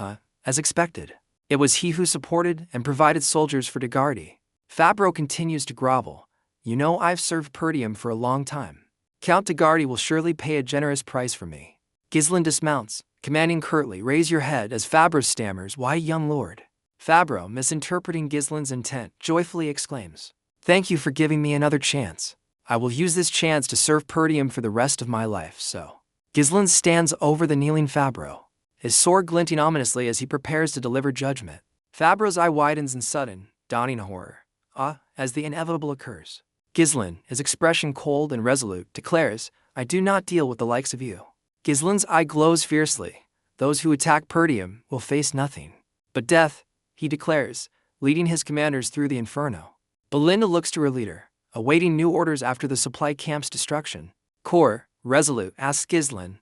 as expected. It was he who supported and provided soldiers for Degardi. Fabro continues to grovel. "You know, I've served Perdium for a long time. Count Degardi will surely pay a generous price for me." Ghislain dismounts, commanding curtly, "Raise your head," as Fabro stammers, "Why, young lord?" Fabro, misinterpreting Ghislain's intent, joyfully exclaims, "Thank you for giving me another chance. I will use this chance to serve Perdium for the rest of my life, so." Ghislain stands over the kneeling Fabro, his sword glinting ominously as he prepares to deliver judgment. Fabro's eye widens in sudden, dawning horror, as the inevitable occurs. Ghislain, his expression cold and resolute, declares, "I do not deal with the likes of you." Ghislain's eye glows fiercely. "Those who attack Perdium will face nothing but death," he declares, leading his commanders through the inferno. Belinda looks to her leader, awaiting new orders after the supply camp's destruction. Kor, resolute, asks Ghislain,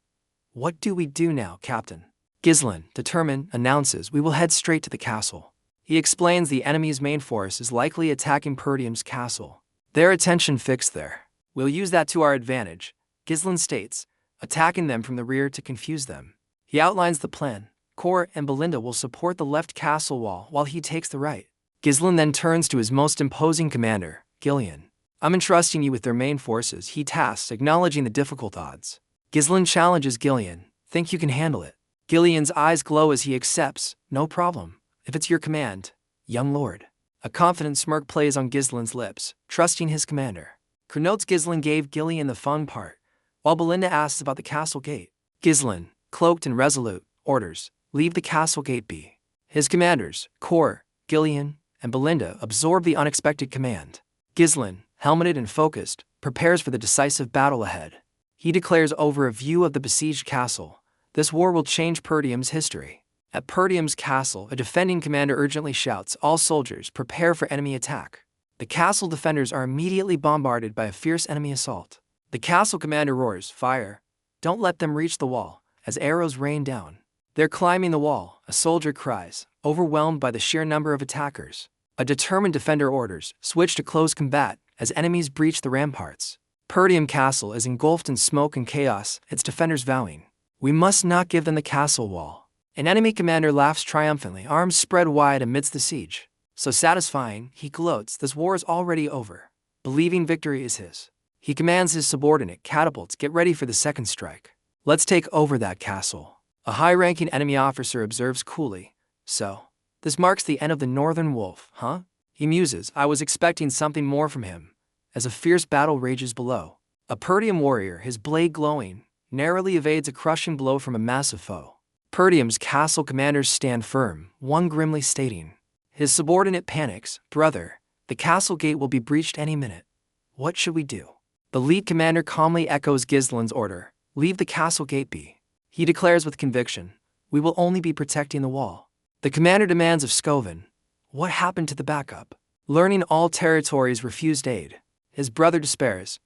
"What do we do now, Captain?" Ghislain, determined, announces, "We will head straight to the castle." He explains the enemy's main force is likely attacking Perdium's castle. Their attention fixed there. "We'll use that to our advantage," Ghislain states, attacking them from the rear to confuse them. He outlines the plan. Kor and Belinda will support the left castle wall while he takes the right. Ghislain then turns to his most imposing commander, Gillian. "I'm entrusting you with their main forces," he tasks, acknowledging the difficult odds. Ghislain challenges Gillian, "Think you can handle it?" Gillian's eyes glow as he accepts, "No problem, if it's your command, young lord." A confident smirk plays on Ghislain's lips, trusting his commander. Connotes Ghislain gave Gillian the fun part, while Belinda asks about the castle gate. Ghislain, cloaked and resolute, orders, "Leave the castle gate be." His commanders, Kor, Gillian, and Belinda, absorb the unexpected command. Ghislain, helmeted and focused, prepares for the decisive battle ahead. He declares over a view of the besieged castle, "This war will change Perdium's history." At Perdium's castle, a defending commander urgently shouts, "All soldiers, prepare for enemy attack." The castle defenders are immediately bombarded by a fierce enemy assault. The castle commander roars, "Fire! Don't let them reach the wall," as arrows rain down. They're climbing the wall, a soldier cries, overwhelmed by the sheer number of attackers. A determined defender orders, "Switch to close combat," as enemies breach the ramparts. Perdium Castle is engulfed in smoke and chaos, its defenders vowing, "We must not give them the castle wall." An enemy commander laughs triumphantly, arms spread wide amidst the siege. So satisfying, he gloats, "This war is already over." Believing victory is his, he commands his subordinate, "Catapults, get ready for the second strike. Let's take over that castle." A high-ranking enemy officer observes coolly, "So, this marks the end of the Northern Wolf, huh?" He muses, "I was expecting something more from him," as a fierce battle rages below. A Perdium warrior, his blade glowing, narrowly evades a crushing blow from a massive foe. Perdium's castle commanders stand firm, one grimly stating. His subordinate panics, "Brother, the castle gate will be breached any minute. What should we do?" The lead commander calmly echoes Ghislain's order, "Leave the castle gate be." He declares with conviction, "We will only be protecting the wall." The commander demands of Scoven, "What happened to the backup?" Learning all territories refused aid, his brother despairs.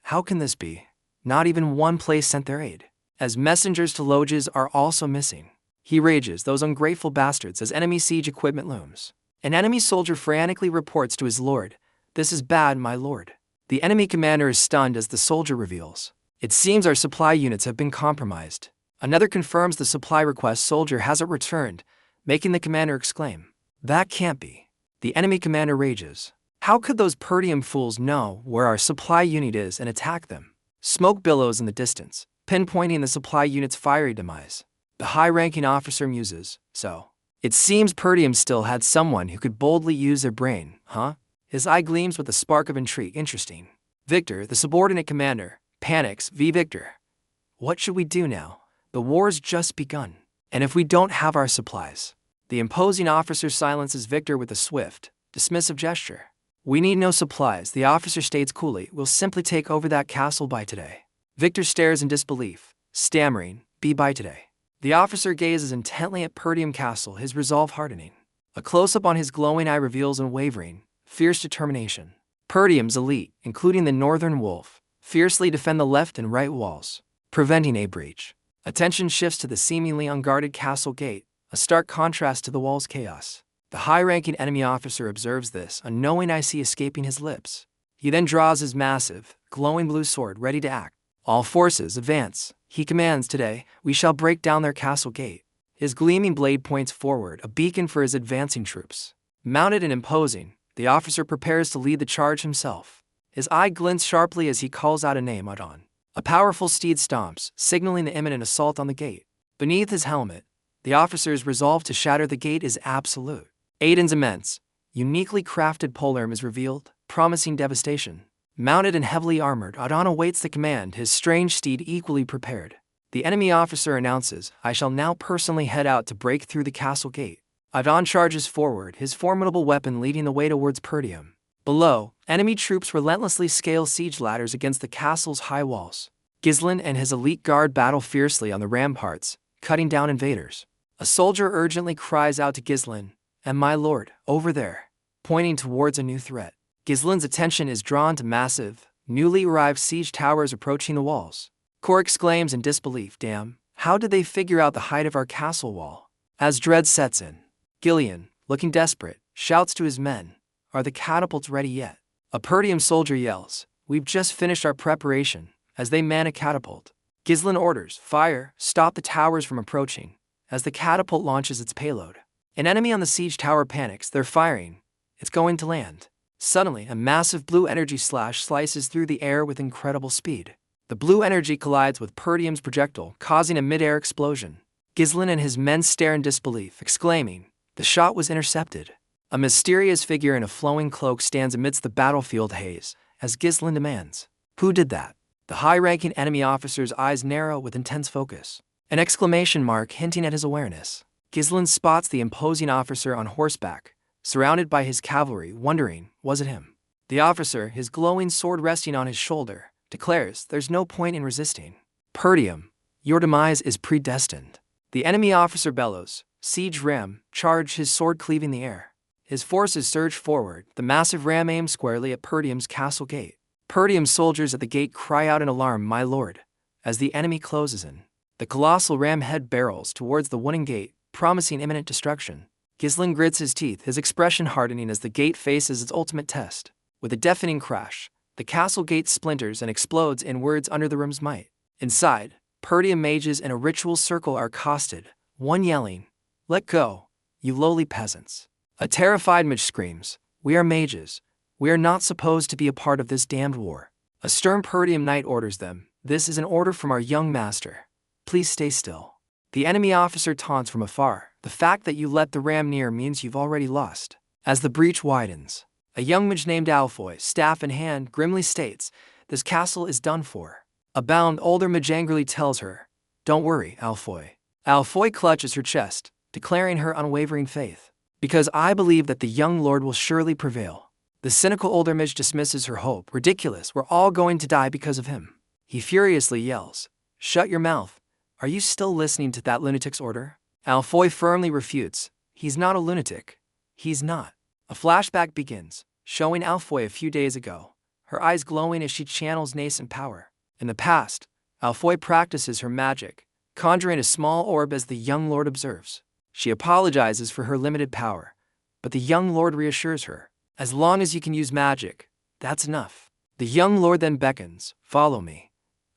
"How can this be? Not even one place sent their aid." As messengers to Loges are also missing. He rages, "Those ungrateful bastards," as enemy siege equipment looms. An enemy soldier frantically reports to his lord, "This is bad, my lord." The enemy commander is stunned as the soldier reveals, "It seems our supply units have been compromised." Another confirms the supply request soldier hasn't returned, making the commander exclaim, "That can't be." The enemy commander rages, "How could those Perdium fools know where our supply unit is and attack them?" Smoke billows in the distance, pinpointing the supply unit's fiery demise. The high-ranking officer muses, "So, it seems Perdium still had someone who could boldly use their brain, huh?" His eye gleams with a spark of intrigue. "Interesting." Victor, the subordinate commander, panics, Victor, what should we do now? The war's just begun. And if we don't have our supplies?" The imposing officer silences Victor with a swift, dismissive gesture. "We need no supplies," the officer states coolly. "We'll simply take over that castle by today." Victor stares in disbelief, stammering, "Be by today." The officer gazes intently at Perdium Castle, his resolve hardening. A close-up on his glowing eye reveals unwavering, fierce determination. Perdium's elite, including the Northern Wolf, fiercely defend the left and right walls, preventing a breach. Attention shifts to the seemingly unguarded castle gate, a stark contrast to the wall's chaos. The high-ranking enemy officer observes this, a knowing eye escaping his lips. He then draws his massive, glowing blue sword, ready to act. "All forces, advance," he commands. "Today, we shall break down their castle gate." His gleaming blade points forward, a beacon for his advancing troops. Mounted and imposing, the officer prepares to lead the charge himself. His eye glints sharply as he calls out a name, Idun. A powerful steed stomps, signaling the imminent assault on the gate. Beneath his helmet, the officer's resolve to shatter the gate is absolute. Idun's immense, uniquely crafted polearm is revealed, promising devastation. Mounted and heavily armored, Idun awaits the command, his strange steed equally prepared. The enemy officer announces, "I shall now personally head out to break through the castle gate." Idun charges forward, his formidable weapon leading the way towards Perdium. Below, enemy troops relentlessly scale siege ladders against the castle's high walls. Ghislain and his elite guard battle fiercely on the ramparts, cutting down invaders. A soldier urgently cries out to Ghislain, "And my lord, over there," pointing towards a new threat. Ghislain's attention is drawn to massive, newly arrived siege towers approaching the walls. Kor exclaims in disbelief, "Damn, how did they figure out the height of our castle wall?" As dread sets in, Ghislain, looking desperate, shouts to his men, "Are the catapults ready yet?" A Perdium soldier yells, "We've just finished our preparation," as they man a catapult. Ghislain orders, "Fire, stop the towers from approaching," as the catapult launches its payload. An enemy on the siege tower panics, they're firing. It's going to land. Suddenly, a massive blue energy slash slices through the air with incredible speed. The blue energy collides with Perdium's projectile, causing a mid-air explosion. Ghislain and his men stare in disbelief, exclaiming, "The shot was intercepted." A mysterious figure in a flowing cloak stands amidst the battlefield haze, as Ghislain demands, "Who did that?" The high-ranking enemy officer's eyes narrow with intense focus, an exclamation mark hinting at his awareness. Ghislain spots the imposing officer on horseback, surrounded by his cavalry, wondering, was it him? The officer, his glowing sword resting on his shoulder, declares, "There's no point in resisting. Perdium, your demise is predestined." The enemy officer bellows, "Siege ram, charge," his sword cleaving the air. His forces surge forward, the massive ram aims squarely at Perdium's castle gate. Perdium's soldiers at the gate cry out in alarm, "My lord," as the enemy closes in. The colossal ram head barrels towards the wooden gate, promising imminent destruction. Ghislain grits his teeth, his expression hardening as the gate faces its ultimate test. With a deafening crash, the castle gate splinters and explodes inwards under the ram's might. Inside, Perdium mages in a ritual circle are accosted, one yelling, "Let go, you lowly peasants." A terrified mage screams, "We are mages. We are not supposed to be a part of this damned war." A stern Perdium knight orders them, "This is an order from our young master. Please stay still." The enemy officer taunts from afar, "The fact that you let the ram near means you've already lost." As the breach widens, a young mage named Alfoy, staff in hand, grimly states, "This castle is done for." A bound older mage angrily tells her, "Don't worry, Alfoy." Alfoy clutches her chest, declaring her unwavering faith, "Because I believe that the young lord will surely prevail." The cynical older mage dismisses her hope, "Ridiculous, we're all going to die because of him." He furiously yells, "Shut your mouth. Are you still listening to that lunatic's order?" Alfoy firmly refutes, "He's not a lunatic. He's not." A flashback begins, showing Alfoy a few days ago, her eyes glowing as she channels nascent power. In the past, Alfoy practices her magic, conjuring a small orb as the young lord observes. She apologizes for her limited power, but the young lord reassures her, "As long as you can use magic, that's enough." The young lord then beckons, "Follow me.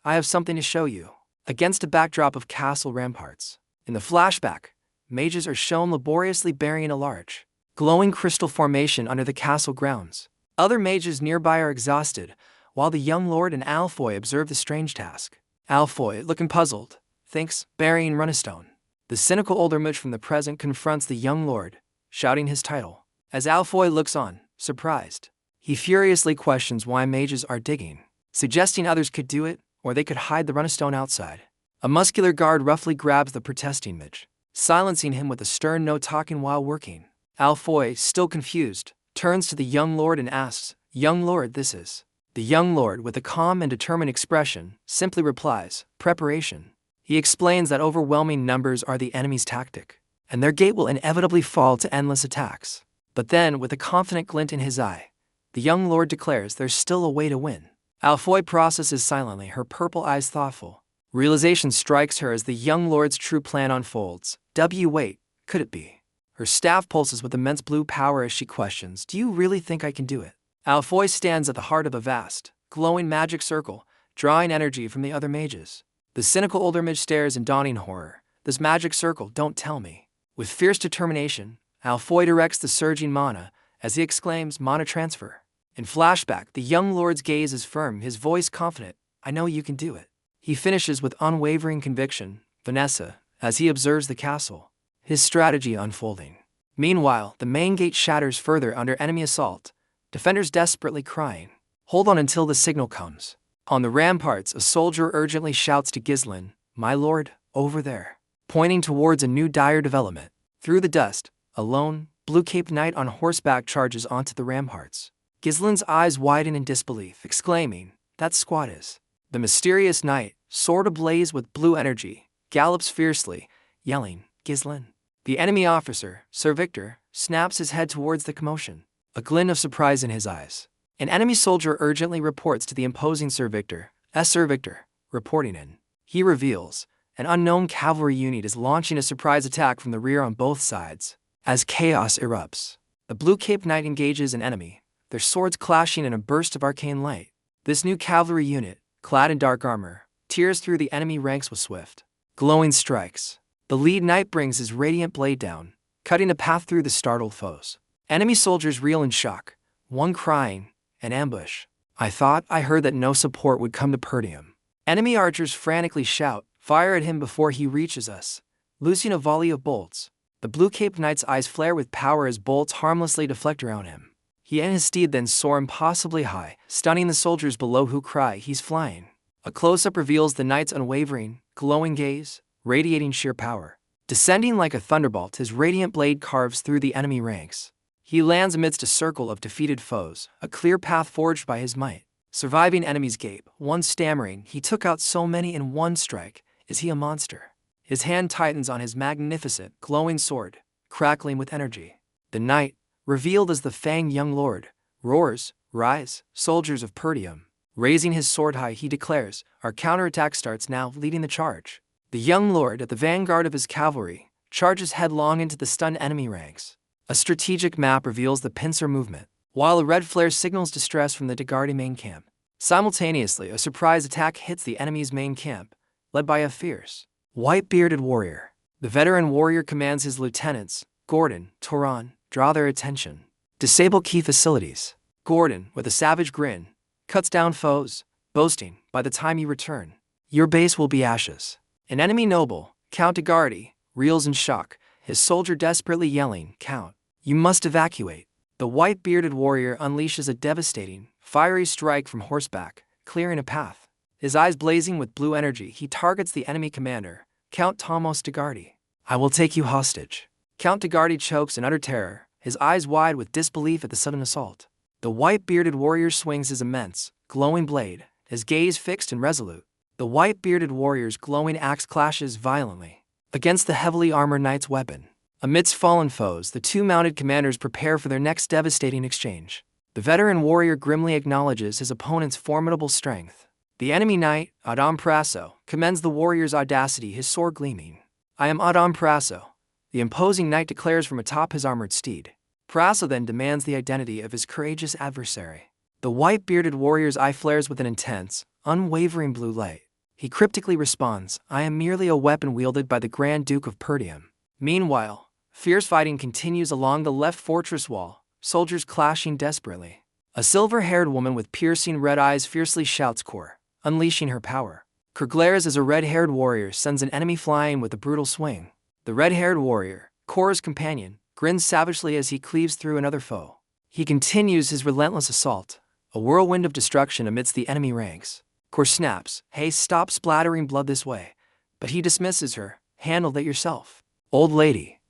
I have something to show you." Against a backdrop of castle ramparts, in the flashback, mages are shown laboriously burying a large, glowing crystal formation under the castle grounds. Other mages nearby are exhausted, while the young lord and Alfoy observe the strange task. Alfoy, looking puzzled, thinks, "Burying runestone." The cynical older mage from the present confronts the young lord, shouting his title. As Alfoy looks on, surprised, he furiously questions why mages are digging, suggesting others could do it, or they could hide the runestone outside. A muscular guard roughly grabs the protesting mage, silencing him with a stern "No talking while working." Alfoy, still confused, turns to the young lord and asks, "Young lord, this is..." The young lord, with a calm and determined expression, simply replies, "Preparation." He explains that overwhelming numbers are the enemy's tactic, and their gate will inevitably fall to endless attacks. But then, with a confident glint in his eye, the young lord declares there's still a way to win. Alfoy processes silently, her purple eyes thoughtful. Realization strikes her as the young lord's true plan unfolds. Wait, could it be? Her staff pulses with immense blue power as she questions, "Do you really think I can do it?" Alfoy stands at the heart of a vast, glowing magic circle, drawing energy from the other mages. The cynical older mage stares in dawning horror. "This magic circle, don't tell me." With fierce determination, Alfoy directs the surging mana, as he exclaims, "Mana transfer." In flashback, the young lord's gaze is firm, his voice confident, "I know you can do it." He finishes with unwavering conviction, "Vanessa," as he observes the castle, his strategy unfolding. Meanwhile, the main gate shatters further under enemy assault, defenders desperately crying, "Hold on until the signal comes." On the ramparts, a soldier urgently shouts to Ghislain, "My lord, over there," pointing towards a new dire development. Through the dust, a lone, blue-caped knight on horseback charges onto the ramparts. Ghislain's eyes widen in disbelief, exclaiming, "That squad is." The mysterious knight, sword ablaze with blue energy, gallops fiercely, yelling, "Ghislain." The enemy officer, Sir Victor, snaps his head towards the commotion, a glint of surprise in his eyes. An enemy soldier urgently reports to the imposing Sir Victor. Sir Victor, reporting in. He reveals, an unknown cavalry unit is launching a surprise attack from the rear on both sides. As chaos erupts, the blue-caped knight engages an enemy, their swords clashing in a burst of arcane light. This new cavalry unit, clad in dark armor, tears through the enemy ranks with swift, glowing strikes. The lead knight brings his radiant blade down, cutting a path through the startled foes. Enemy soldiers reel in shock, one crying, "An ambush. I thought I heard that no support would come to Perdium." Enemy archers frantically shout, "Fire at him before he reaches us," loosing a volley of bolts. The blue-caped knight's eyes flare with power as bolts harmlessly deflect around him. He and his steed then soar impossibly high, stunning the soldiers below who cry, "He's flying." A close-up reveals the knight's unwavering, glowing gaze, radiating sheer power. Descending like a thunderbolt, his radiant blade carves through the enemy ranks. He lands amidst a circle of defeated foes, a clear path forged by his might. Surviving enemies gape, one stammering, "He took out so many in one strike. Is he a monster?" His hand tightens on his magnificent, glowing sword, crackling with energy. The knight, revealed as the fanged young lord, roars, "Rise, soldiers of Perdium." Raising his sword high, he declares, "Our counterattack starts now," leading the charge. The young lord, at the vanguard of his cavalry, charges headlong into the stunned enemy ranks. A strategic map reveals the pincer movement, while a red flare signals distress from the Degardi main camp. Simultaneously, a surprise attack hits the enemy's main camp, led by a fierce, white-bearded warrior. The veteran warrior commands his lieutenants, Gordon, Toran, draw their attention. Disable key facilities. Gordon, with a savage grin, cuts down foes, boasting, "By the time you return, your base will be ashes." An enemy noble, Count Degardi, reels in shock, his soldier desperately yelling, "Count, you must evacuate." The white-bearded warrior unleashes a devastating, fiery strike from horseback, clearing a path. His eyes blazing with blue energy, he targets the enemy commander, Count Thomas Degardi. "I will take you hostage." Count Degardi chokes in utter terror, his eyes wide with disbelief at the sudden assault. The white-bearded warrior swings his immense, glowing blade, his gaze fixed and resolute. The white-bearded warrior's glowing axe clashes violently against the heavily armored knight's weapon. Amidst fallen foes, the two mounted commanders prepare for their next devastating exchange. The veteran warrior grimly acknowledges his opponent's formidable strength. The enemy knight, Adam Praso, commends the warrior's audacity, his sword gleaming. "I am Adam Praso," the imposing knight declares from atop his armored steed. Praso then demands the identity of his courageous adversary. The white-bearded warrior's eye flares with an intense, unwavering blue light. He cryptically responds, "I am merely a weapon wielded by the Grand Duke of Perdium." Meanwhile, fierce fighting continues along the left fortress wall, soldiers clashing desperately. A silver-haired woman with piercing red eyes fiercely shouts "Core," unleashing her power. Ker glares as a red-haired warrior sends an enemy flying with a brutal swing. The red-haired warrior, Kor's companion, grins savagely as he cleaves through another foe. He continues his relentless assault, a whirlwind of destruction amidst the enemy ranks. Kor snaps, "Hey, stop splattering blood this way," but he dismisses her, "Handle that yourself." Old lady,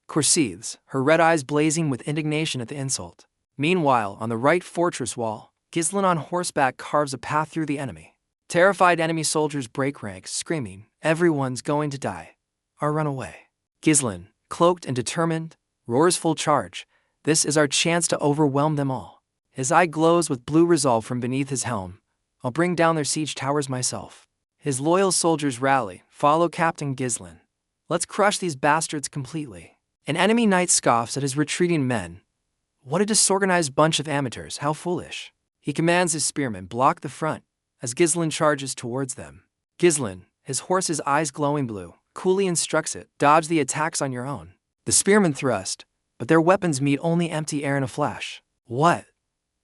Kor seethes, her red eyes blazing with indignation at the insult. Meanwhile, on the right fortress wall, Ghislain on horseback carves a path through the enemy. Terrified enemy soldiers break ranks, screaming, "Everyone's going to die, or run away." Ghislain, cloaked and determined, roars full charge. This is our chance to overwhelm them all. His eye glows with blue resolve from beneath his helm. "I'll bring down their siege towers myself." His loyal soldiers rally, "Follow Captain Ghislain. Let's crush these bastards completely." An enemy knight scoffs at his retreating men. "What a disorganized bunch of amateurs, how foolish." He commands his spearmen block the front as Ghislain charges towards them. Ghislain, his horse's eyes glowing blue, coolly instructs it, "Dodge the attacks on your own." The spearmen thrust, but their weapons meet only empty air in a flash. "What?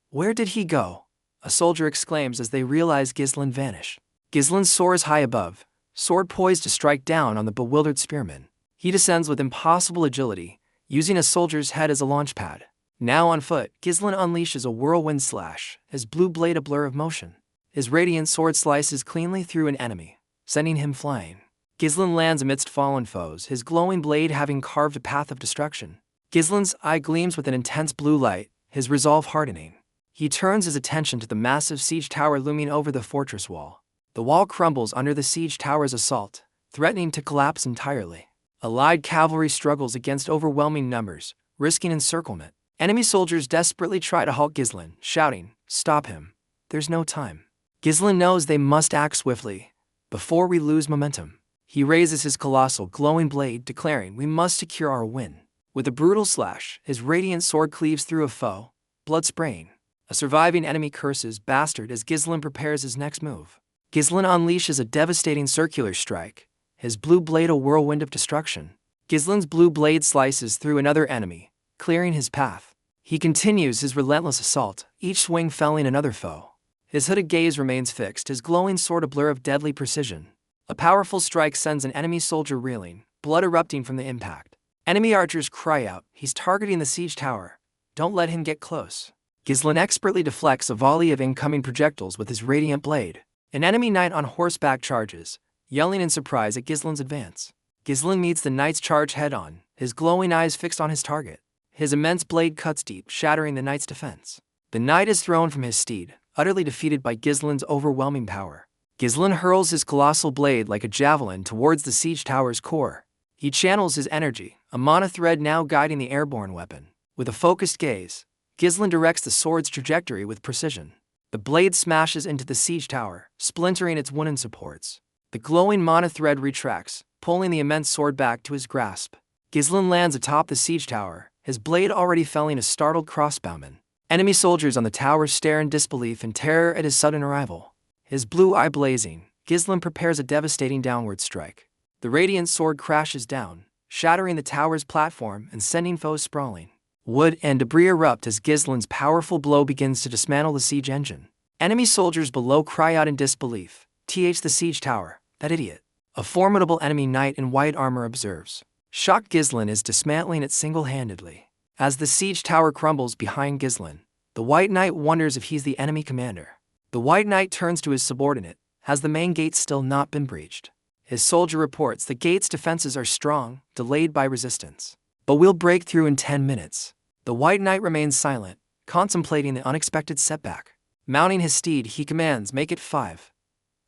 Where did he go?" a soldier exclaims as they realize Ghislain vanish. Ghislain soars high above, sword poised to strike down on the bewildered spearmen. He descends with impossible agility, using a soldier's head as a launch pad. Now on foot, Ghislain unleashes a whirlwind slash, his blue blade a blur of motion. His radiant sword slices cleanly through an enemy, sending him flying. Ghislain lands amidst fallen foes, his glowing blade having carved a path of destruction. Ghislain's eye gleams with an intense blue light, his resolve hardening. He turns his attention to the massive siege tower looming over the fortress wall. The wall crumbles under the siege tower's assault, threatening to collapse entirely. Allied cavalry struggles against overwhelming numbers, risking encirclement. Enemy soldiers desperately try to halt Ghislain, shouting, "Stop him. There's no time." Ghislain knows they must act swiftly, before we lose momentum. He raises his colossal, glowing blade, declaring, "We must secure our win." With a brutal slash, his radiant sword cleaves through a foe, blood spraying. A surviving enemy curses, "Bastard," as Ghislain prepares his next move. Ghislain unleashes a devastating circular strike, his blue blade a whirlwind of destruction. Ghislain's blue blade slices through another enemy, clearing his path. He continues his relentless assault, each swing felling another foe. His hooded gaze remains fixed, his glowing sword a blur of deadly precision. A powerful strike sends an enemy soldier reeling, blood erupting from the impact. Enemy archers cry out, "He's targeting the siege tower. Don't let him get close." Ghislain expertly deflects a volley of incoming projectiles with his radiant blade. An enemy knight on horseback charges, yelling in surprise at Ghislain's advance. Ghislain meets the knight's charge head-on, his glowing eyes fixed on his target. His immense blade cuts deep, shattering the knight's defense. The knight is thrown from his steed, utterly defeated by Ghislain's overwhelming power. Ghislain hurls his colossal blade like a javelin towards the siege tower's core. He channels his energy, a mana thread now guiding the airborne weapon. With a focused gaze, Ghislain directs the sword's trajectory with precision. The blade smashes into the siege tower, splintering its wooden supports. The glowing mana thread retracts, pulling the immense sword back to his grasp. Ghislain lands atop the siege tower, his blade already felling a startled crossbowman. Enemy soldiers on the tower stare in disbelief and terror at his sudden arrival. His blue eye blazing, Ghislain prepares a devastating downward strike. The radiant sword crashes down, shattering the tower's platform and sending foes sprawling. Wood and debris erupt as Ghislain's powerful blow begins to dismantle the siege engine. Enemy soldiers below cry out in disbelief, "The siege tower, that idiot." A formidable enemy knight in white armor observes. Shocked Ghislain is dismantling it single-handedly. As the siege tower crumbles behind Ghislain, the white knight wonders if he's the enemy commander. The white knight turns to his subordinate. Has the main gate still not been breached? His soldier reports the gate's defenses are strong, delayed by resistance. But we'll break through in 10 minutes. The white knight remains silent, contemplating the unexpected setback. Mounting his steed, he commands, "Make it 5.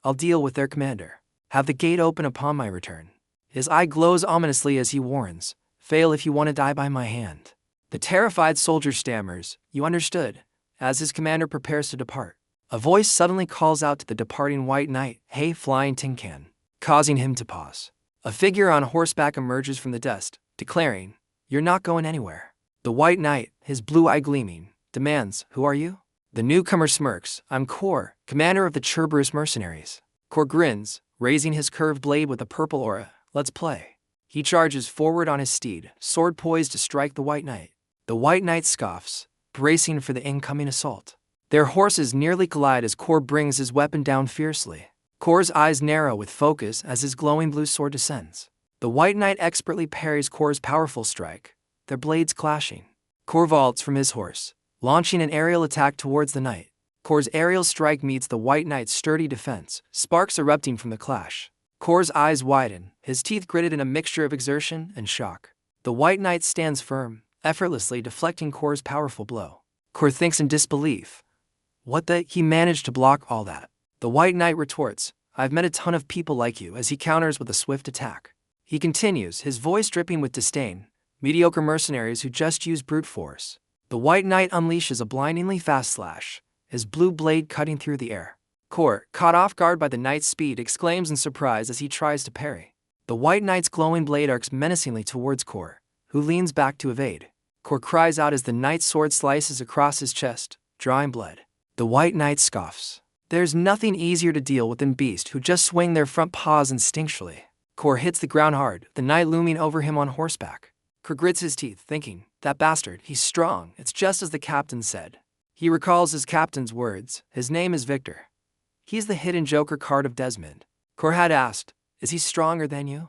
I'll deal with their commander. Have the gate open upon my return." His eye glows ominously as he warns, "Fail if you want to die by my hand." The terrified soldier stammers, "You understood," as his commander prepares to depart. A voice suddenly calls out to the departing white knight, "Hey, flying tin can," causing him to pause. A figure on horseback emerges from the dust, declaring, "You're not going anywhere." The white knight, his blue eye gleaming, demands, "Who are you?" The newcomer smirks, "I'm Kor, commander of the Cerberus mercenaries." Kor grins, raising his curved blade with a purple aura. "Let's play." He charges forward on his steed, sword poised to strike the white knight. The white knight scoffs, bracing for the incoming assault. Their horses nearly collide as Kor brings his weapon down fiercely. Kor's eyes narrow with focus as his glowing blue sword descends. The white knight expertly parries Kor's powerful strike, their blades clashing. Kor vaults from his horse, launching an aerial attack towards the knight. Kor's aerial strike meets the white knight's sturdy defense, sparks erupting from the clash. Kor's eyes widen, his teeth gritted in a mixture of exertion and shock. The white knight stands firm, effortlessly deflecting Kor's powerful blow. Kor thinks in disbelief. What the? He managed to block all that. The White Knight retorts, I've met a ton of people like you, as he counters with a swift attack. He continues, his voice dripping with disdain, mediocre mercenaries who just use brute force. The White Knight unleashes a blindingly fast slash, his blue blade cutting through the air. Kor, caught off guard by the knight's speed, exclaims in surprise as he tries to parry. The White Knight's glowing blade arcs menacingly towards Kor, who leans back to evade. Kor cries out as the knight's sword slices across his chest, drawing blood. The White Knight scoffs. There's nothing easier to deal with than beasts who just swing their front paws instinctually. Kor hits the ground hard, the knight looming over him on horseback. Kor grits his teeth, thinking, that bastard, he's strong, it's just as the captain said. He recalls his captain's words, his name is Victor. He's the hidden joker card of Desmond. Kor had asked, is he stronger than you?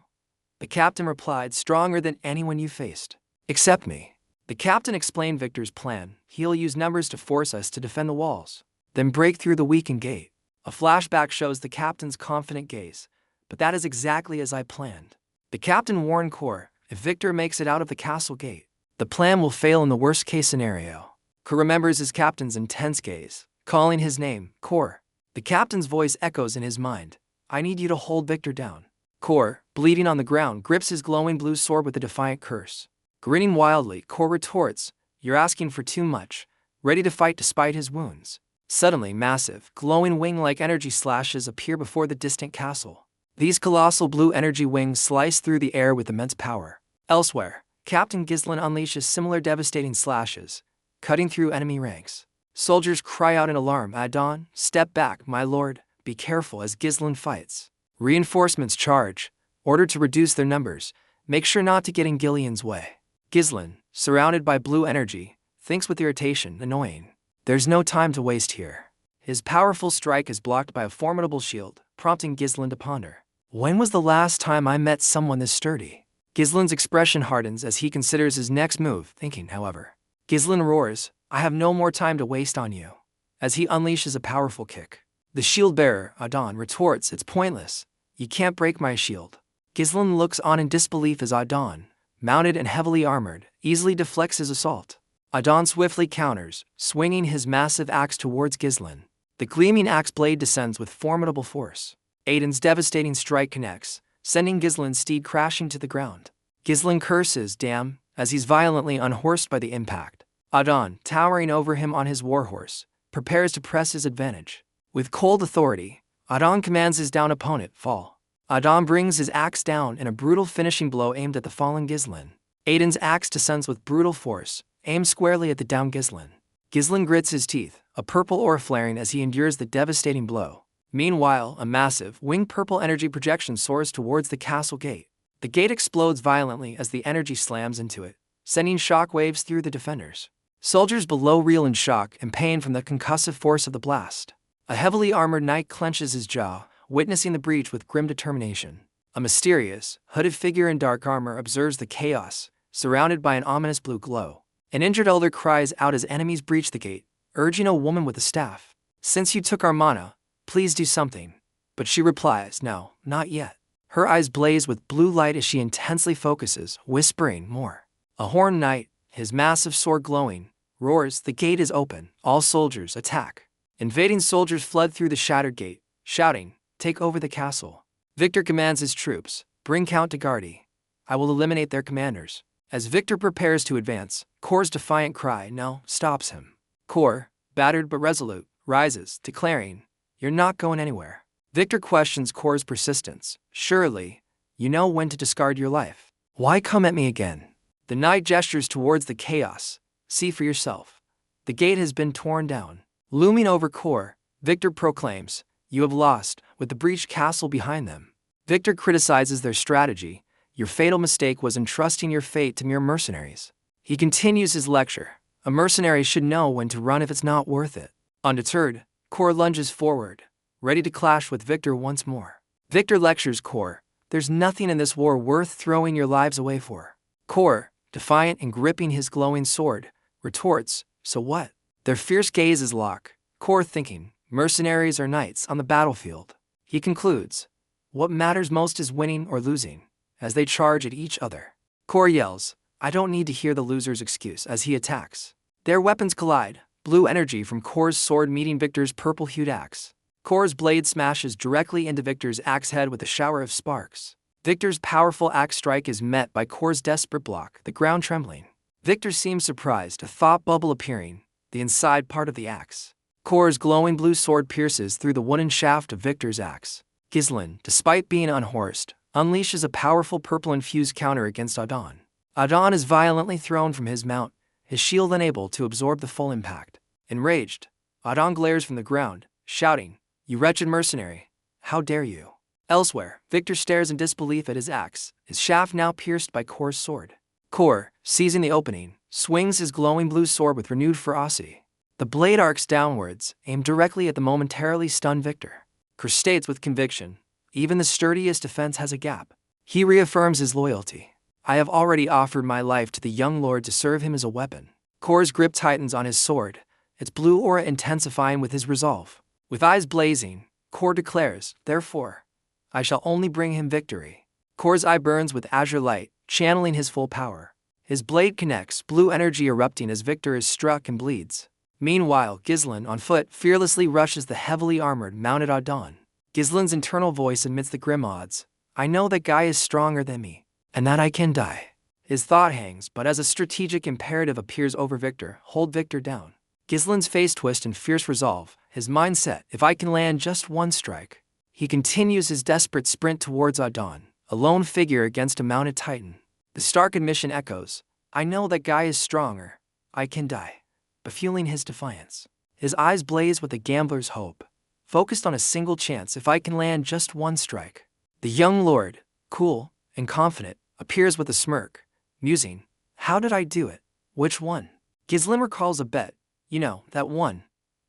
The captain replied, stronger than anyone you faced. Except me. The captain explained Victor's plan. He'll use numbers to force us to defend the walls, then break through the weakened gate. A flashback shows the captain's confident gaze. But that is exactly as I planned. The captain warned Kor, if Victor makes it out of the castle gate, the plan will fail in the worst-case scenario. Kor remembers his captain's intense gaze, calling his name, Kor. The captain's voice echoes in his mind. I need you to hold Victor down. Kor, bleeding on the ground, grips his glowing blue sword with a defiant curse. Grinning wildly, Kor retorts, you're asking for too much, ready to fight despite his wounds. Suddenly, massive, glowing wing-like energy slashes appear before the distant castle. These colossal blue energy wings slice through the air with immense power. Elsewhere, Captain Ghislain unleashes similar devastating slashes, cutting through enemy ranks. Soldiers cry out in alarm, Idun, step back, my lord, be careful as Ghislain fights. Reinforcements charge, ordered to reduce their numbers, make sure not to get in Ghislain's way. Ghislain, surrounded by blue energy, thinks with irritation, annoying. There's no time to waste here. His powerful strike is blocked by a formidable shield, prompting Ghislain to ponder. When was the last time I met someone this sturdy? Ghislain's expression hardens as he considers his next move, thinking, however. Ghislain roars, I have no more time to waste on you, as he unleashes a powerful kick. The shield bearer, Idun, retorts, it's pointless. You can't break my shield. Ghislain looks on in disbelief as Idun, mounted and heavily armored, easily deflects his assault. Idun swiftly counters, swinging his massive axe towards Ghislain. The gleaming axe blade descends with formidable force. Idun's devastating strike connects, sending Ghislain's steed crashing to the ground. Ghislain curses, damn, as he's violently unhorsed by the impact. Idun, towering over him on his warhorse, prepares to press his advantage. With cold authority, Idun commands his downed opponent, fall. Idun brings his axe down in a brutal finishing blow aimed at the fallen Ghislain. Idun's axe descends with brutal force, aimed squarely at the downed Ghislain. Ghislain grits his teeth, a purple aura flaring as he endures the devastating blow. Meanwhile, a massive, winged purple energy projection soars towards the castle gate. The gate explodes violently as the energy slams into it, sending shockwaves through the defenders. Soldiers below reel in shock and pain from the concussive force of the blast. A heavily armored knight clenches his jaw, witnessing the breach with grim determination. A mysterious, hooded figure in dark armor observes the chaos, surrounded by an ominous blue glow. An injured elder cries out as enemies breach the gate, urging a woman with a staff. Since you took our mana, please do something. But she replies, no, not yet. Her eyes blaze with blue light as she intensely focuses, whispering more. A horned knight, his massive sword glowing, roars, the gate is open, all soldiers attack. Invading soldiers flood through the shattered gate, shouting, take over the castle. Victor commands his troops, bring Count de Gardy. I will eliminate their commanders. As Victor prepares to advance, Kor's defiant cry, no, stops him. Kor, battered but resolute, rises, declaring, you're not going anywhere. Victor questions Kor's persistence. Surely, you know when to discard your life. Why come at me again? The knight gestures towards the chaos. See for yourself. The gate has been torn down. Looming over Kor, Victor proclaims, you have lost, with the breached castle behind them. Victor criticizes their strategy. Your fatal mistake was entrusting your fate to mere mercenaries. He continues his lecture. A mercenary should know when to run if it's not worth it. Undeterred, Kor lunges forward, ready to clash with Victor once more. Victor lectures Kor, there's nothing in this war worth throwing your lives away for. Kor, defiant and gripping his glowing sword, retorts, so what? Their fierce gazes lock, Kor thinking, mercenaries are knights on the battlefield. He concludes, what matters most is winning or losing, as they charge at each other. Kor yells, I don't need to hear the loser's excuse as he attacks. Their weapons collide, blue energy from Kor's sword meeting Victor's purple-hued axe. Kor's blade smashes directly into Victor's axe head with a shower of sparks. Victor's powerful axe strike is met by Kor's desperate block, the ground trembling. Victor seems surprised, a thought bubble appearing, the inside part of the axe. Kor's glowing blue sword pierces through the wooden shaft of Victor's axe. Ghislain, despite being unhorsed, unleashes a powerful purple-infused counter against Idun. Idun is violently thrown from his mount, his shield unable to absorb the full impact. Enraged, Idun glares from the ground, shouting, "You wretched mercenary! How dare you!" Elsewhere, Victor stares in disbelief at his axe, his shaft now pierced by Kor's sword. Kor, seizing the opening, swings his glowing blue sword with renewed ferocity. The blade arcs downwards, aimed directly at the momentarily stunned Victor. Kor states with conviction, "Even the sturdiest defense has a gap." He reaffirms his loyalty. "I have already offered my life to the young lord to serve him as a weapon." Kor's grip tightens on his sword, its blue aura intensifying with his resolve. With eyes blazing, Kor declares, "Therefore, I shall only bring him victory." Kor's eye burns with azure light, channeling his full power. His blade connects, blue energy erupting as Victor is struck and bleeds. Meanwhile, Ghislain, on foot, fearlessly rushes the heavily armored, mounted Idun. Ghislain's internal voice admits the grim odds. "I know that Guy is stronger than me, and that I can die." His thought hangs, but as a strategic imperative appears over Victor, hold Victor down. Ghislain's face twists in fierce resolve, his mind set, "If I can land just one strike." He continues his desperate sprint towards Idun, a lone figure against a mounted titan. The stark admission echoes, "I know that Guy is stronger, I can die," but fueling his defiance. His eyes blaze with a gambler's hope, focused on a single chance. "If I can land just one strike." The young lord, cool and confident, appears with a smirk, musing, "How did I do it? Which one?" Ghislain recalls a bet. "You know, that one.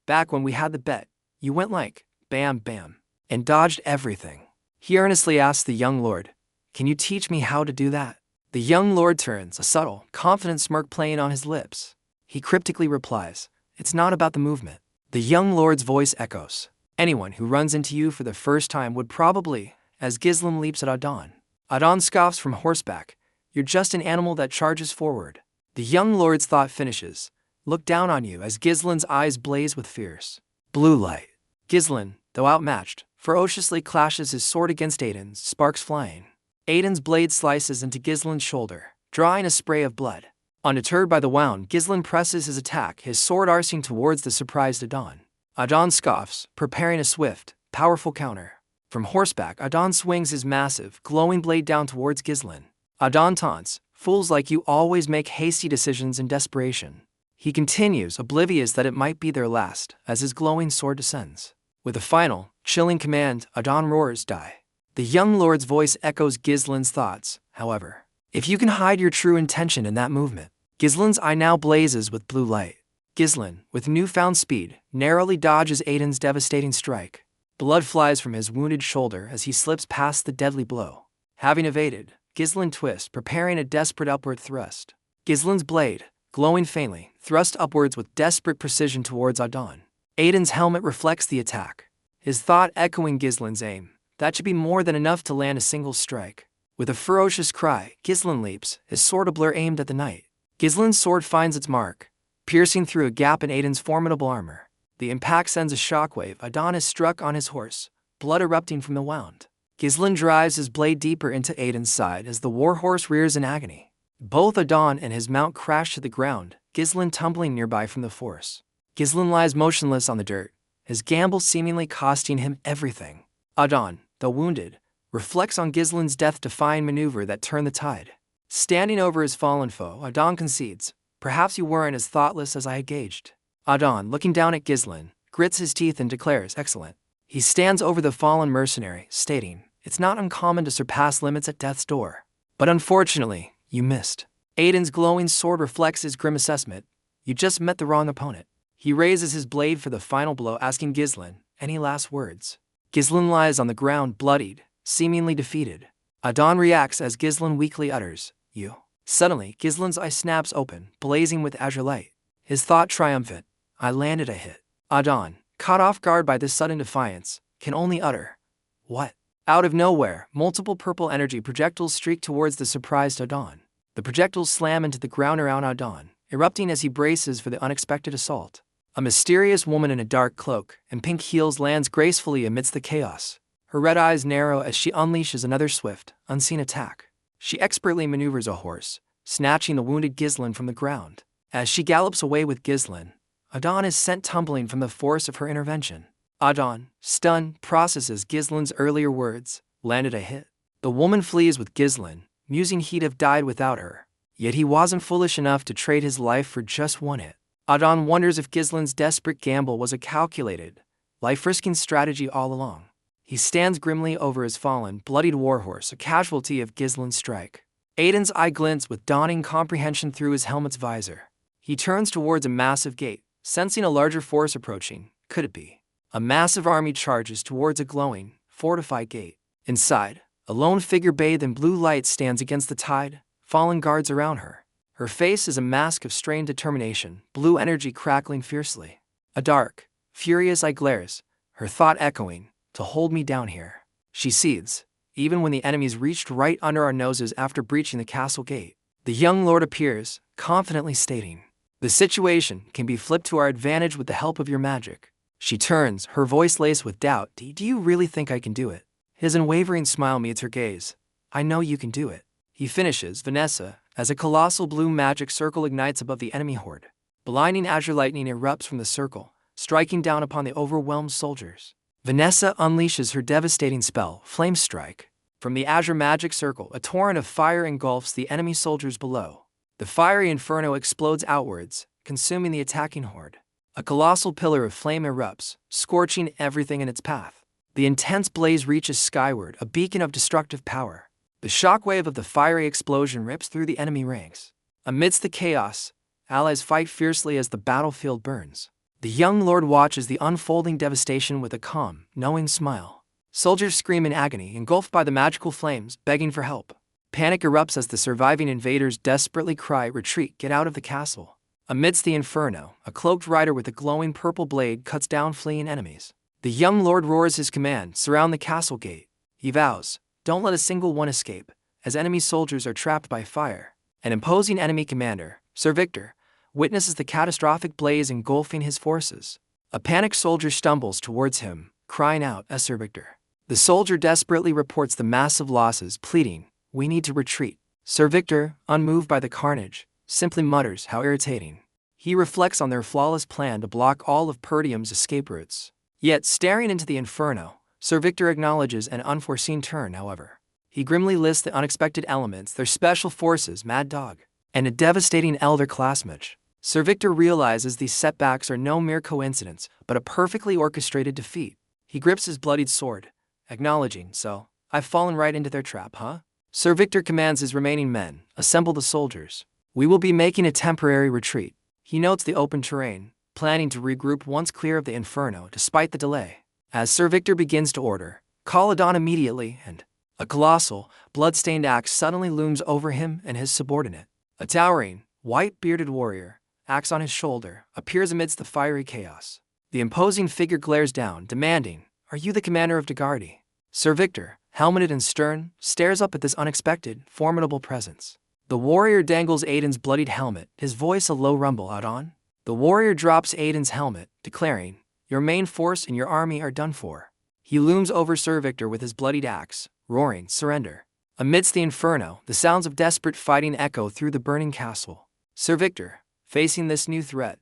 Back when we had the bet, you went like, bam bam, and dodged everything." He earnestly asks the young lord, "Can you teach me how to do that?" The young lord turns, a subtle, confident smirk playing on his lips. He cryptically replies, "It's not about the movement." The young lord's voice echoes, "Anyone who runs into you for the first time would probably," as Ghislain leaps at Idun. Idun scoffs from horseback, "You're just an animal that charges forward." The young lord's thought finishes, "Look down on you," as Ghislain's eyes blaze with fierce blue light. Ghislain, though outmatched, ferociously clashes his sword against Idun's, sparks flying. Idun's blade slices into Ghislain's shoulder, drawing a spray of blood. Undeterred by the wound, Ghislain presses his attack, his sword arcing towards the surprised Idun. Idun scoffs, preparing a swift, powerful counter. From horseback, Idun swings his massive, glowing blade down towards Ghislain. Idun taunts, "Fools like you always make hasty decisions in desperation." He continues, oblivious that it might be their last, as his glowing sword descends. With a final, chilling command, Idun roars, "Die." The young lord's voice echoes Ghislain's thoughts, however. "If you can hide your true intention in that movement." Ghislain's eye now blazes with blue light. Ghislain, with newfound speed, narrowly dodges Idun's devastating strike. Blood flies from his wounded shoulder as he slips past the deadly blow. Having evaded, Ghislain twists, preparing a desperate upward thrust. Ghislain's blade, glowing faintly, thrust upwards with desperate precision towards Idun. Idun's helmet reflects the attack, his thought echoing Ghislain's aim. That should be more than enough to land a single strike. With a ferocious cry, Ghislain leaps, his sword a blur aimed at the knight. Ghislain's sword finds its mark, piercing through a gap in Idun's formidable armor. The impact sends a shockwave. Idun is struck on his horse, blood erupting from the wound. Ghislain drives his blade deeper into Idun's side as the warhorse rears in agony. Both Idun and his mount crash to the ground, Ghislain tumbling nearby from the force. Ghislain lies motionless on the dirt, his gamble seemingly costing him everything. Idun, though wounded, reflects on Ghislain's death-defying maneuver that turned the tide. Standing over his fallen foe, Idun concedes, "Perhaps you weren't as thoughtless as I had gauged." Idun, looking down at Ghislain, grits his teeth and declares, "Excellent." He stands over the fallen mercenary, stating, "It's not uncommon to surpass limits at death's door. But unfortunately, you missed." Idun's glowing sword reflects his grim assessment, "You just met the wrong opponent." He raises his blade for the final blow, asking Ghislain, "Any last words?" Ghislain lies on the ground, bloodied, seemingly defeated. Idun reacts as Ghislain weakly utters, "You." Suddenly, Ghislain's eye snaps open, blazing with azure light. His thought triumphant, "I landed a hit." Idun, caught off guard by this sudden defiance, can only utter, "What?" Out of nowhere, multiple purple energy projectiles streak towards the surprised Idun. The projectiles slam into the ground around Idun, erupting as he braces for the unexpected assault. A mysterious woman in a dark cloak and pink heels lands gracefully amidst the chaos. Her red eyes narrow as she unleashes another swift, unseen attack. She expertly maneuvers a horse, snatching the wounded Ghislain from the ground. As she gallops away with Ghislain, Idun is sent tumbling from the force of her intervention. Idun, stunned, processes Ghislain's earlier words, landed a hit. The woman flees with Ghislain, musing he'd have died without her. Yet he wasn't foolish enough to trade his life for just one hit. Idun wonders if Ghislain's desperate gamble was a calculated, life-risking strategy all along. He stands grimly over his fallen, bloodied warhorse, a casualty of Ghislain's strike. Idun's eye glints with dawning comprehension through his helmet's visor. He turns towards a massive gate, sensing a larger force approaching. Could it be? A massive army charges towards a glowing, fortified gate. Inside, a lone figure bathed in blue light stands against the tide, fallen guards around her. Her face is a mask of strained determination, blue energy crackling fiercely. A dark, furious eye glares, her thought echoing, "To hold me down here." She seethes, even when the enemies reached right under our noses after breaching the castle gate. The young lord appears, confidently stating, "The situation can be flipped to our advantage with the help of your magic." She turns, her voice laced with doubt. Do you really think I can do it?" His unwavering smile meets her gaze. "I know you can do it." He finishes, Vanessa, as a colossal blue magic circle ignites above the enemy horde. Blinding azure lightning erupts from the circle, striking down upon the overwhelmed soldiers. Vanessa unleashes her devastating spell, Flame Strike. From the azure magic circle, a torrent of fire engulfs the enemy soldiers below. The fiery inferno explodes outwards, consuming the attacking horde. A colossal pillar of flame erupts, scorching everything in its path. The intense blaze reaches skyward, a beacon of destructive power. The shockwave of the fiery explosion rips through the enemy ranks. Amidst the chaos, allies fight fiercely as the battlefield burns. The young lord watches the unfolding devastation with a calm, knowing smile. Soldiers scream in agony, engulfed by the magical flames, begging for help. Panic erupts as the surviving invaders desperately cry, "Retreat, get out of the castle." Amidst the inferno, a cloaked rider with a glowing purple blade cuts down fleeing enemies. The young lord roars his command, "Surround the castle gate." He vows, "Don't let a single one escape," as enemy soldiers are trapped by fire. An imposing enemy commander, Sir Victor, witnesses the catastrophic blaze engulfing his forces. A panicked soldier stumbles towards him, crying out, Sir Victor." The soldier desperately reports the massive losses, pleading, "We need to retreat." Sir Victor, unmoved by the carnage, simply mutters, "How irritating." He reflects on their flawless plan to block all of Perdium's escape routes. Yet, staring into the inferno, Sir Victor acknowledges an unforeseen turn, however. He grimly lists the unexpected elements, their special forces, Mad Dog, and a devastating elder classmate. Sir Victor realizes these setbacks are no mere coincidence, but a perfectly orchestrated defeat. He grips his bloodied sword, acknowledging, "So, I've fallen right into their trap, huh?" Sir Victor commands his remaining men, "Assemble the soldiers. We will be making a temporary retreat." He notes the open terrain, planning to regroup once clear of the inferno despite the delay. As Sir Victor begins to order, "Call Idun immediately," and a colossal, blood-stained axe suddenly looms over him and his subordinate. A towering, white-bearded warrior, axe on his shoulder, appears amidst the fiery chaos. The imposing figure glares down, demanding, "Are you the commander of Dagardi?" Sir Victor, helmeted and stern, stares up at this unexpected, formidable presence. The warrior dangles Idun's bloodied helmet, his voice a low rumble, "Idun?" The warrior drops Idun's helmet, declaring, "Your main force and your army are done for." He looms over Sir Victor with his bloodied axe, roaring, "Surrender." Amidst the inferno, the sounds of desperate fighting echo through the burning castle. Sir Victor, facing this new threat,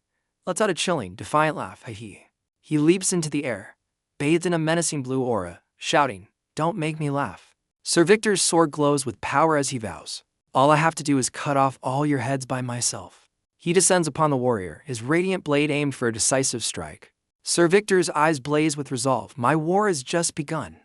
lets out a chilling, defiant laugh, "He." He leaps into the air, bathed in a menacing blue aura, shouting, "Don't make me laugh." Sir Victor's sword glows with power as he vows, "All I have to do is cut off all your heads by myself." He descends upon the warrior, his radiant blade aimed for a decisive strike. Sir Victor's eyes blaze with resolve, "My war has just begun."